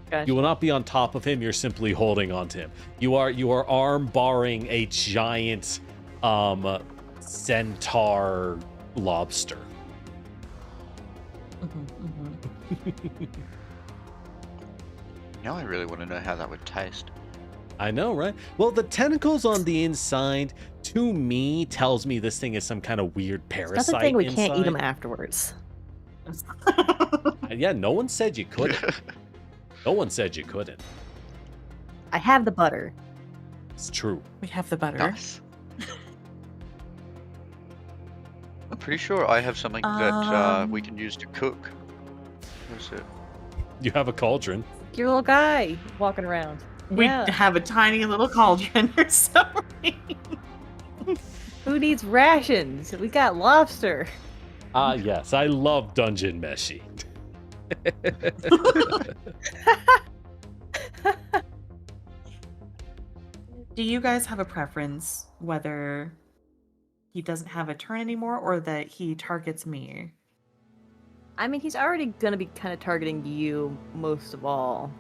Gotcha. You will not be on top of him. You're simply holding on to him. You are arm barring a giant centaur lobster. Now I really want to know how that would taste. I know, right? Well, the tentacles on the inside, to me, tells me this thing is some kind of weird That's parasite the thing, we inside. can't eat them afterwards. Yeah, no one said you couldn't. No one said you couldn't. I have the butter. It's true. We have the butter. Nice. I'm pretty sure I have something that we can use to cook. What is it? You have a cauldron. Your little guy walking around. We Yeah. have a tiny little cauldron or something. Who needs rations? We got lobster. Yes, I love dungeon meshi. Do you guys have a preference whether he doesn't have a turn anymore or that he targets me? I mean, he's already gonna be kind of targeting you most of all.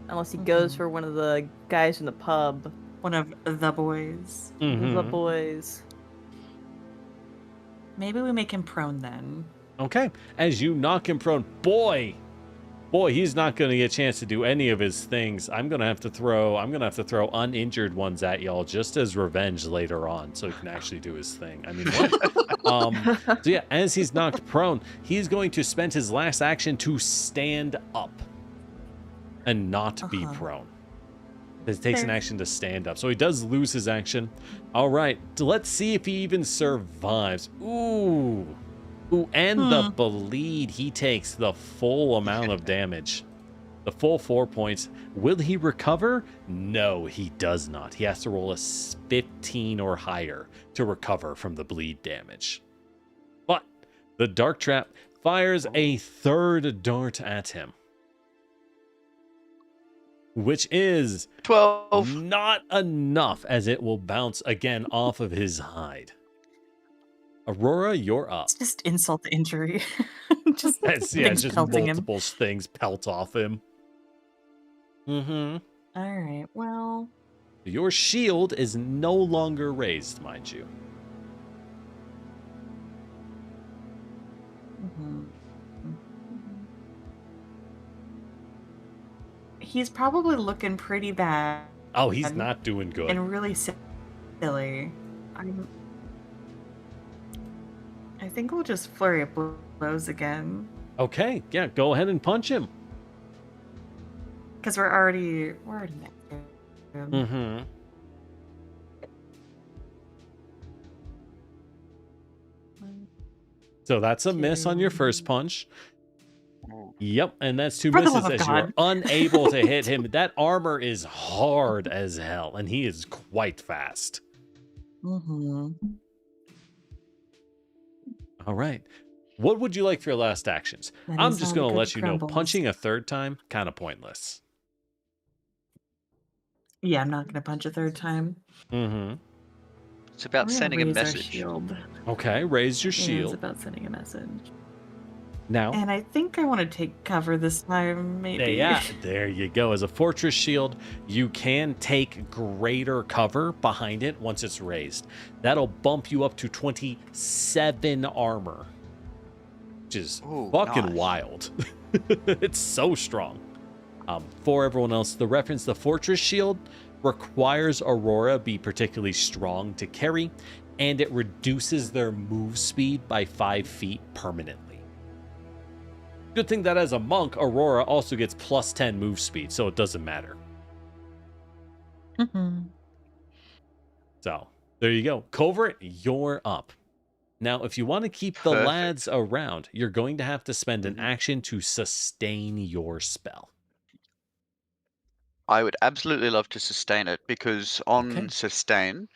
Unless he goes Mhm. for one of the guys from the pub. One of the boys. The Mhm. boys. Maybe we make him prone then. Okay, as you knock him prone, boy, he's not going to get a chance to do any of his things. I'm gonna have to throw uninjured ones at y'all just as revenge later on, so he can actually do his thing. I mean, what? So yeah, as he's knocked prone, he's going to spend his last action to stand up and not be Uh-huh. prone. It takes an Fair. action to stand up, so he does lose his action. All right, let's see if he even survives. Ooh, and the bleed. He takes the full amount of damage, the full 4 points. Will he recover? No, he does not. He has to roll a 15 or higher to recover from the bleed damage. But the Dark Trap fires a third dart at him, which is 12. not enough, as it will bounce again off of his hide. Aurora, you're up. It's just insult to injury. Just It's, things just pelting him. multiple things pelt off him. Mm-hmm. All right. Well, Your shield is no longer raised, mind you. he's probably looking pretty bad Oh, he's not doing good. and really silly. I think we'll just flurry of blows again. Okay, yeah, go ahead and punch him. Because we're already next to him. Mm-hmm. So that's a miss on your first punch. Yep, and that's 2 For the misses love of as you are God. unable to hit him. That armor is hard as hell, and he is quite fast. Mm-hmm. All right. What would you like for your last actions? That I'm is just how going the to let cookie you know, crumbles. punching a third time, kind of pointless. Yeah, I'm not gonna punch a third time. Mm-hmm. It's about We're gonna sending a raise our message. shield. Okay, raise your Yeah, it's shield. about sending a message. Now, And I think I want to take cover this time, maybe. yeah, there you go. As a fortress shield, you can take greater cover behind it once it's raised. That'll bump you up to 27 armor, which is Ooh, fucking nice. wild. It's so strong. For everyone else, the reference, the fortress shield requires Aurora be particularly strong to carry, and it reduces their move speed by 5 feet permanently. Good thing that as a monk, Aurora also gets plus 10 move speed, so it doesn't matter. Mm-hmm. So there you go. Covert, you're up. Now, if you want to keep the Perfect. lads around, you're going to have to spend an Mhm. action to sustain your spell. I would absolutely love to sustain it because on Okay. sustain,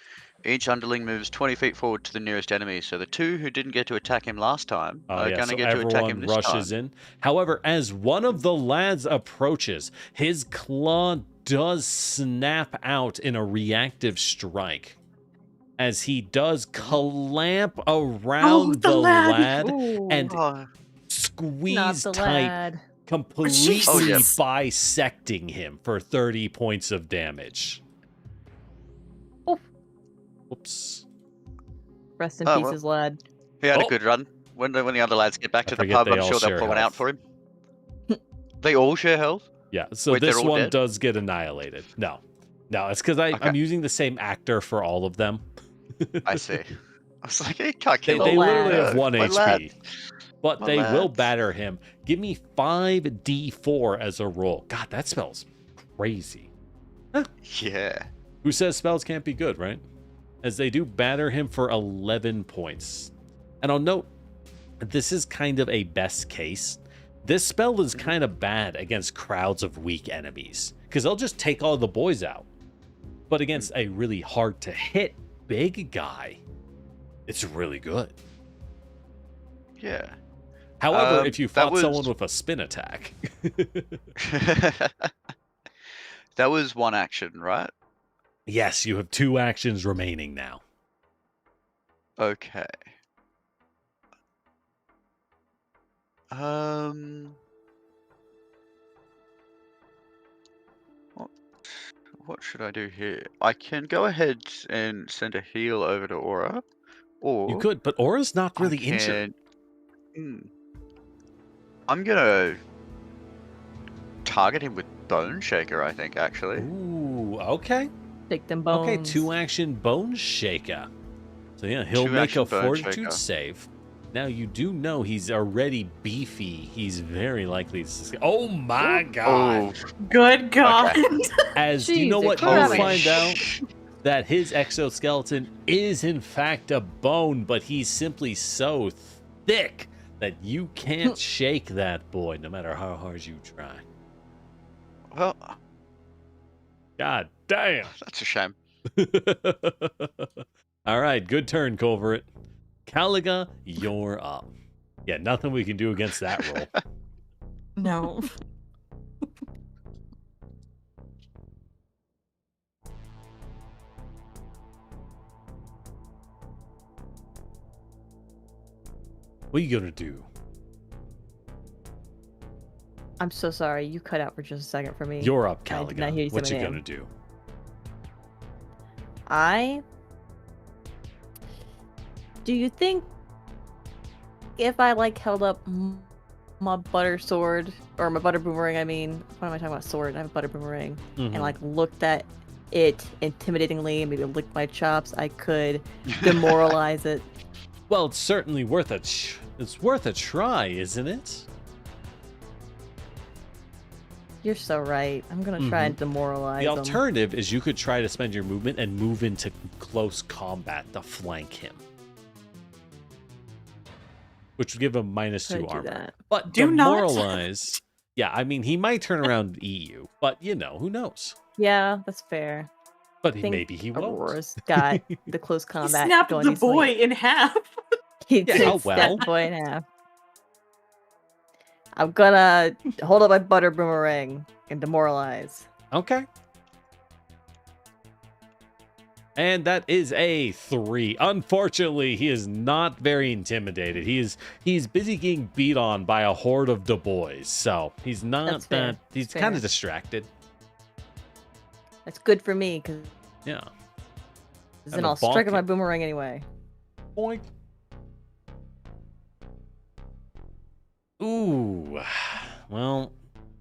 each underling moves 20 feet forward to the nearest enemy. So the 2 who didn't get to attack him last time are Yeah, going to so get to attack him everyone this rushes time. in. However, as one of the lads approaches, his claw does snap out in a reactive strike as he does clamp around the the lad! lad and Oh, Not squeeze the tight, lad. completely Oh, yeah. bisecting him for 30 points of damage. Oof. Oops. Rest in Oh, pieces, lad. he had Oh. a good run. When the other lads get back I to the forget pub, they I'm all sure they'll share pull one out health. for him. They all share health? Yeah, so Wait, they're this all one dead? does get annihilated. No, it's because Okay. I'm using the same actor for all of them. I see. I was like, he can't They kill The literally lad. have 1 My HP, lad. but My they will lads. batter him. Give me 5d4 as a roll. God, that spell's crazy. Yeah. Who says spells can't be good, right? As they do batter him for 11 points. And I'll note, this is kind of a best case. This spell is kind of bad against crowds of weak enemies, because they'll just take all the boys out. But against a really hard to hit big guy, it's really good. Yeah. However, if you that fought was- someone with a spin attack, That was one action, right? yes, you have 2 actions remaining now. Okay. What should I do here? I can go ahead and send a heal over to Aura, or You could, but Aura's not I really injured. I'm gonna target him with Bone Shaker, I think, actually. Ooh, okay. Take them bones. Okay, 2 action Bone Shaker. So yeah, he'll 2 make a action Bone fortitude Shaker. save. Now you do know he's already beefy. He's very likely to. Oh my god! Oh, Good God. As you know Jesus what, you'll Christ. find out that his exoskeleton is in fact a bone, but he's simply so thick that you can't shake that boy, no matter how hard you try. well, God damn! that's a shame. All right, good turn, Culvert. Caliga, you're up. Yeah, nothing we can do against that roll. No. What are you gonna do? I'm so sorry. You cut out for just a second for me. You're up, I did Caliga. not hear you say What my you name. gonna do? Do you think if I held up my butter sword or my butter boomerang, I mean, what am I talking about? Sword. I have a butter boomerang, Mhm. and looked at it intimidatingly and maybe licked my chops, I could demoralize it? Well, it's certainly worth it's worth a try, isn't it? You're so right. I'm gonna try and demoralize The him. alternative is you could try to spend your movement and move into close combat to flank him, which would give him -2 Could do armor. that. But Do not. demoralize, yeah, I mean, he might turn around and eat you, but you know, who knows? Yeah, that's fair. But I think maybe he won't. Aurora's got the close He combat. snapped going the easily. boy in half. He did Oh, snap well. the boy in half. I'm gonna hold up my butter boomerang and demoralize. Okay. And that is a 3. Unfortunately, he is not very intimidated. He's busy getting beat on by a horde of boys, so he's not That's fair. that. He's Fair. kind of distracted. That's good for me because Yeah. then Kinda I'll strike bonk at my it. boomerang anyway. Boink. Ooh. Well,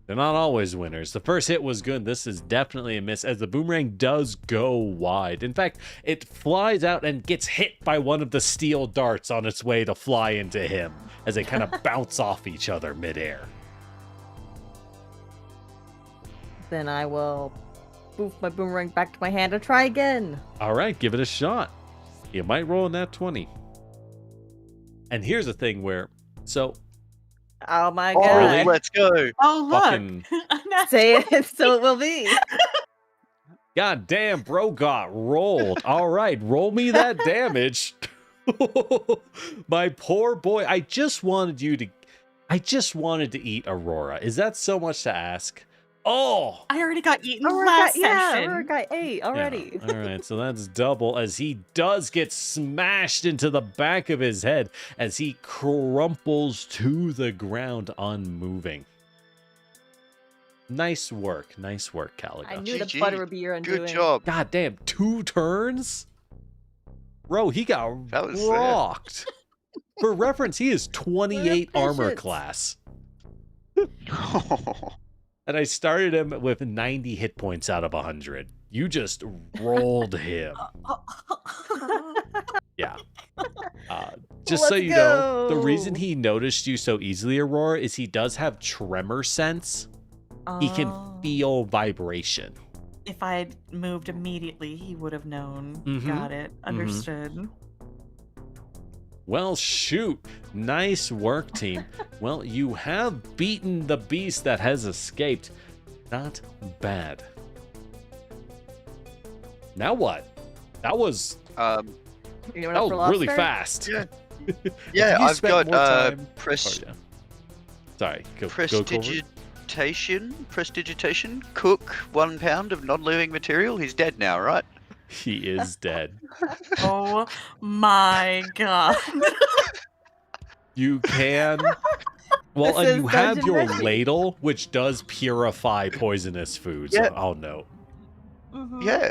they're not always winners. The first hit was good. This is definitely a miss as the boomerang does go wide. In fact, it flies out and gets hit by one of the steel darts on its way to fly into him as they kind of bounce off each other midair. Then I will boof my boomerang back to my hand and try again. All right, give it a shot. You might roll in that 20. And here's the thing where, so Oh my Oh, god. let's go. Oh, look. fucking Say it, so it will be. God damn, bro got rolled. All right, roll me that damage. My poor boy. I just wanted to eat Aurora. Is that so much to ask? Oh, I already got eaten Aurora last got, yeah, session. Aurora got 8 already. yeah. All right, so that's double as he does get smashed into the back of his head as he crumples to the ground unmoving. Nice work, Caliga. I knew the GG. butter would be your undoing. Good job. God damn, 2 turns? Bro, he got That was rocked. For reference, he is 28 armor efficient. class. And I started him with 90 hit points out of 100. You just rolled him. Yeah. Just so Let's you know, the go. reason he noticed you so easily, Aurora, is he does have tremor sense. He can Oh. feel vibration. If I had moved immediately, he would have known. Mhm. Got it. Understood. Well, shoot. Nice work, team. Well, you have beaten the beast that has escaped. Not bad. Now what? That was Anyone that up for was really lobster? fast. Yeah. If Yeah, you I've spent got more time- Oh, yeah. Sorry, go Corver. prestidigitation, cook 1 pound of non-living material. He's dead now, right? He is dead. Oh my god. You can. Well, This and is you have Dungeon your Reggie. ladle, which does purify poisonous foods. Yeah. I'll note. Mhm. Yeah.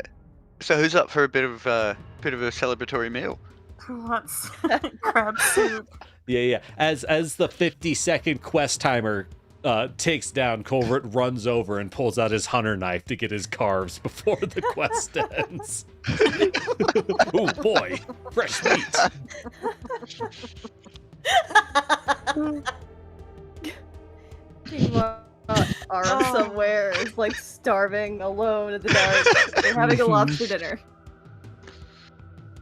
So who's up for a bit of a celebratory meal? Let's crab soup. Yeah. As the 50-second quest timer takes down, Colbert runs over and pulls out his hunter knife to get his carves before the quest ends. Oh boy, fresh meat. Meanwhile, Arm Oh. somewhere is like starving alone in the dark. They're having a lobster dinner.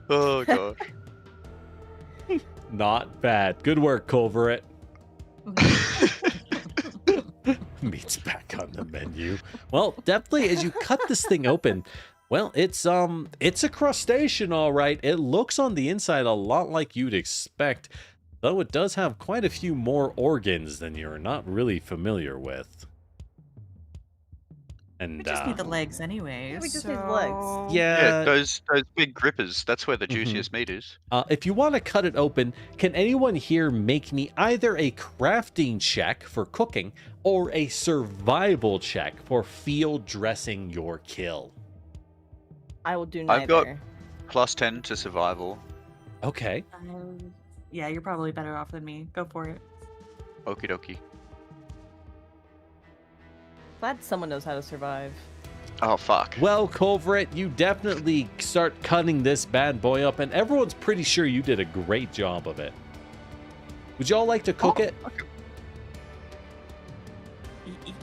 Oh gosh. Not bad. Good work, Culveret. Meat's back on the menu. Well, definitely as you cut this thing open, well, it's a crustacean, all right. It looks on the inside a lot like you'd expect, though it does have quite a few more organs than you're not really familiar with. And We just need the legs anyway. Yeah, we just need the legs. so- Yeah, yeah, those big grippers. That's where the Mhm. juiciest meat is. if you want to cut it open, can anyone here make me either a crafting check for cooking or a survival check for field dressing your kill? I will do neither. I've got +10 to survival. Okay. Yeah, you're probably better off than me. Go for it. Okie dokie. Glad someone knows how to survive. Oh, fuck. Well, Culvert, you definitely start cutting this bad boy up, and everyone's pretty sure you did a great job of it. Would y'all like to cook it?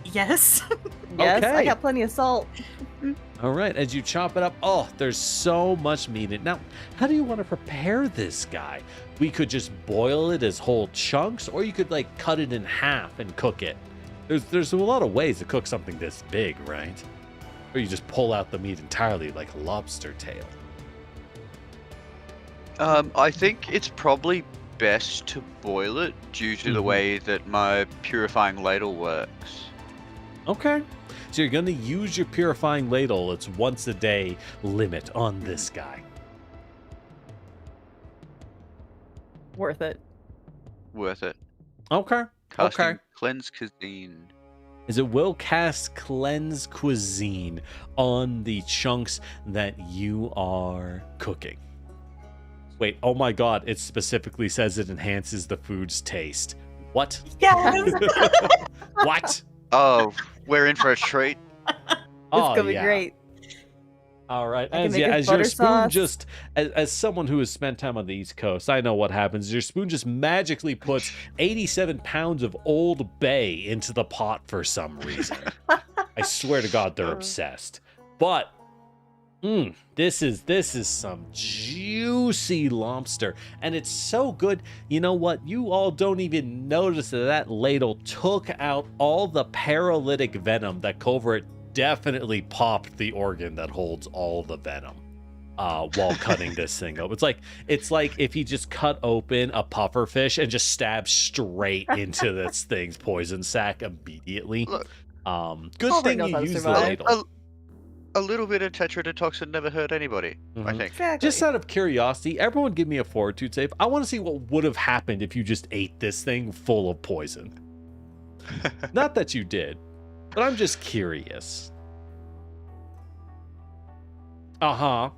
Yes. Yes, Okay. I got plenty of salt. All right, as you chop it up, oh, there's so much meat in it. Now, how do you want to prepare this guy? We could just boil it as whole chunks, or you could like cut it in half and cook it. There's a lot of ways to cook something this big, right? Or you just pull out the meat entirely like a lobster tail. I think it's probably best to boil it due to the way that my purifying ladle works. Okay. So you're going to use your purifying ladle. It's once a day limit on this guy. Worth it. Worth it. Okay. Casting Okay. Cleanse Cuisine. Is it will cast Cleanse Cuisine on the chunks that you are cooking. Wait, oh my god, it specifically says it enhances the food's taste. What? Yes. What? Oh, we're in for a treat. It's gonna be yeah. great. All right. I can As, make yeah, a as your butter spoon sauce. just, as someone who has spent time on the East Coast, I know what happens. Your spoon just magically puts 87 pounds of Old Bay into the pot for some reason. I swear to God, they're obsessed. But this is some juicy lobster, and it's so good. You know what? You all don't even notice that ladle took out all the paralytic venom that Culvert definitely popped the organ that holds all the venom while cutting this thing up. It's like if you just cut open a puffer fish and just stab straight into this thing's poison sac immediately. Look, Good Culvert thing knows you how to used the survive. ladle. A little bit of tetrodotoxin never hurt anybody, I think. Exactly. Just out of curiosity, everyone give me a fortitude save. I want to see what would have happened if you just ate this thing full of poison. Not that you did, but I'm just curious. Uh-huh.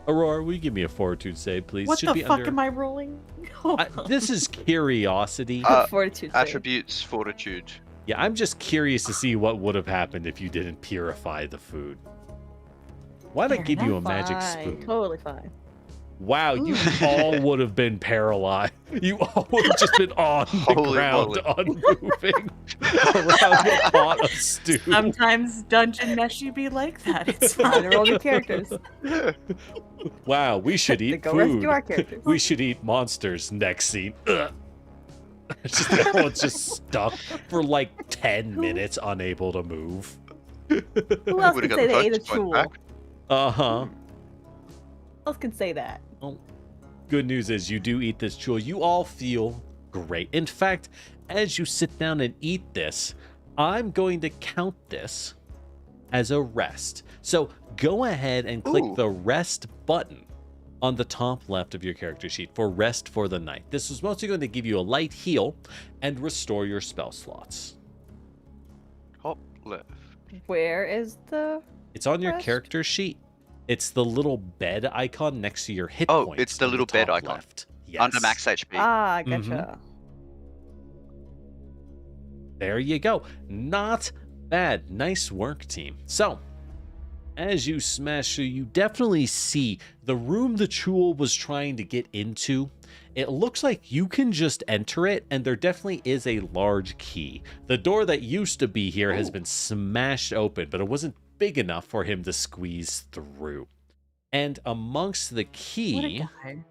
Aurora, will you give me a fortitude save, please? What Should the be fuck under... am I rolling? This is curiosity. Fortitude save. Attributes, fortitude. Yeah, I'm just curious to see what would have happened if you didn't purify the food. Why'd I give you a magic Fine, spoon? Totally fine. Wow, you all would have been paralyzed. You all would have just been on the Holy ground, moly. unmoving around the pot of stew. Sometimes dungeon meshy be like that. It's Time fine. to roll new characters. Wow, we should To eat go food. rescue our characters. We should eat monsters. Next scene. Ugh. Just everyone's just stuck for like 10 minutes, unable to move. Who else Would've can got say the they ate a focus point jewel? back. Uh-huh. Who else can say that? Well, good news is you do eat this jewel. You all feel great. In fact, as you sit down and eat this, I'm going to count this as a rest. So go ahead and click Ooh. the rest button on the top left of your character sheet for rest for the night. This is mostly going to give you a light heal and restore your spell slots. Top left. Where is the... It's on your Rest? character sheet. It's the little bed icon next to your hit Oh, points. it's the on little bed top icon. left. Yes. Under max HP. Ah, gotcha. There you go. Not bad. Nice work, team. So, as you smash through, you definitely see the room the Chul was trying to get into. It looks like you can just enter it, and there definitely is a large key. The door that used to be here has been smashed open, but it wasn't big enough for him to squeeze through. And amongst the What a key... guy.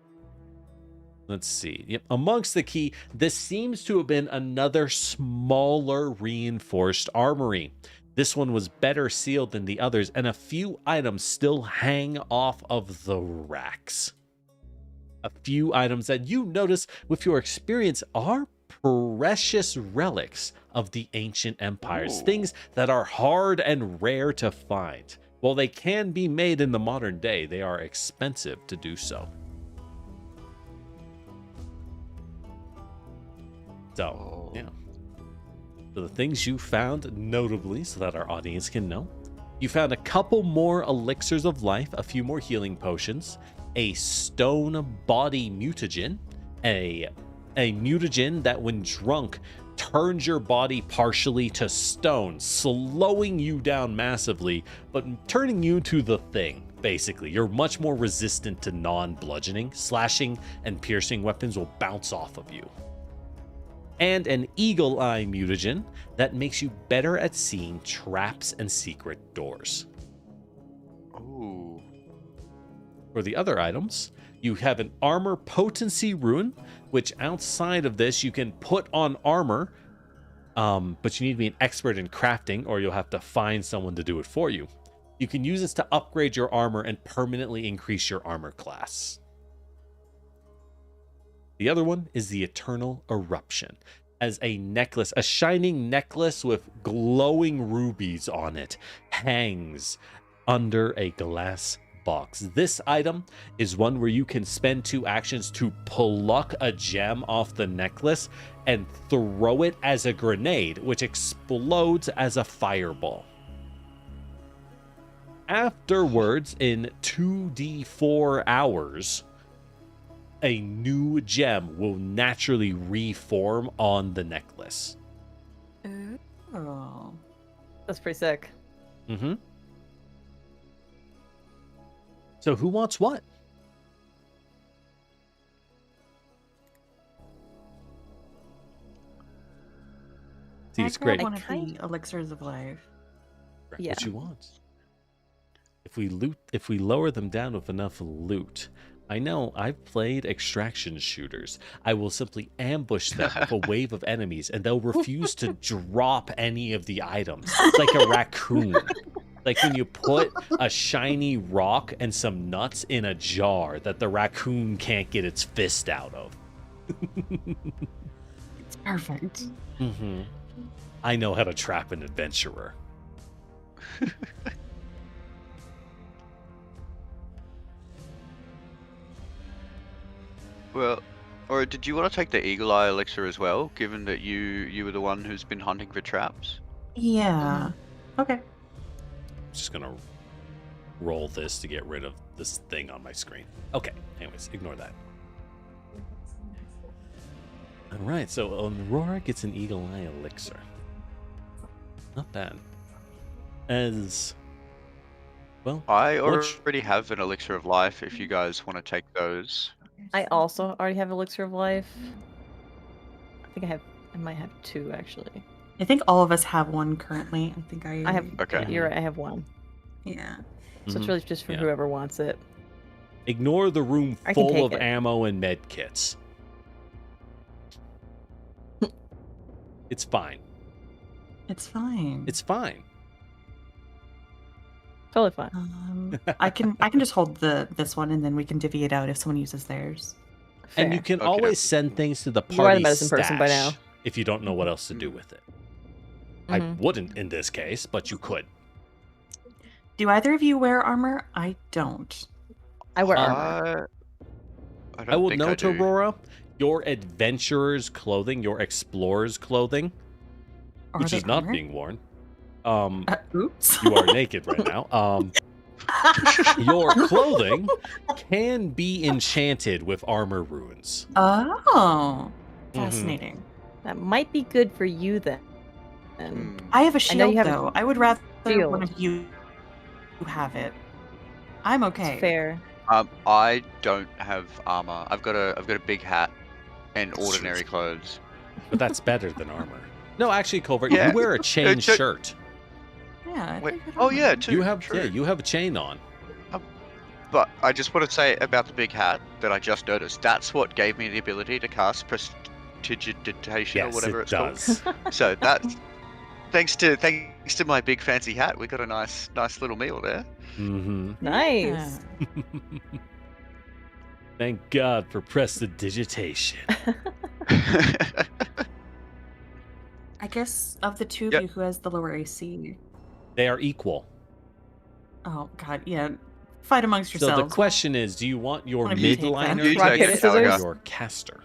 Let's see. Yep. Amongst the key, this seems to have been another smaller reinforced armory. This one was better sealed than the others, and a few items still hang off of the racks. A few items that you notice with your experience are precious relics of the ancient empires, Ooh. things that are hard and rare to find. While they can be made in the modern day, they are expensive to do so. So, yeah. So the things you found, notably, so that our audience can know. You found a couple more elixirs of life, a few more healing potions, a stone body mutagen, a mutagen that when drunk turns your body partially to stone, slowing you down massively, but turning you to the thing, basically. You're much more resistant to non-bludgeoning. Slashing and piercing weapons will bounce off of you. And an eagle eye mutagen that makes you better at seeing traps and secret doors. Ooh. For the other items, you have an armor potency rune, which outside of this you can put on armor, but you need to be an expert in crafting or you'll have to find someone to do it for you. You can use this to upgrade your armor and permanently increase your armor class. The other one is the Eternal Eruption. As a necklace, a shining necklace with glowing rubies on it hangs under a glass box. This item is one where you can spend 2 actions to pluck a gem off the necklace and throw it as a grenade, which explodes as a fireball. Afterwards, in 2d4 hours, a new gem will naturally reform on the necklace. Oh. That's pretty sick. Mm-hmm. So who wants what? See, it's great. One of the elixirs of life. Yeah. What you want? If we lower them down with enough loot. I know, I've played extraction shooters. I will simply ambush them with a wave of enemies, and they'll refuse to drop any of the items. It's like a raccoon. Like when you put a shiny rock and some nuts in a jar that the raccoon can't get its fist out of. It's perfect. Mm-hmm. I know how to trap an adventurer. Well, or did you want to take the eagle eye elixir as well, given that you were the one who's been hunting for traps? Yeah. Okay. I'm just gonna roll this to get rid of this thing on my screen. Okay, anyways, ignore that. Alright, so Aurora gets an eagle eye elixir. Not bad. As well, I already have an elixir of life if you guys want to take those. I also already have Elixir of Life. I think I might have 2 actually. I think all of us have one currently. I have. Okay. You're right. I have 1. Yeah. So it's really just for whoever wants it. Ignore the room I can full take of it. ammo and med kits. It's fine. It's fine. It's fine. Totally fine. I can just hold this one and then we can divvy it out if someone uses theirs. Fair. And you can Okay. always send things to the You are party the medicine person by now. stash if you don't know what else to do with it. I wouldn't in this case, but you could. Do either of you wear armor? I don't. I wear armor. I will think I note, do. Aurora, your adventurer's clothing, your explorer's clothing, Are which they is not armored? being worn. Oops. You are naked right now. Your clothing can be enchanted with armor runes. Oh, fascinating. That might be good for you then. I have a I know you shield have a though. I would rather shield. one of you have it. I'm okay. It's fair. I don't have armor. I've got a big hat and ordinary clothes. But that's better than armor. No, actually, Culvert, Yeah. you wear a chain It's a- shirt. Yeah. I Wait, think I oh don't yeah, know. too. You have true. you have a chain on. But I just want to say about the big hat that I just noticed. That's what gave me the ability to cast prestidigitation Yes, or whatever it it's does. called. So that's thanks to my big fancy hat, we got a nice little meal there. Mm-hmm. Nice. Thank God for prestidigitation. I guess of the two of Yep. you, who has the lower AC? They are equal. Oh God, yeah. Fight amongst So yourselves. the question is, do you want your One of you take them. midliner You to take get it, it or Caliga. your caster?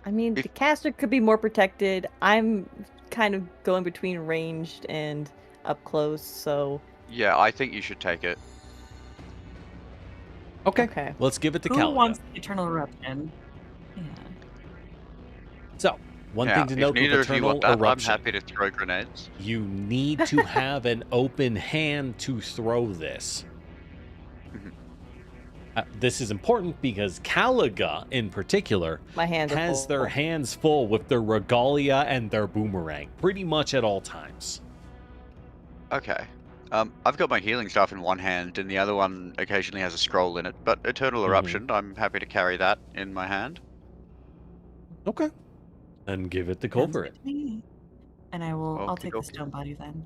I mean, If- the caster could be more protected. I'm kind of going between ranged and up close, so Yeah, I think you should take it. Okay. okay. Let's give it to Who Caliga. wants Eternal Eruption? Yeah. So, one Now, thing to if note with neither of you Eternal want that, I'm Eruption, happy to throw grenades. you need to have an open hand to throw this. Mhm. This is important because Caliga, in particular, My hands are has their full. hands full with their regalia and their boomerang, pretty much at all times. Okay. I've got my healing staff in one hand, and the other one occasionally has a scroll in it. But Eternal Eruption, I'm happy to carry that in my hand. Okay. Then give it the go Sounds for good it. to me. And I'll take the Okey-dokey. stone body then.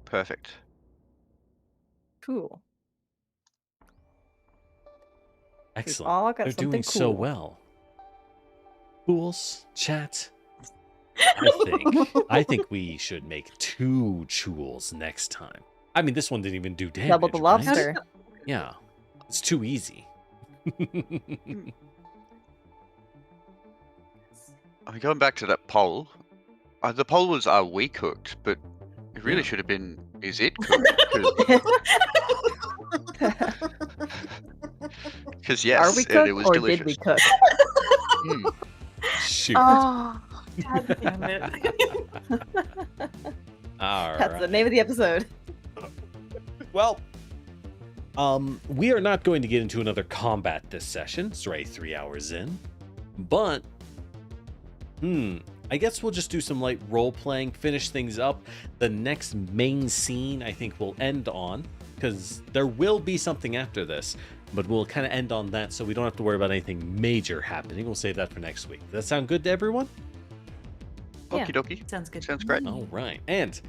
Perfect. Cool. We've Excellent. all got They're something doing cool. so well. Fools, chat. I think we should make 2 jewels next time. I mean, this one didn't even do damage. Double the right? lobster. Yeah, it's too easy. I mean, going back to that poll, the poll was, are we cooked? But it really Yeah. should have been, is it cooked? Because yes, Are we cooked it was or delicious. did we cook? Mm. Shoot. Oh, God damn it. All That's right. the name of the episode. Well, we are not going to get into another combat this session. It's already 3 hours in. But, I guess we'll just do some light role-playing, finish things up. The next main scene, I think, we'll end on, because there will be something after this, but we'll kind of end on that so we don't have to worry about anything major happening. We'll save that for next week. Does that sound good to everyone? Yeah. Okie dokie. Sounds good. Sounds to great. me. All right. And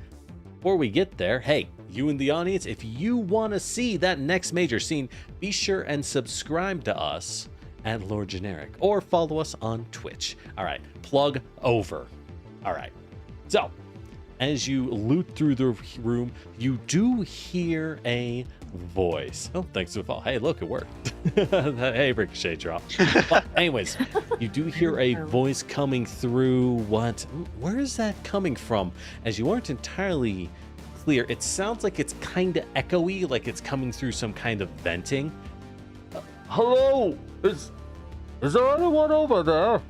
before we get there, hey, you in the audience, if you want to see that next major scene, be sure and subscribe to us at Lord Generic or follow us on Twitch. All right, plug over. All right. So, as you loot through the room, you do hear a voice. Oh, thanks for the follow. Hey, look, it worked. Hey, Ricochet drop. But anyways, you do hear a voice coming through. Where is that coming from? As you aren't entirely clear, it sounds like it's kind of echoey, like it's coming through some kind of venting. Hello? Is there anyone over there?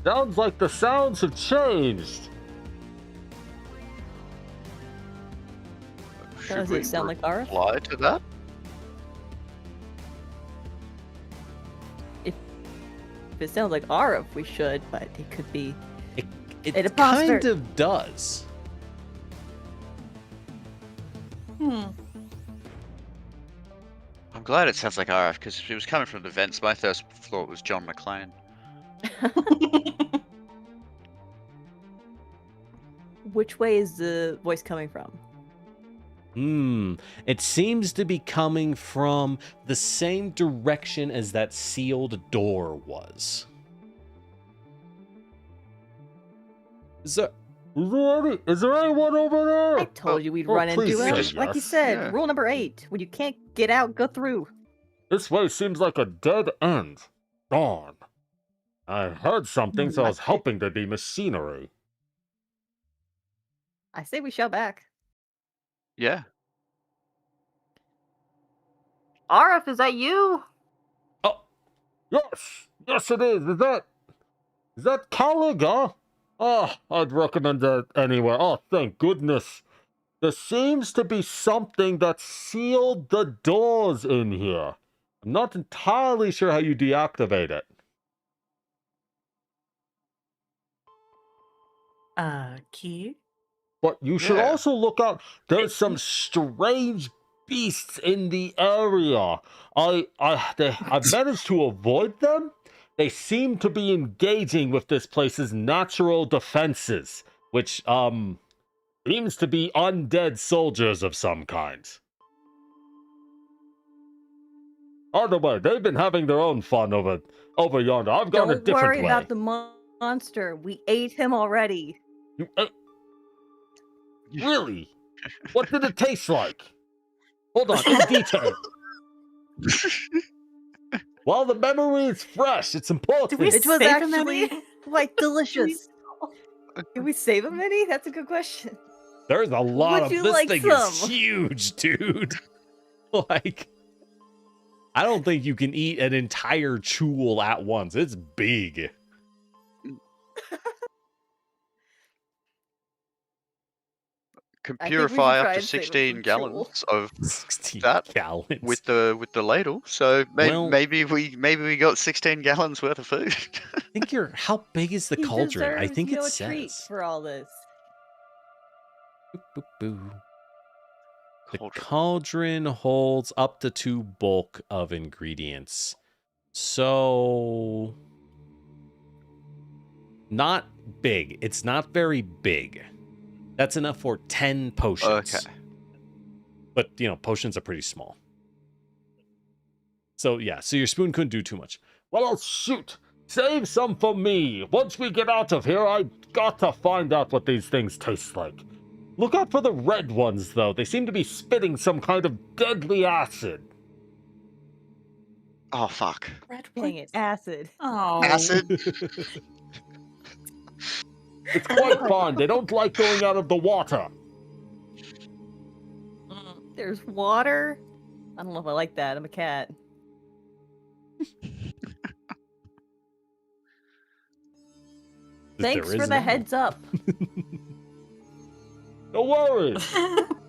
Sounds like the sounds have changed. Should Does we it sound like Arif? reply to that? If it sounds like Arif, we should, but it could be. It An imposter. kind of does. Hmm. I'm glad it sounds like RF because if it was coming from the vents, my first thought was John McClane. Which way is the voice coming from? It seems to be coming from the same direction as that sealed door was. Is there anyone over there? I told you we'd oh, run please into say it. Like you yes. said, Yeah. rule number 8. When you can't get out, go through. This way seems like a dead end. Darn. I heard something, so I was hoping there'd be machinery. I say we shout back. Yeah. Arif, is that you? Oh, yes it is. Is that Caliga? Oh, I'd recommend that anywhere. Oh, thank goodness. There seems to be something that sealed the doors in here. I'm not entirely sure how you deactivate it. Key? But you should Yeah. also look out. There's some strange beasts in the area. I've managed to avoid them. They seem to be engaging with this place's natural defenses, which seems to be undead soldiers of some kind. Either way, they've been having their own fun over yonder. I've gone a Don't different worry way. about the monster. We ate him already. You ate- Really? What did it taste like? Hold on, in detail. While the memory is fresh, it's important. Did we It was save him actually any? like delicious. Did we save him any? That's a good question. There's a lot Would of you this like thing is some? huge, dude. Like, I don't think you can eat an entire chewel at once. It's big. Can I think we should purify up try to and save it for 16 Joel. gallons of 16 that gallons. with the ladle. So Well- maybe we got 16 gallons worth of food. I think you're. How big is the He cauldron? I deserves, think it a treat says. for all this. Boop, boop, boo. The Cauldron. cauldron holds up to 2 bulk of ingredients. So not big. It's not very big. That's enough for 10 potions. Okay. But, potions are pretty small. So, yeah. So your spoon couldn't do too much. Well, shoot. Save some for me. Once we get out of here, I got to find out what these things taste like. Look out for the red ones, though. They seem to be spitting some kind of deadly acid. Oh fuck. Red Dang it, acid. Oh. Acid. It's quite fine. They don't like going out of the water. There's water. I don't know if I like that. I'm a cat. Thanks There for is the now. heads up. No worries.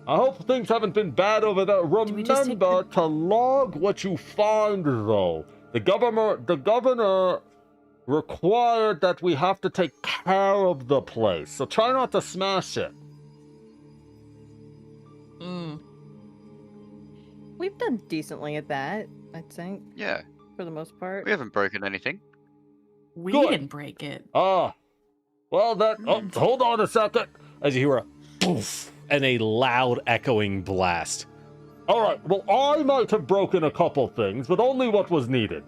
I hope things haven't been bad over there. we just take Remember to log what you find, though. The governor required that we have to take care of the place, so try not to smash it. We've done decently at that, I think, Yeah. for the most part. We haven't broken anything. We Good. didn't break it. Well, that. Oh, hold on a second. As you hear a poof and a loud echoing blast. All right. Well, I might have broken a couple things, but only what was needed.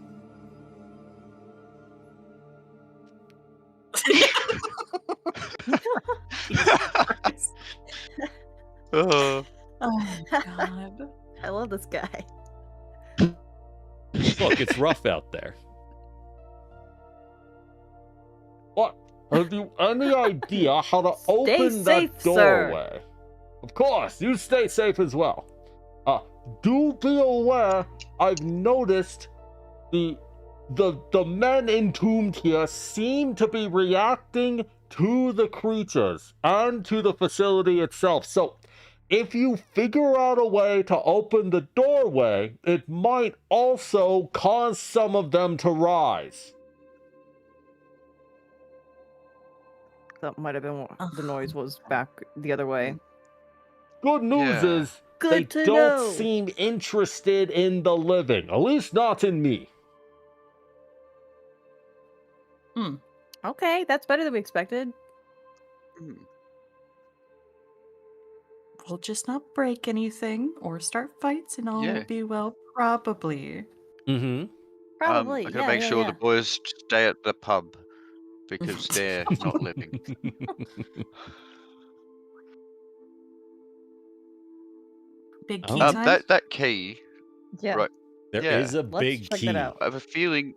Uh, Oh my god. I love this guy. Look, it's rough out there. What? Have you any idea how to open safe, that sir. doorway? Of course, you stay safe as well. Do be aware, I've noticed the men entombed here seem to be reacting to the creatures and to the facility itself. So, if you figure out a way to open the doorway, it might also cause some of them to rise. That might have been what the noise was back the other way. Good news Yeah. is Good they to don't know. seem interested in the living, at least not in me. Okay, that's better than we expected. We'll just not break anything or start fights and all Yeah. will be well, probably. Mm-hmm. Probably. I gotta make sure the boys stay at the pub because they're not living. Big Oh. key time? That key. Yeah. Right. There Yeah. is a Let's big check key. that out. I have a feeling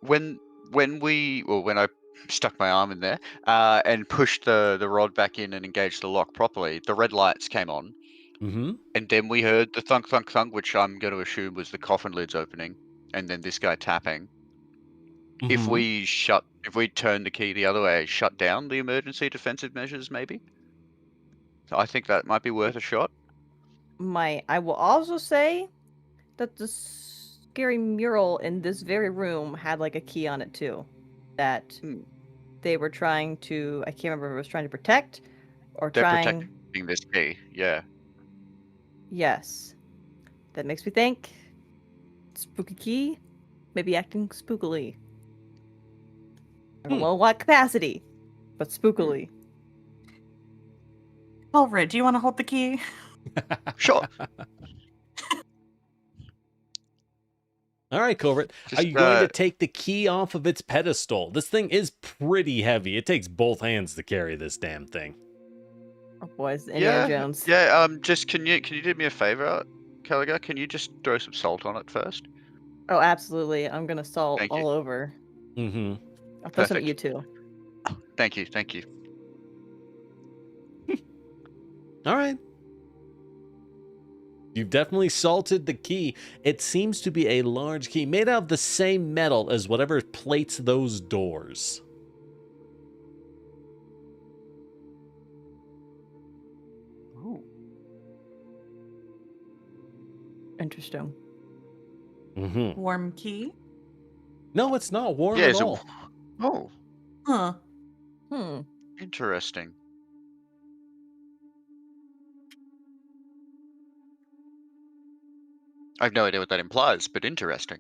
when I stuck my arm in there and pushed the rod back in and engaged the lock properly, the red lights came on, Mm-hmm. and then we heard the thunk thunk thunk, which I'm going to assume was the coffin lids opening, and then this guy tapping. If we turn the key the other way, shut down the emergency defensive measures, maybe. So I think that might be worth a shot. I will also say that the scary mural in this very room had like a key on it too. That they were trying to, I can't remember if it was trying to protect or They're trying. protecting this key, yeah. Yes. That makes me think spooky key, maybe acting spookily. I don't know what capacity, but spookily. Ulrid, do you want to hold the key? Sure. All right, Culvert. Are you going to take the key off of its pedestal? This thing is pretty heavy. It takes both hands to carry this damn thing. Oh boys, Indiana Jones. Yeah, just can you do me a favor, Caliga? Can you just throw some salt on it first? Oh, absolutely. I'm gonna salt Thank you. all over. Mm-hmm. I'll throw some at Perfect. you too. Thank you. All right. You've definitely salted the key. It seems to be a large key made out of the same metal as whatever plates those doors. Interesting. Mm-hmm. Warm key? No, it's not warm Yeah, at is it? all. Oh, Huh. interesting. I have no idea what that implies, but interesting.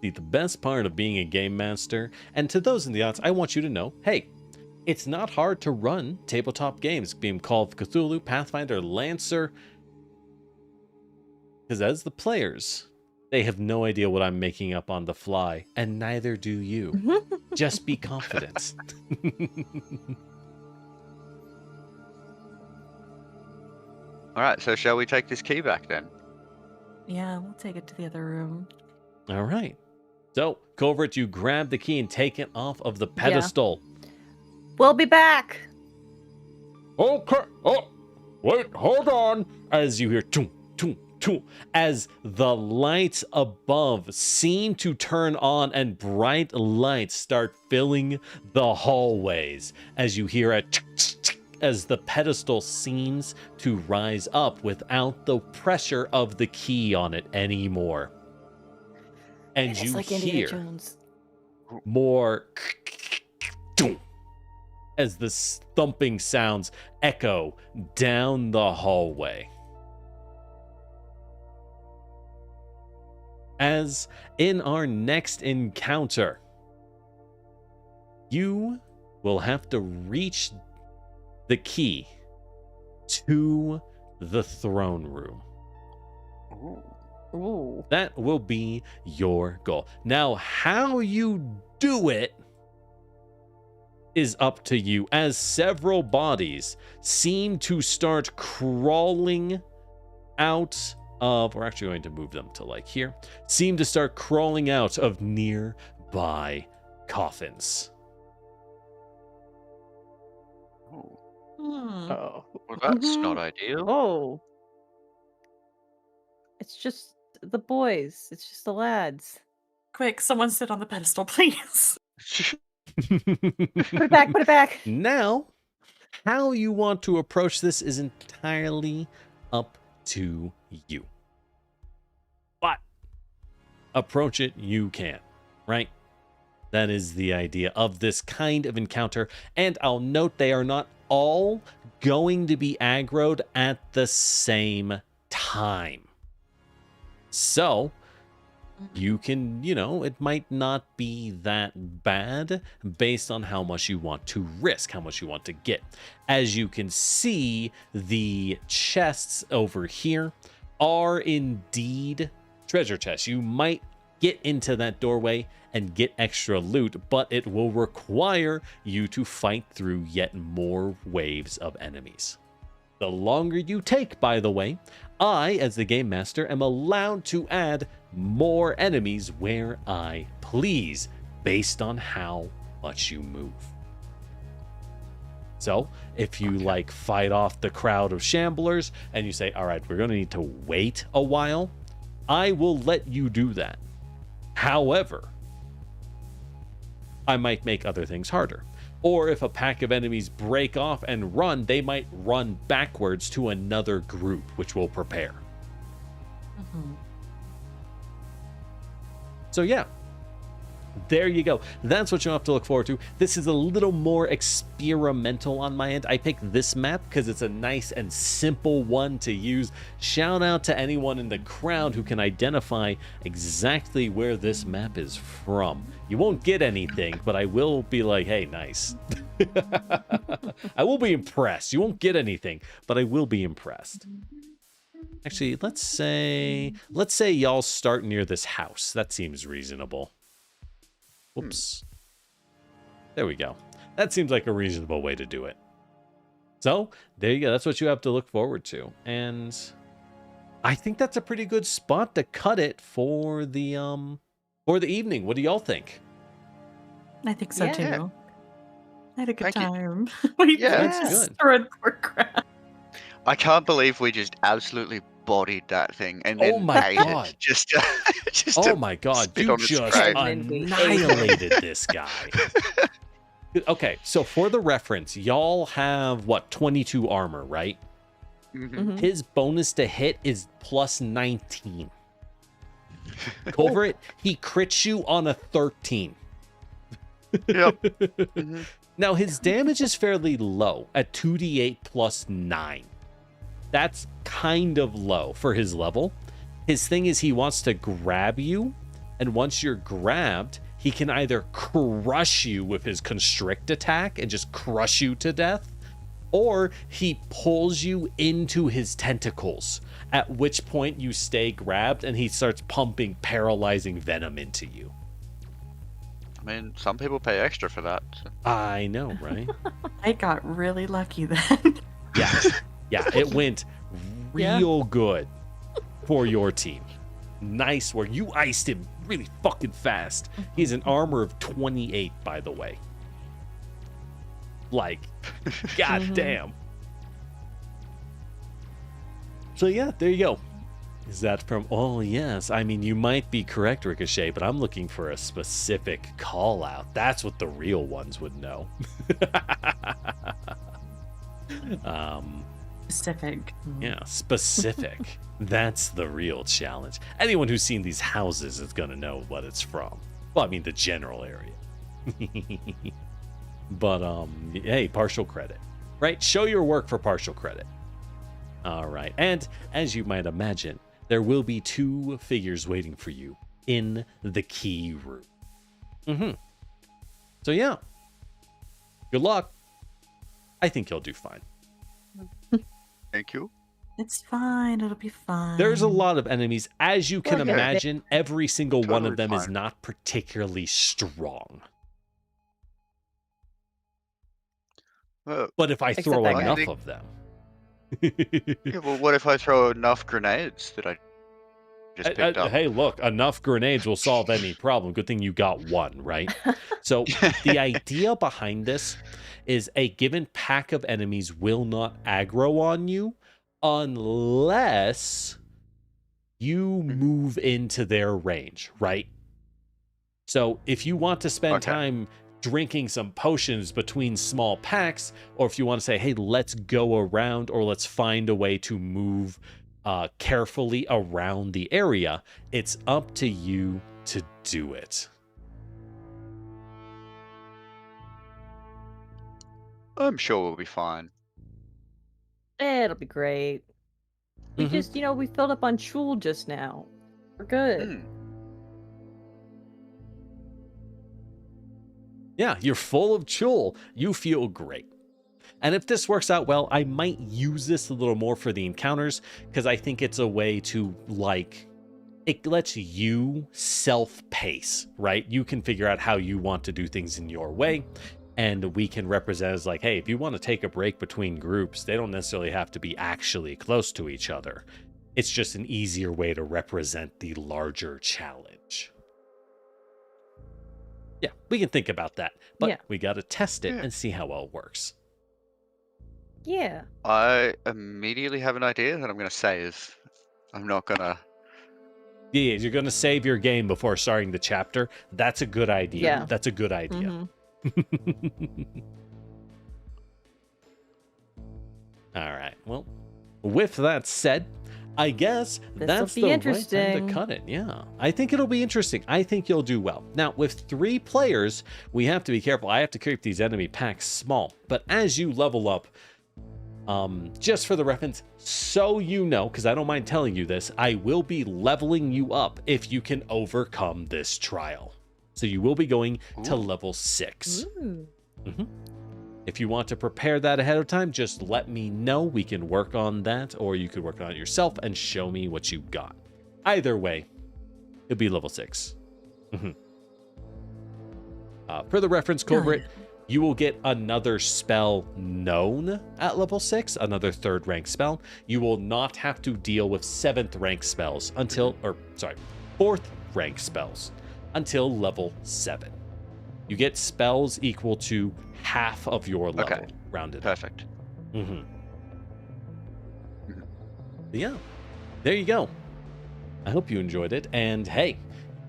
See, the best part of being a game master, and to those in the audience, I want you to know, hey, it's not hard to run tabletop games, being Call of Cthulhu, Pathfinder, Lancer, because as the players, they have no idea what I'm making up on the fly, and neither do you. Just be confident. All right, so shall we take this key back then? Yeah, we'll take it to the other room. All right. So, Covert, you grab the key and take it off of the pedestal. We'll be back. Okay. Oh, wait, hold on. As you hear, toom, toom, toom, as the lights above seem to turn on and bright lights start filling the hallways. As you hear a as the pedestal seems to rise up without the pressure of the key on it anymore. And It's you like Indiana hear Jones. more as the thumping sounds echo down the hallway. As in our next encounter, you will have to reach the key to the throne room. Ooh. That will be your goal. Now, how you do it is up to you, as several bodies seem to start crawling out of, we're actually going to move them to like here, seem to start crawling out of nearby coffins. Oh, Oh. well, that's not ideal. Oh. It's just the boys. It's just the lads. Quick, someone sit on the pedestal, please. Put it back. Put it back. Now, how you want to approach this is entirely up to you. But approach it you can, right? That is the idea of this kind of encounter. And I'll note they are not all going to be aggroed at the same time. So you can, it might not be that bad based on how much you want to risk, how much you want to get. As you can see, the chests over here are indeed treasure chests. You might get into that doorway and get extra loot, but it will require you to fight through yet more waves of enemies. The longer you take, by the way, I, as the game master, am allowed to add more enemies where I please, based on how much you move. So, if you fight off the crowd of shamblers and you say, all right, we're going to need to wait a while, I will let you do that. However, I might make other things harder. Or if a pack of enemies break off and run, they might run backwards to another group, which will prepare. Mm-hmm. So yeah, there you go. That's what you'll have to look forward to. This is a little more experimental on my end. I picked this map because it's a nice and simple one to use. Shout out to anyone in the crowd who can identify exactly where this map is from. You won't get anything, but I will be like, hey, nice. I will be impressed. You won't get anything, but I will be impressed. Actually, let's say y'all start near this house. That seems reasonable. Whoops. There we go. That seems like a reasonable way to do it. So, there you go. That's what you have to look forward to. And I think that's a pretty good spot to cut it for the evening. What do y'all think? I think so Yeah. too. I had a good Thank you. time. We Yeah, that's just destroyed poor crap. I can't believe we just absolutely bodied that thing and Oh then my ate God. it. Just Oh to my God, spit you on its just grave. And then we ate it. annihilated this guy. Okay, so for the reference, y'all have, what, 22 armor, right? Mhm. His bonus to hit is plus 19. Culvert, he crits you on a 13. Yep. Now, his damage is fairly low at 2d8 plus 9. That's kind of low for his level. His thing is he wants to grab you, and once you're grabbed, he can either crush you with his constrict attack and just crush you to death, or he pulls you into his tentacles, at which point you stay grabbed and he starts pumping paralyzing venom into you. I mean, some people pay extra for that. So. I know, right? I got really lucky then. Yeah, it went real good for your team. Nice work. You iced him really fucking fast. He's an armor of 28, by the way. Like, goddamn. So yeah, there you go. Is that from? Oh yes. I mean, you might be correct, Ricochet, but I'm looking for a specific call out. That's what the real ones would know. Specific. Yeah, specific. That's the real challenge. Anyone who's seen these houses is gonna know what it's from. Well, I mean the general area. But hey, partial credit. Right? Show your work for partial credit. All right. And as you might imagine, there will be 2 figures waiting for you in the key room. So yeah. Good luck. I think you'll do fine. Thank you. It's fine. It'll be fine. There's a lot of enemies. As you can Okay. imagine, every single one of Totally them is fine. not particularly strong. But if I Except throw that enough guy. of them. Yeah, well, what if I throw enough grenades that I just picked up? Hey, look, enough grenades will solve any problem. Good thing you got one, right? So the idea behind this is a given pack of enemies will not aggro on you unless you move into their range, right? So if you want to spend time drinking some potions between small packs, or if you want to say, hey, let's go around, or let's find a way to move carefully around the area, it's up to you to do it. I'm sure we'll be fine. It'll be great. We just, we filled up on Chul just now. We're good. Yeah, you're full of chul. You feel great. And if this works out well, I might use this a little more for the encounters, because I think it's a way to, like, it lets you self-pace, right? You can figure out how you want to do things in your way, and we can represent as like, hey, if you want to take a break between groups, they don't necessarily have to be actually close to each other. It's just an easier way to represent the larger challenge. Yeah, we can think about that, but we got to test it and see how well it works. Yeah. I immediately have an idea that I'm going to save. I'm not going to... Yeah, you're going to save your game before starting the chapter. That's a good idea. Yeah. That's a good idea. All right. Well, with that said, I guess that's the right time to cut it. Yeah, I think it'll be interesting. I think you'll do well. Now, with 3 players, we have to be careful. I have to keep these enemy packs small. But as you level up, just for the reference, so you know, because I don't mind telling you this, I will be leveling you up if you can overcome this trial. So you will be going to level 6. If you want to prepare that ahead of time, just let me know. We can work on that, or you could work on it yourself and show me what you got. Either way, it'll be level 6. For the reference, Culvert, you will get another spell known at level 6, another 3rd rank spell. You will not have to deal with 7th rank spells until, 4th rank spells until level 7. You get spells equal to half of your level, rounded up. Perfect. Yeah, there you go. I hope you enjoyed it. And hey,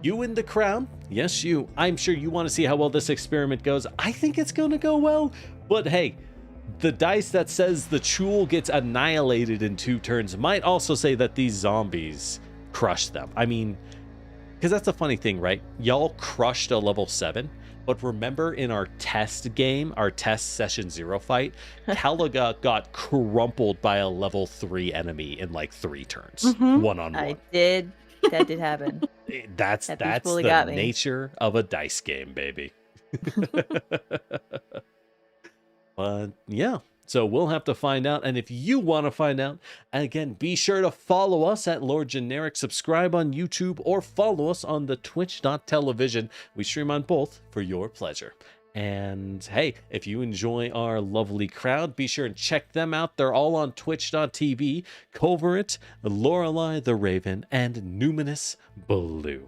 You in the crown? Yes, you. I'm sure you want to see how well this experiment goes. I think it's going to go well. But hey, the dice that says the Chul gets annihilated in 2 turns might also say that these zombies crush them. I mean, because that's a funny thing, right? Y'all crushed a level 7. But remember in our test game, our test session 0 fight, Caliga got crumpled by a level 3 enemy in like 3 turns, one-on-one. I did. That did happen. That's the nature of a dice game, baby. But yeah, so we'll have to find out. And if you want to find out, again, be sure to follow us at Lord Generic, subscribe on YouTube, or follow us on the twitch.tv. We stream on both for your pleasure. And hey, if you enjoy our lovely crowd, be sure and check them out. They're all on twitch.tv. Culverit, Lorelei the Raven, and Numinous Blue.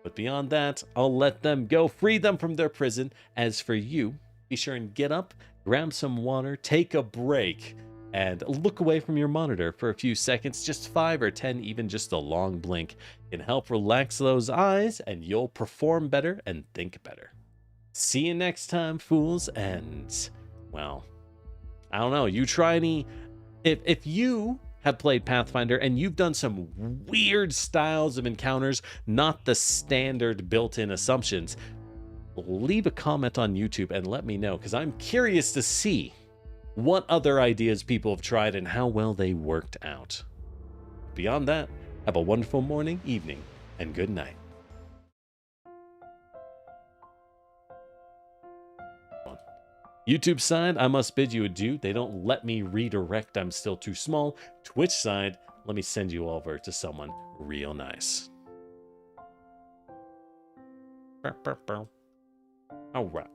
But beyond that, I'll let them go, free them from their prison. As for you, be sure and get up, grab some water, take a break, and look away from your monitor for a few seconds. Just 5 or 10, even just a long blink can help relax those eyes, and you'll perform better and think better. See you next time, fools, and, well, I don't know, you try any... If you have played Pathfinder and you've done some weird styles of encounters, not the standard built-in assumptions, leave a comment on YouTube and let me know, because I'm curious to see what other ideas people have tried and how well they worked out. Beyond that, have a wonderful morning, evening, and good night. YouTube side, I must bid you adieu. They don't let me redirect, I'm still too small. Twitch side, let me send you over to someone real nice. All right.